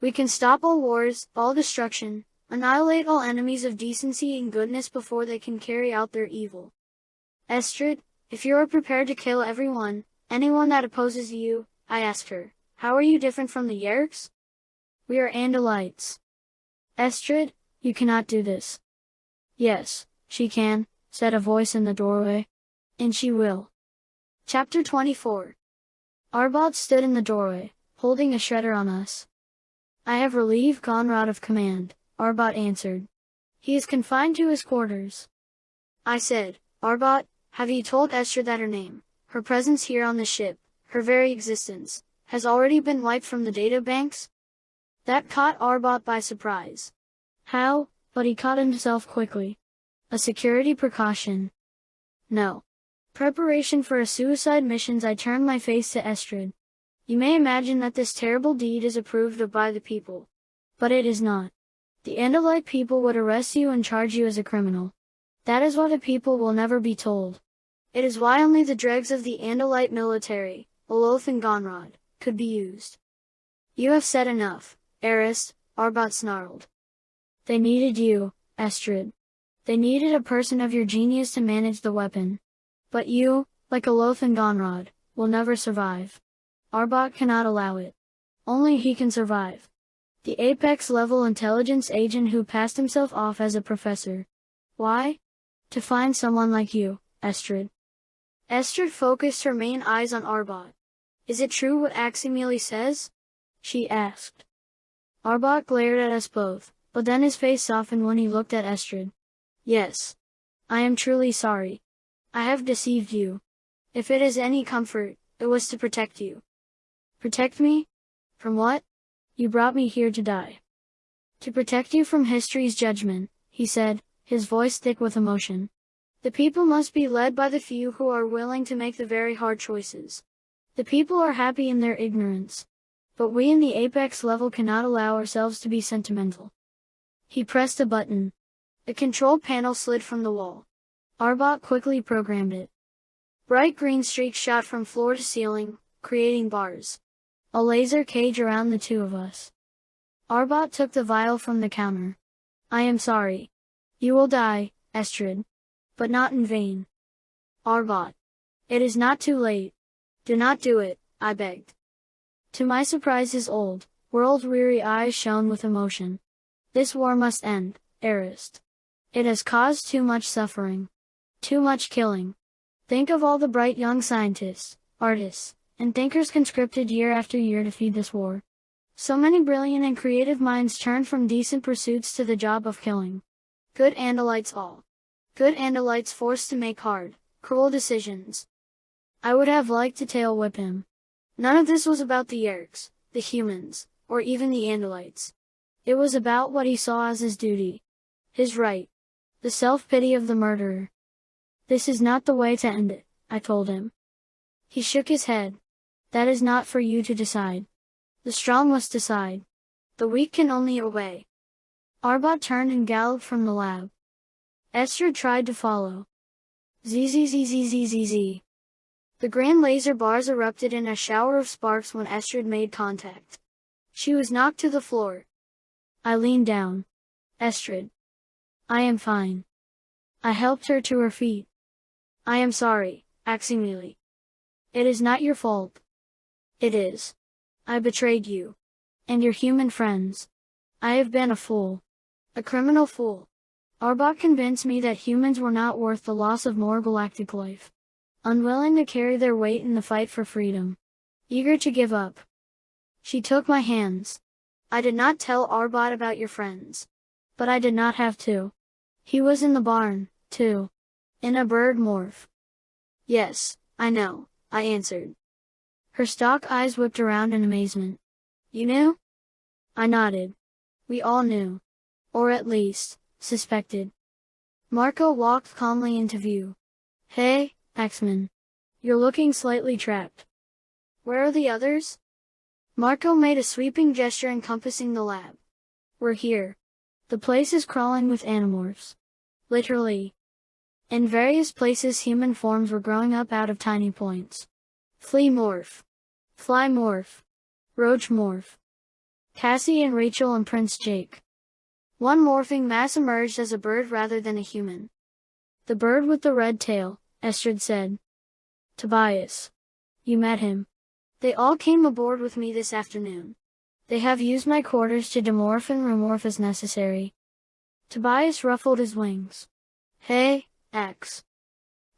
We can stop all wars, all destruction, annihilate all enemies of decency and goodness before they can carry out their evil. Estrid, if you are prepared to kill everyone, anyone that opposes you, I asked her, how are you different from the Yeerks? We are Andalites. Estrid, you cannot do this. Yes, she can, said a voice in the doorway. And she will. Chapter 24. Arbot stood in the doorway, holding a shredder on us. I have relieved Gonrod of command, Arbot answered. He is confined to his quarters. I said, Arbot, have you told Esther that her name, her presence here on the ship, her very existence, has already been wiped from the data banks? That caught Arbot by surprise. How? But he caught himself quickly. A security precaution. No. Preparation for a suicide mission. I turned my face to Estrid. You may imagine that this terrible deed is approved of by the people. But it is not. The Andalite people would arrest you and charge you as a criminal. That is what the people will never be told. It is why only the dregs of the Andalite military, Oloth and Gonrod, could be used. You have said enough, Eris, Arbot snarled. They needed you, Estrid. They needed a person of your genius to manage the weapon. But you, like Oloth and Gonrod, will never survive. Arbot cannot allow it. Only he can survive. The Apex-level intelligence agent who passed himself off as a professor. Why? To find someone like you, Estrid. Estrid focused her main eyes on Arbot. Is it true what Aximili says? She asked. Arbot glared at us both, but then his face softened when he looked at Estrid. Yes. I am truly sorry. I have deceived you. If it is any comfort, it was to protect you. Protect me? From what? You brought me here to die. To protect you from history's judgment, he said, his voice thick with emotion. The people must be led by the few who are willing to make the very hard choices. The people are happy in their ignorance. But we in the Apex level cannot allow ourselves to be sentimental. He pressed a button. A control panel slid from the wall. Arbot quickly programmed it. Bright green streaks shot from floor to ceiling, creating bars. A laser cage around the two of us. Arbot took the vial from the counter. I am sorry. You will die, Estrid. But not in vain. Arbot. It is not too late. Do not do it, I begged. To my surprise his old, world-weary eyes shone with emotion. This war must end, Arist. It has caused too much suffering. Too much killing. Think of all the bright young scientists, artists, and thinkers conscripted year after year to feed this war. So many brilliant and creative minds turned from decent pursuits to the job of killing. Good Andalites all. Good Andalites forced to make hard, cruel decisions. I would have liked to tail whip him. None of this was about the Yeerks, the humans, or even the Andalites. It was about what he saw as his duty. His right. The self-pity of the murderer. This is not the way to end it, I told him. He shook his head. That is not for you to decide. The strong must decide. The weak can only obey. Arbot turned and galloped from the lab. Esther tried to follow. Zzzzzzzzz. The grand laser bars erupted in a shower of sparks when Estrid made contact. She was knocked to the floor. I leaned down. Estrid. I am fine. I helped her to her feet. I am sorry, Aximili. It is not your fault. It is. I betrayed you. And your human friends. I have been a fool. A criminal fool. Arbok convinced me that humans were not worth the loss of more galactic life. Unwilling to carry their weight in the fight for freedom. Eager to give up. She took my hands. I did not tell Arbot about your friends. But I did not have to. He was in the barn, too. In a bird morph. Yes, I know, I answered. Her stalk eyes whipped around in amazement. You knew? I nodded. We all knew. Or at least, suspected. Marco walked calmly into view. Hey, Axman. You're looking slightly trapped. Where are the others? Marco made a sweeping gesture encompassing the lab. We're here. The place is crawling with animorphs. Literally. In various places human forms were growing up out of tiny points. Flea morph. Fly morph. Roach morph. Cassie and Rachel and Prince Jake. One morphing mass emerged as a bird rather than a human. The bird with the red tail, Estrid said. Tobias. You met him. They all came aboard with me this afternoon. They have used my quarters to demorph and remorph as necessary. Tobias ruffled his wings. Hey, Ax.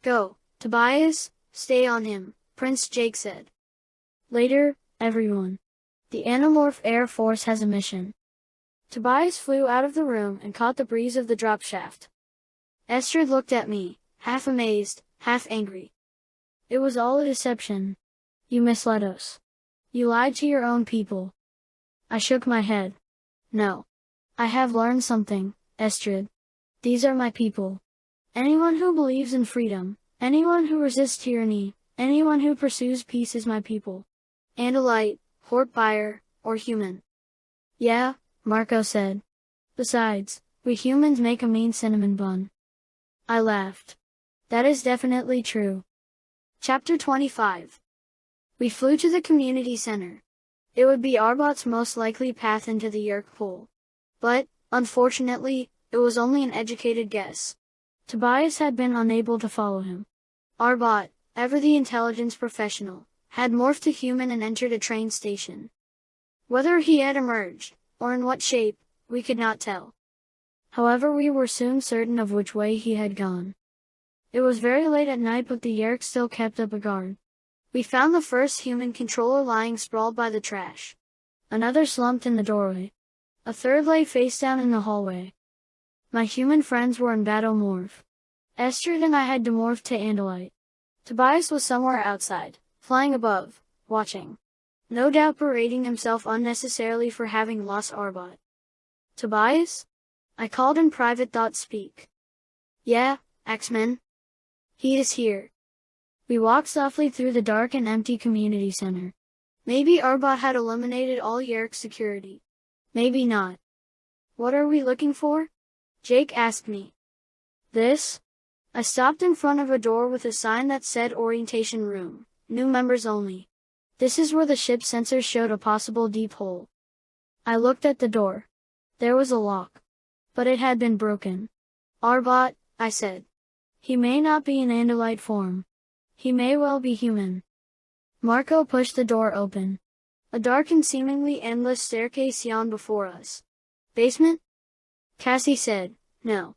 Go, Tobias, stay on him, Prince Jake said. Later, everyone. The Animorph Air Force has a mission. Tobias flew out of the room and caught the breeze of the drop shaft. Estrid looked at me, half amazed, half angry. It was all a deception. You misled us. You lied to your own people. I shook my head. No. I have learned something, Estrid. These are my people. Anyone who believes in freedom, anyone who resists tyranny, anyone who pursues peace is my people. Andalite, Hortbuyer, or human. Yeah, Marco said. Besides, we humans make a mean cinnamon bun. I laughed. That is definitely true. Chapter 25. We flew to the community center. It would be Arbot's most likely path into the Yeerk pool. But, unfortunately, it was only an educated guess. Tobias had been unable to follow him. Arbot, ever the intelligence professional, had morphed to human and entered a train station. Whether he had emerged, or in what shape, we could not tell. However, we were soon certain of which way he had gone. It was very late at night, but the Yeerks still kept up a guard. We found the first human controller lying sprawled by the trash. Another slumped in the doorway. A third lay face down in the hallway. My human friends were in battle morph. Estrid and I had demorphed to Andalite. Tobias was somewhere outside, flying above, watching. No doubt berating himself unnecessarily for having lost Arbot. Tobias? I called in private. Speak. Yeah, X-Men. He is here. We walked softly through the dark and empty community center. Maybe Arbot had eliminated all Yeerk security. Maybe not. What are we looking for? Jake asked me. This? I stopped in front of a door with a sign that said Orientation Room, New Members Only. This is where the ship sensors showed a possible deep hole. I looked at the door. There was a lock. But it had been broken. Arbot, I said. He may not be in Andalite form. He may well be human. Marco pushed the door open. A dark and seemingly endless staircase yawned before us. Basement? Cassie said, no.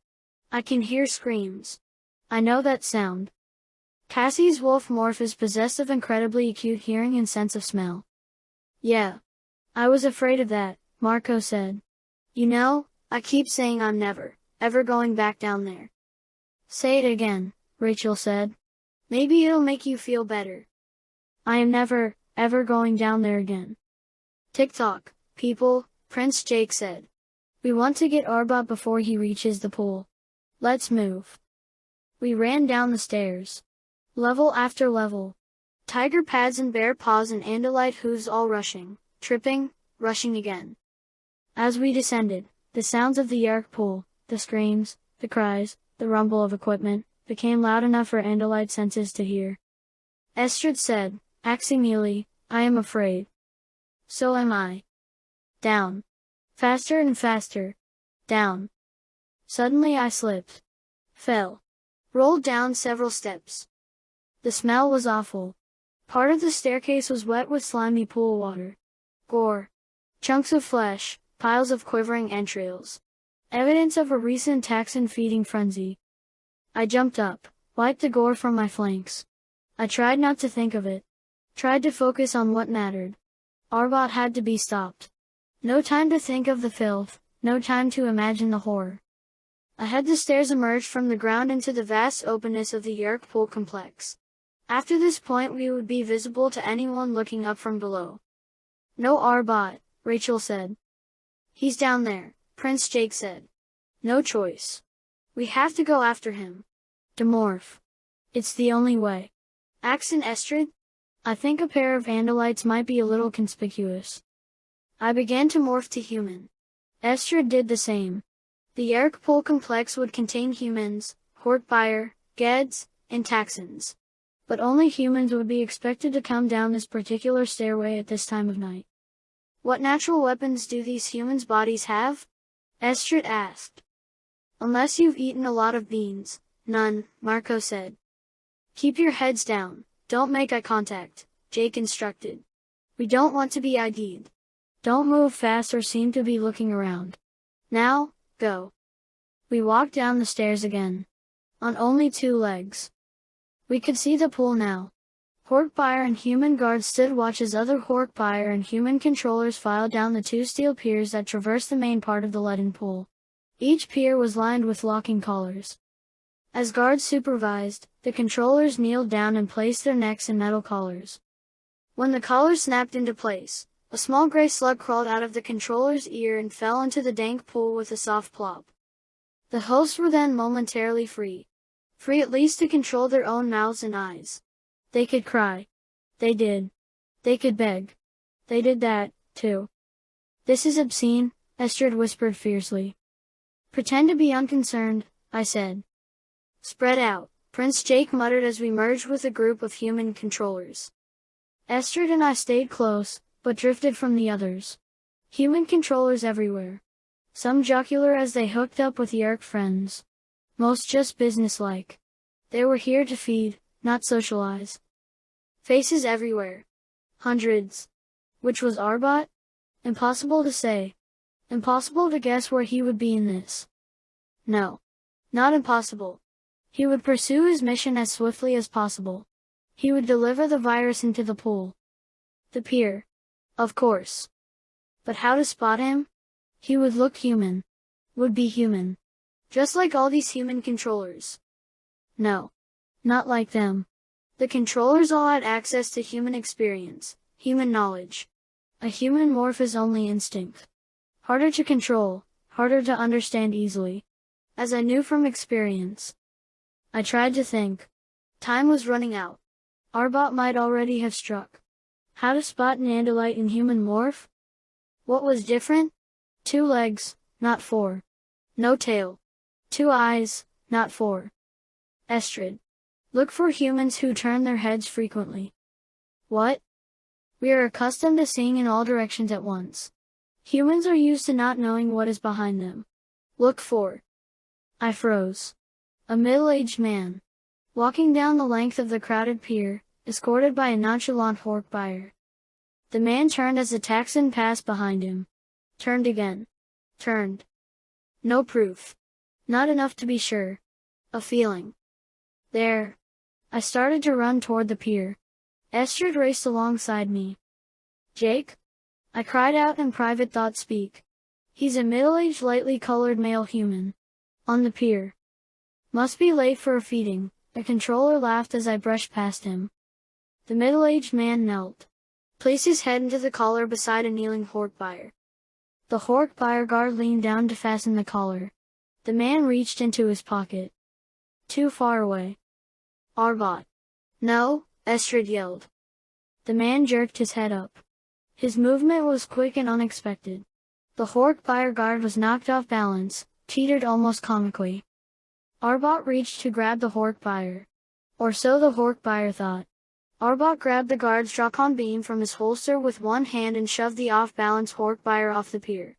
I can hear screams. I know that sound. Cassie's wolf morph is possessed of incredibly acute hearing and sense of smell. Yeah. I was afraid of that, Marco said. You know, I keep saying I'm never, ever going back down there. Say it again, Rachel said. Maybe it'll make you feel better. I am never, ever going down there again. Tick-tock, people, Prince Jake said. We want to get Arbot before he reaches the pool. Let's move. We ran down the stairs. Level after level. Tiger pads and bear paws and Andalite hooves all rushing, tripping, rushing again. As we descended, the sounds of the Yeerk pool, the screams, the cries, the rumble of equipment, became loud enough for Andalite senses to hear. Estrid said, Aximili, I am afraid. So am I. Down. Faster and faster. Down. Suddenly I slipped. Fell. Rolled down several steps. The smell was awful. Part of the staircase was wet with slimy pool water. Gore. Chunks of flesh, piles of quivering entrails. Evidence of a recent taxon feeding frenzy. I jumped up, wiped the gore from my flanks. I tried not to think of it. Tried to focus on what mattered. Arbot had to be stopped. No time to think of the filth, no time to imagine the horror. Ahead the stairs emerged from the ground into the vast openness of the Yeerk pool complex. After this point we would be visible to anyone looking up from below. No Arbot, Rachel said. He's down there, Prince Jake said. No choice. We have to go after him. Demorph. It's the only way. Ax and Estrid? I think a pair of Andalites might be a little conspicuous. I began to morph to human. Estrid did the same. The Yeerk pool complex would contain humans, Hortbuyer, Geds, and Taxons. But only humans would be expected to come down this particular stairway at this time of night. What natural weapons do these humans' bodies have? Estrid asked. Unless you've eaten a lot of beans, none, Marco said. Keep your heads down, don't make eye contact, Jake instructed. We don't want to be ID'd. Don't move fast or seem to be looking around. Now, go. We walked down the stairs again. On only 2 legs. We could see the pool now. Hork-Buyer and human guards stood watch as other Hork-Buyer and human controllers filed down the two steel piers that traversed the main part of the leaden pool. Each pier was lined with locking collars. As guards supervised, the controllers kneeled down and placed their necks in metal collars. When the collars snapped into place, a small gray slug crawled out of the controller's ear and fell into the dank pool with a soft plop. The hosts were then momentarily free. Free at least to control their own mouths and eyes. They could cry. They did. They could beg. They did that, too. "This is obscene," Estrid whispered fiercely. "Pretend to be unconcerned," I said. "Spread out," Prince Jake muttered as we merged with a group of human controllers. Estrid and I stayed close, but drifted from the others. Human controllers everywhere. Some jocular as they hooked up with Yeerk friends. Most just businesslike. They were here to feed, not socialize. Faces everywhere. Hundreds. Which was Arbot? Impossible to say. Impossible to guess where he would be in this. No. Not impossible. He would pursue his mission as swiftly as possible. He would deliver the virus into the pool. The pier. Of course. But how to spot him? He would look human. Would be human. Just like all these human controllers. No. Not like them. The controllers all had access to human experience, human knowledge. A human morph is only instinct. Harder to control, harder to understand easily. As I knew from experience. I tried to think. Time was running out. Arbot might already have struck. How to spot an Andalite in human morph? What was different? 2 legs, not 4. No tail. 2 eyes, not 4. Estrid. Look for humans who turn their heads frequently. What? We are accustomed to seeing in all directions at once. Humans are used to not knowing what is behind them. Look for. I froze. A middle-aged man. Walking down the length of the crowded pier, escorted by a nonchalant Hork-Buyer. The man turned as the Taxon passed behind him. Turned again. Turned. No proof. Not enough to be sure. A feeling. There. I started to run toward the pier. Estrid raced alongside me. "Jake?" I cried out in private thought speak. He's a middle-aged lightly colored male human. On the pier. Must be late for a feeding, a controller laughed as I brushed past him. The middle-aged man knelt. Placed his head into the collar beside a kneeling Hork-Buyer. The Hork-Buyer guard leaned down to fasten the collar. The man reached into his pocket. Too far away. Arbot. "No," Estrid yelled. The man jerked his head up. His movement was quick and unexpected. The Hork-Buyer guard was knocked off balance, teetered almost comically. Arbot reached to grab the Hork-Buyer. Or so the Hork-Buyer thought. Arbot grabbed the guard's Drakon beam from his holster with one hand and shoved the off-balance Hork-Buyer off the pier.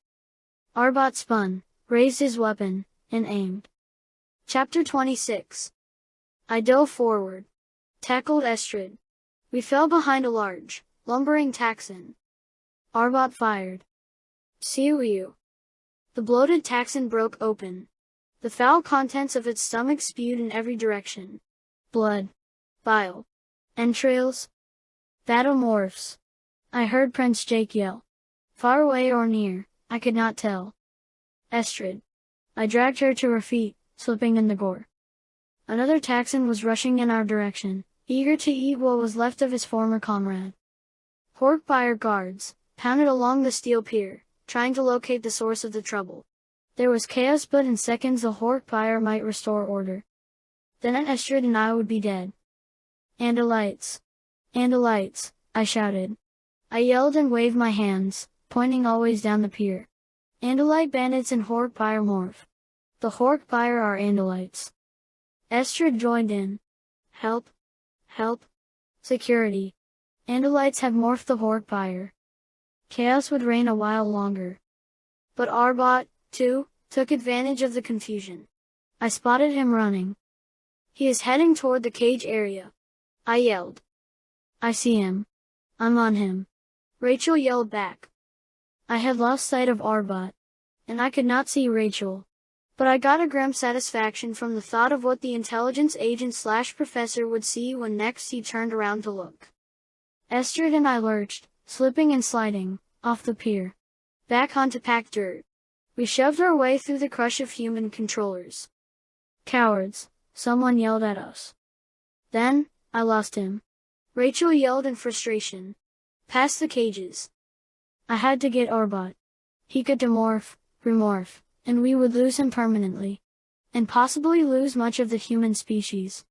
Arbot spun, raised his weapon, and aimed. Chapter 26. I dove forward. Tackled Estrid. We fell behind a large, lumbering Taxon. Arbot fired. Siu. The bloated Taxon broke open. The foul contents of its stomach spewed in every direction. Blood. Bile. Entrails. Battlemorphs. I heard Prince Jake yell. Far away or near, I could not tell. Estrid. I dragged her to her feet, slipping in the gore. Another Taxon was rushing in our direction, eager to eat what was left of his former comrade. Hork-Buyer guards pounded along the steel pier, trying to locate the source of the trouble. There was chaos, but in seconds the Hork-Buyer might restore order. Then Estrid and I would be dead. Andalites. Andalites, I shouted. I yelled and waved my hands, pointing always down the pier. Andalite bandits and Hork-Buyer morph. The Hork-Buyer are Andalites. Estrid joined in. Help. Help. Security. Andalites have morphed the Hork-Buyer. Chaos would reign a while longer. But Arbot, too, took advantage of the confusion. I spotted him running. He is heading toward the cage area. I yelled. I see him. I'm on him. Rachel yelled back. I had lost sight of Arbot. And I could not see Rachel. But I got a grim satisfaction from the thought of what the intelligence agent/professor would see when next he turned around to look. Estrid and I lurched, slipping and sliding, off the pier. Back onto packed dirt. We shoved our way through the crush of human controllers. Cowards, someone yelled at us. Then, I lost him. Rachel yelled in frustration. Past the cages. I had to get Arbot. He could demorph, remorph, and we would lose him permanently. And possibly lose much of the human species.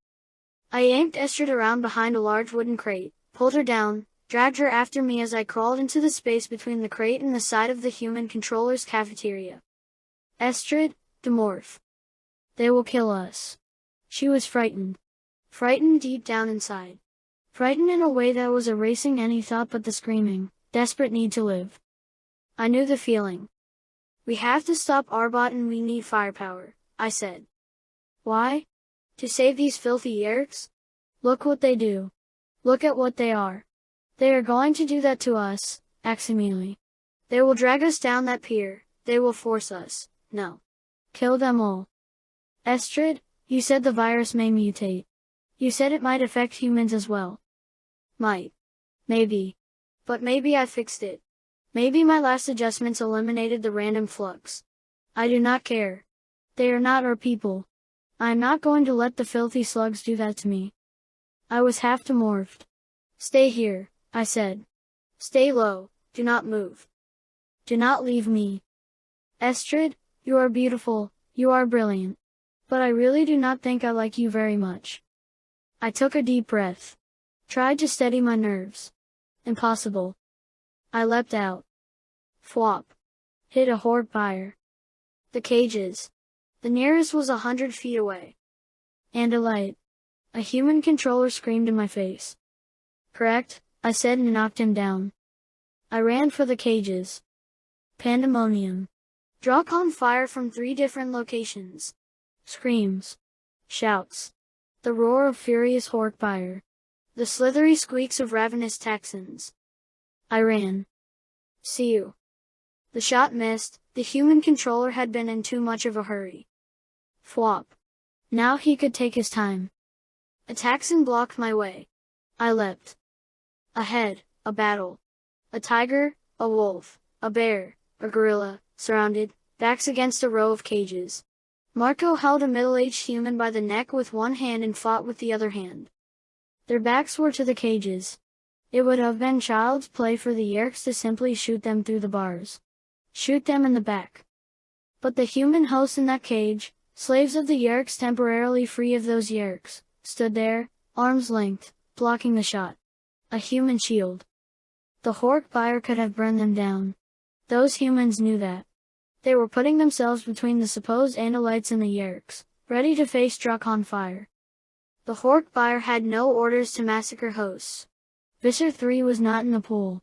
I yanked Estrid around behind a large wooden crate, pulled her down, dragged her after me as I crawled into the space between the crate and the side of the human controller's cafeteria. Estrid, demorph. They will kill us. She was frightened. Frightened deep down inside. Frightened in a way that was erasing any thought but the screaming, desperate need to live. I knew the feeling. We have to stop Arbot and we need firepower, I said. Why? To save these filthy Yeerks? Look what they do. Look at what they are. They are going to do that to us, Aximili. They will drag us down that pier, they will force us, no. Kill them all. Estrid, you said the virus may mutate. You said it might affect humans as well. Might. Maybe. But maybe I fixed it. Maybe my last adjustments eliminated the random flux. I do not care. They are not our people. I am not going to let the filthy slugs do that to me. I was half demorphed. Stay here, I said. Stay low, do not move. Do not leave me. Estrid, you are beautiful, you are brilliant. But I really do not think I like you very much. I took a deep breath. Tried to steady my nerves. Impossible. I leapt out. Flop. Hit a horde fire. The cages. The nearest was 100 feet away. Andalite. A human controller screamed in my face. Correct, I said and knocked him down. I ran for the cages. Pandemonium. Drock on fire from 3 different locations. Screams. Shouts. The roar of furious horde fire. The slithery squeaks of ravenous Texans. I ran. See you. The shot missed, the human controller had been in too much of a hurry. Flop. Now he could take his time. A Taxon blocked my way. I leapt. Ahead, a battle. A tiger, a wolf, a bear, a gorilla, surrounded, backs against a row of cages. Marco held a middle-aged human by the neck with one hand and fought with the other hand. Their backs were to the cages. It would have been child's play for the Yeerks to simply shoot them through the bars. Shoot them in the back. But the human hosts in that cage, slaves of the Yeerks temporarily free of those Yeerks, stood there, arms length, blocking the shot. A human shield. The horde fire could have burned them down. Those humans knew that. They were putting themselves between the supposed Andalites and the Yeerks, ready to face Drock on fire. The horde fire had no orders to massacre hosts. Visser 3 was not in the pool.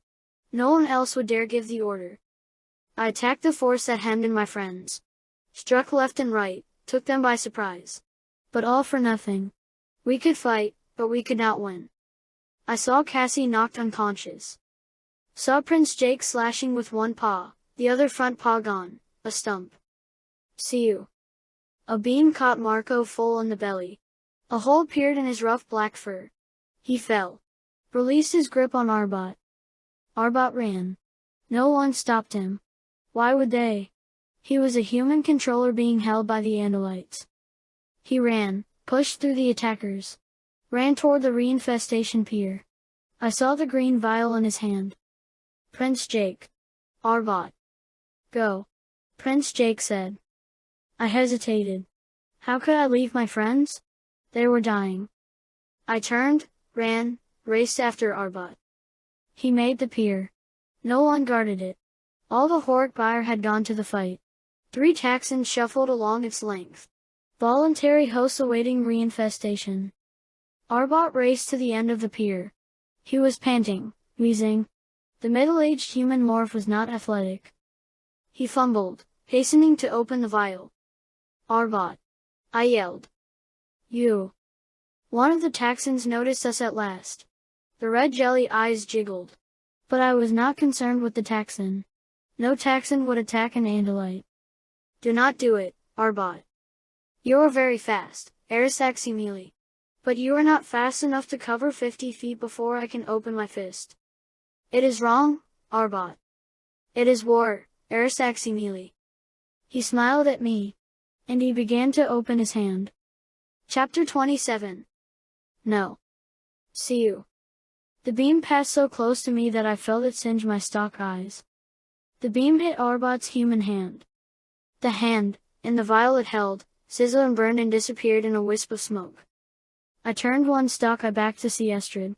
No one else would dare give the order. I attacked the force that hemmed in my friends. Struck left and right, took them by surprise. But all for nothing. We could fight, but we could not win. I saw Cassie knocked unconscious. Saw Prince Jake slashing with one paw, the other front paw gone, a stump. See you. A beam caught Marco full in the belly. A hole appeared in his rough black fur. He fell. Released his grip on Arbot. Arbot ran. No one stopped him. Why would they? He was a human controller being held by the Andalites. He ran, pushed through the attackers. Ran toward the reinfestation pier. I saw the green vial in his hand. Prince Jake. Arbot. Go. Prince Jake said. I hesitated. How could I leave my friends? They were dying. I turned, ran, raced after Arbot. He made the pier. No one guarded it. All the horde fire had gone to the fight. 3 Taxons shuffled along its length. Voluntary hosts awaiting reinfestation. Arbot raced to the end of the pier. He was panting, wheezing. The middle-aged human morph was not athletic. He fumbled, hastening to open the vial. Arbot. I yelled. You. One of the Taxons noticed us at last. The red jelly eyes jiggled. But I was not concerned with the Taxon. No Taxon would attack an Andalite. Do not do it, Arbot. You are very fast, Arisaximili. But you are not fast enough to cover 50 feet before I can open my fist. It is wrong, Arbot. It is war, Arisaximili. He smiled at me. And he began to open his hand. Chapter 27. No. See you. The beam passed so close to me that I felt it singe my stalk eyes. The beam hit Arbot's human hand. The hand, and the vial it held, sizzled and burned and disappeared in a wisp of smoke. I turned one stalk eye back to see Estrid.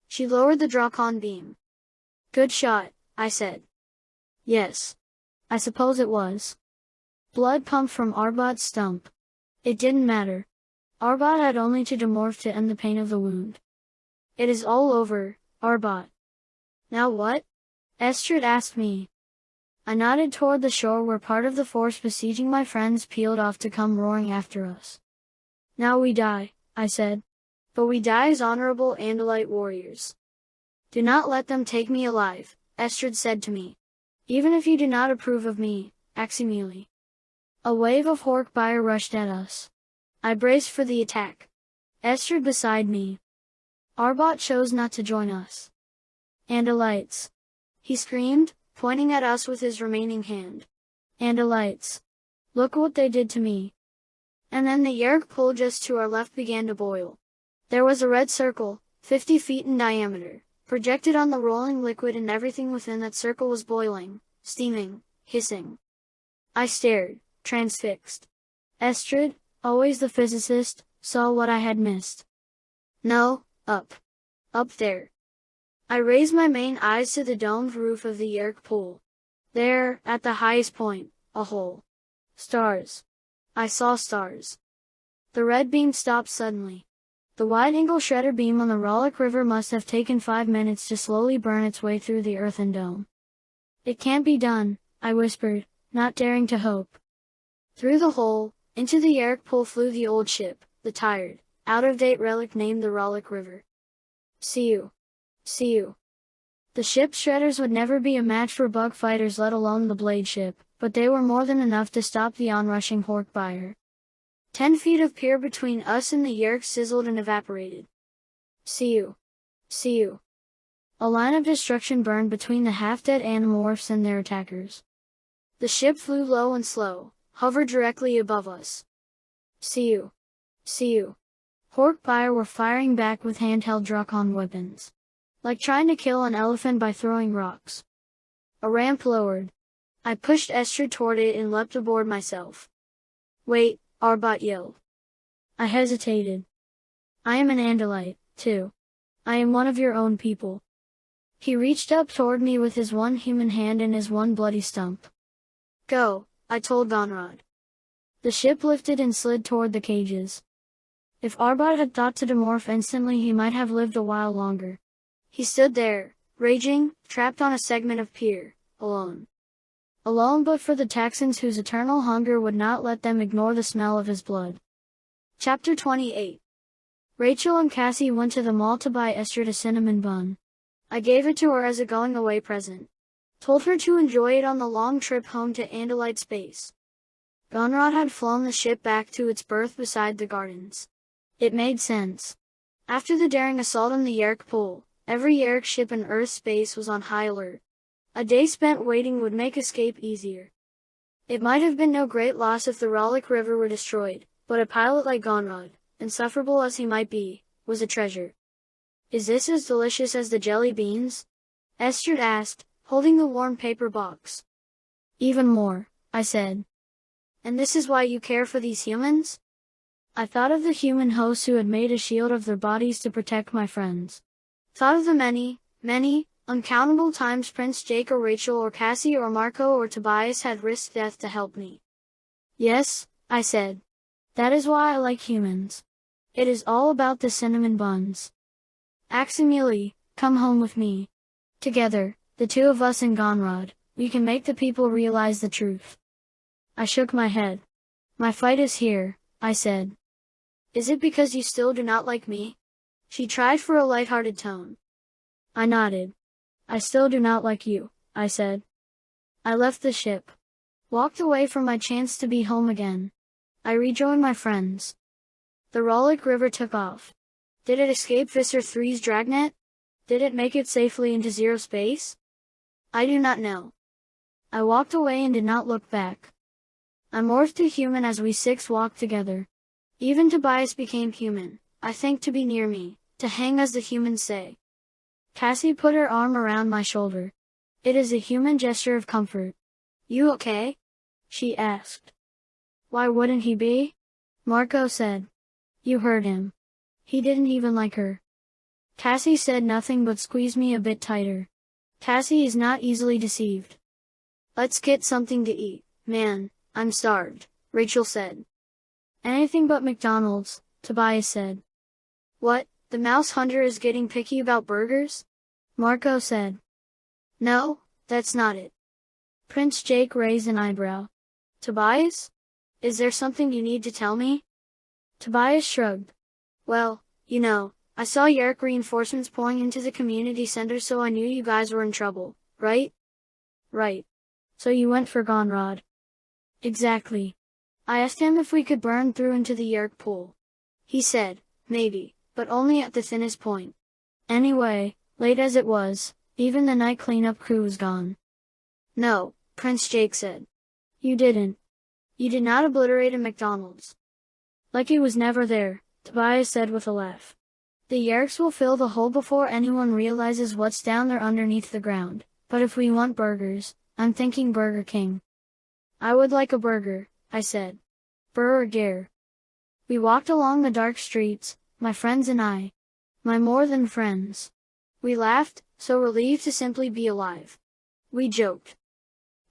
She lowered the Drakon beam. Good shot, I said. Yes. I suppose it was. Blood pumped from Arbot's stump. It didn't matter. Arbot had only to demorph to end the pain of the wound. It is all over, Arbot. Now what? Estrid asked me. I nodded toward the shore where part of the force besieging my friends peeled off to come roaring after us. Now we die, I said. But we die as honorable Andalite warriors. Do not let them take me alive, Estrid said to me. Even if you do not approve of me, Aximili. A wave of Hork-Bire rushed at us. I braced for the attack. Estrid beside me. Arbot chose not to join us. Andalites. He screamed, pointing at us with his remaining hand. Andalites. Look what they did to me. And then the Yeerk pool just to our left began to boil. There was a red circle, 50 feet in diameter, projected on the rolling liquid, and everything within that circle was boiling, steaming, hissing. I stared, transfixed. Estrid, always the physicist, saw what I had missed. No, up. Up there. I raised my main eyes to the domed roof of the Yeerk pool. There, at the highest point, a hole. Stars. I saw stars. The red beam stopped suddenly. The wide-angle shredder beam on the Ralik River must have taken 5 minutes to slowly burn its way through the earthen dome. It can't be done, I whispered, not daring to hope. Through the hole, into the Yeerk pool flew the old ship, the tired, out-of-date relic named the Ralik River. See you. See you. The ship's shredders would never be a match for bug fighters, let alone the blade ship, but they were more than enough to stop the onrushing Hork-Bire. 10 feet of pier between us and the Yeerks sizzled and evaporated. See you. See you. A line of destruction burned between the half-dead Animorphs and their attackers. The ship flew low and slow, hovered directly above us. See you. See you. Hork-Bire were firing back with handheld Drakon weapons. Like trying to kill an elephant by throwing rocks. A ramp lowered. I pushed Estrid toward it and leapt aboard myself. Wait, Arbot yelled. I hesitated. I am an Andalite, too. I am one of your own people. He reached up toward me with his one human hand and his one bloody stump. Go, I told Gonrod. The ship lifted and slid toward the cages. If Arbot had thought to demorph instantly, he might have lived a while longer. He stood there, raging, trapped on a segment of pier, alone. Alone but for the Texans whose eternal hunger would not let them ignore the smell of his blood. Chapter 28. Rachel and Cassie went to the mall to buy Estrid a cinnamon bun. I gave it to her as a going-away present. Told her to enjoy it on the long trip home to Andalite space. Gonrod had flown the ship back to its berth beside the gardens. It made sense. After the daring assault on the Yeerk pool, every Yeerk ship in Earth space was on high alert. A day spent waiting would make escape easier. It might have been no great loss if the Ralik River were destroyed, but a pilot like Gonrod, insufferable as he might be, was a treasure. Is this as delicious as the jelly beans? Estrid asked, holding the warm paper box. Even more, I said. And this is why you care for these humans? I thought of the human hosts who had made a shield of their bodies to protect my friends. Thought of the many, uncountable times Prince Jake or Rachel or Cassie or Marco or Tobias had risked death to help me. Yes, I said. That is why I like humans. It is all about the cinnamon buns. Aximili, come home with me. Together, the two of us and Gonrod, we can make the people realize the truth. I shook my head. My fight is here, I said. Is it because you still do not like me? She tried for a light-hearted tone. I nodded. I still do not like you, I said. I left the ship. Walked away from my chance to be home again. I rejoined my friends. The Rollick River took off. Did it escape Visser 3's dragnet? Did it make it safely into zero space? I do not know. I walked away and did not look back. I morphed to human as we six walked together. Even Tobias became human, I think, to be near me, to hang as the humans say. Cassie put her arm around my shoulder. It is a human gesture of comfort. You okay? She asked. Why wouldn't he be? Marco said. You heard him. He didn't even like her. Cassie said nothing but squeezed me a bit tighter. Cassie is not easily deceived. Let's get something to eat, man, I'm starved, Rachel said. Anything but McDonald's, Tobias said. What, the mouse hunter is getting picky about burgers? Marco said. No, that's not it. Prince Jake raised an eyebrow. Tobias? Is there something you need to tell me? Tobias shrugged. Well, you know, I saw Yeerk reinforcements pouring into the community center, so I knew you guys were in trouble, right? Right. So you went for Gonrod. Exactly. I asked him if we could burn through into the Yeerk pool. He said, maybe, but only at the thinnest point. Anyway, late as it was, even the night cleanup crew was gone. No, Prince Jake said. You didn't. You did not obliterate a McDonald's. Like he was never there, Tobias said with a laugh. The Yeerks will fill the hole before anyone realizes what's down there underneath the ground, but if we want burgers, I'm thinking Burger King. I would like a burger, I said. Burger. We walked along the dark streets, my friends and I. My more than friends. We laughed, so relieved to simply be alive. We joked.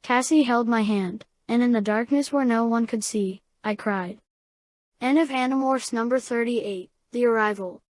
Cassie held my hand, and in the darkness where no one could see, I cried. End of Animorphs number 38, The Arrival.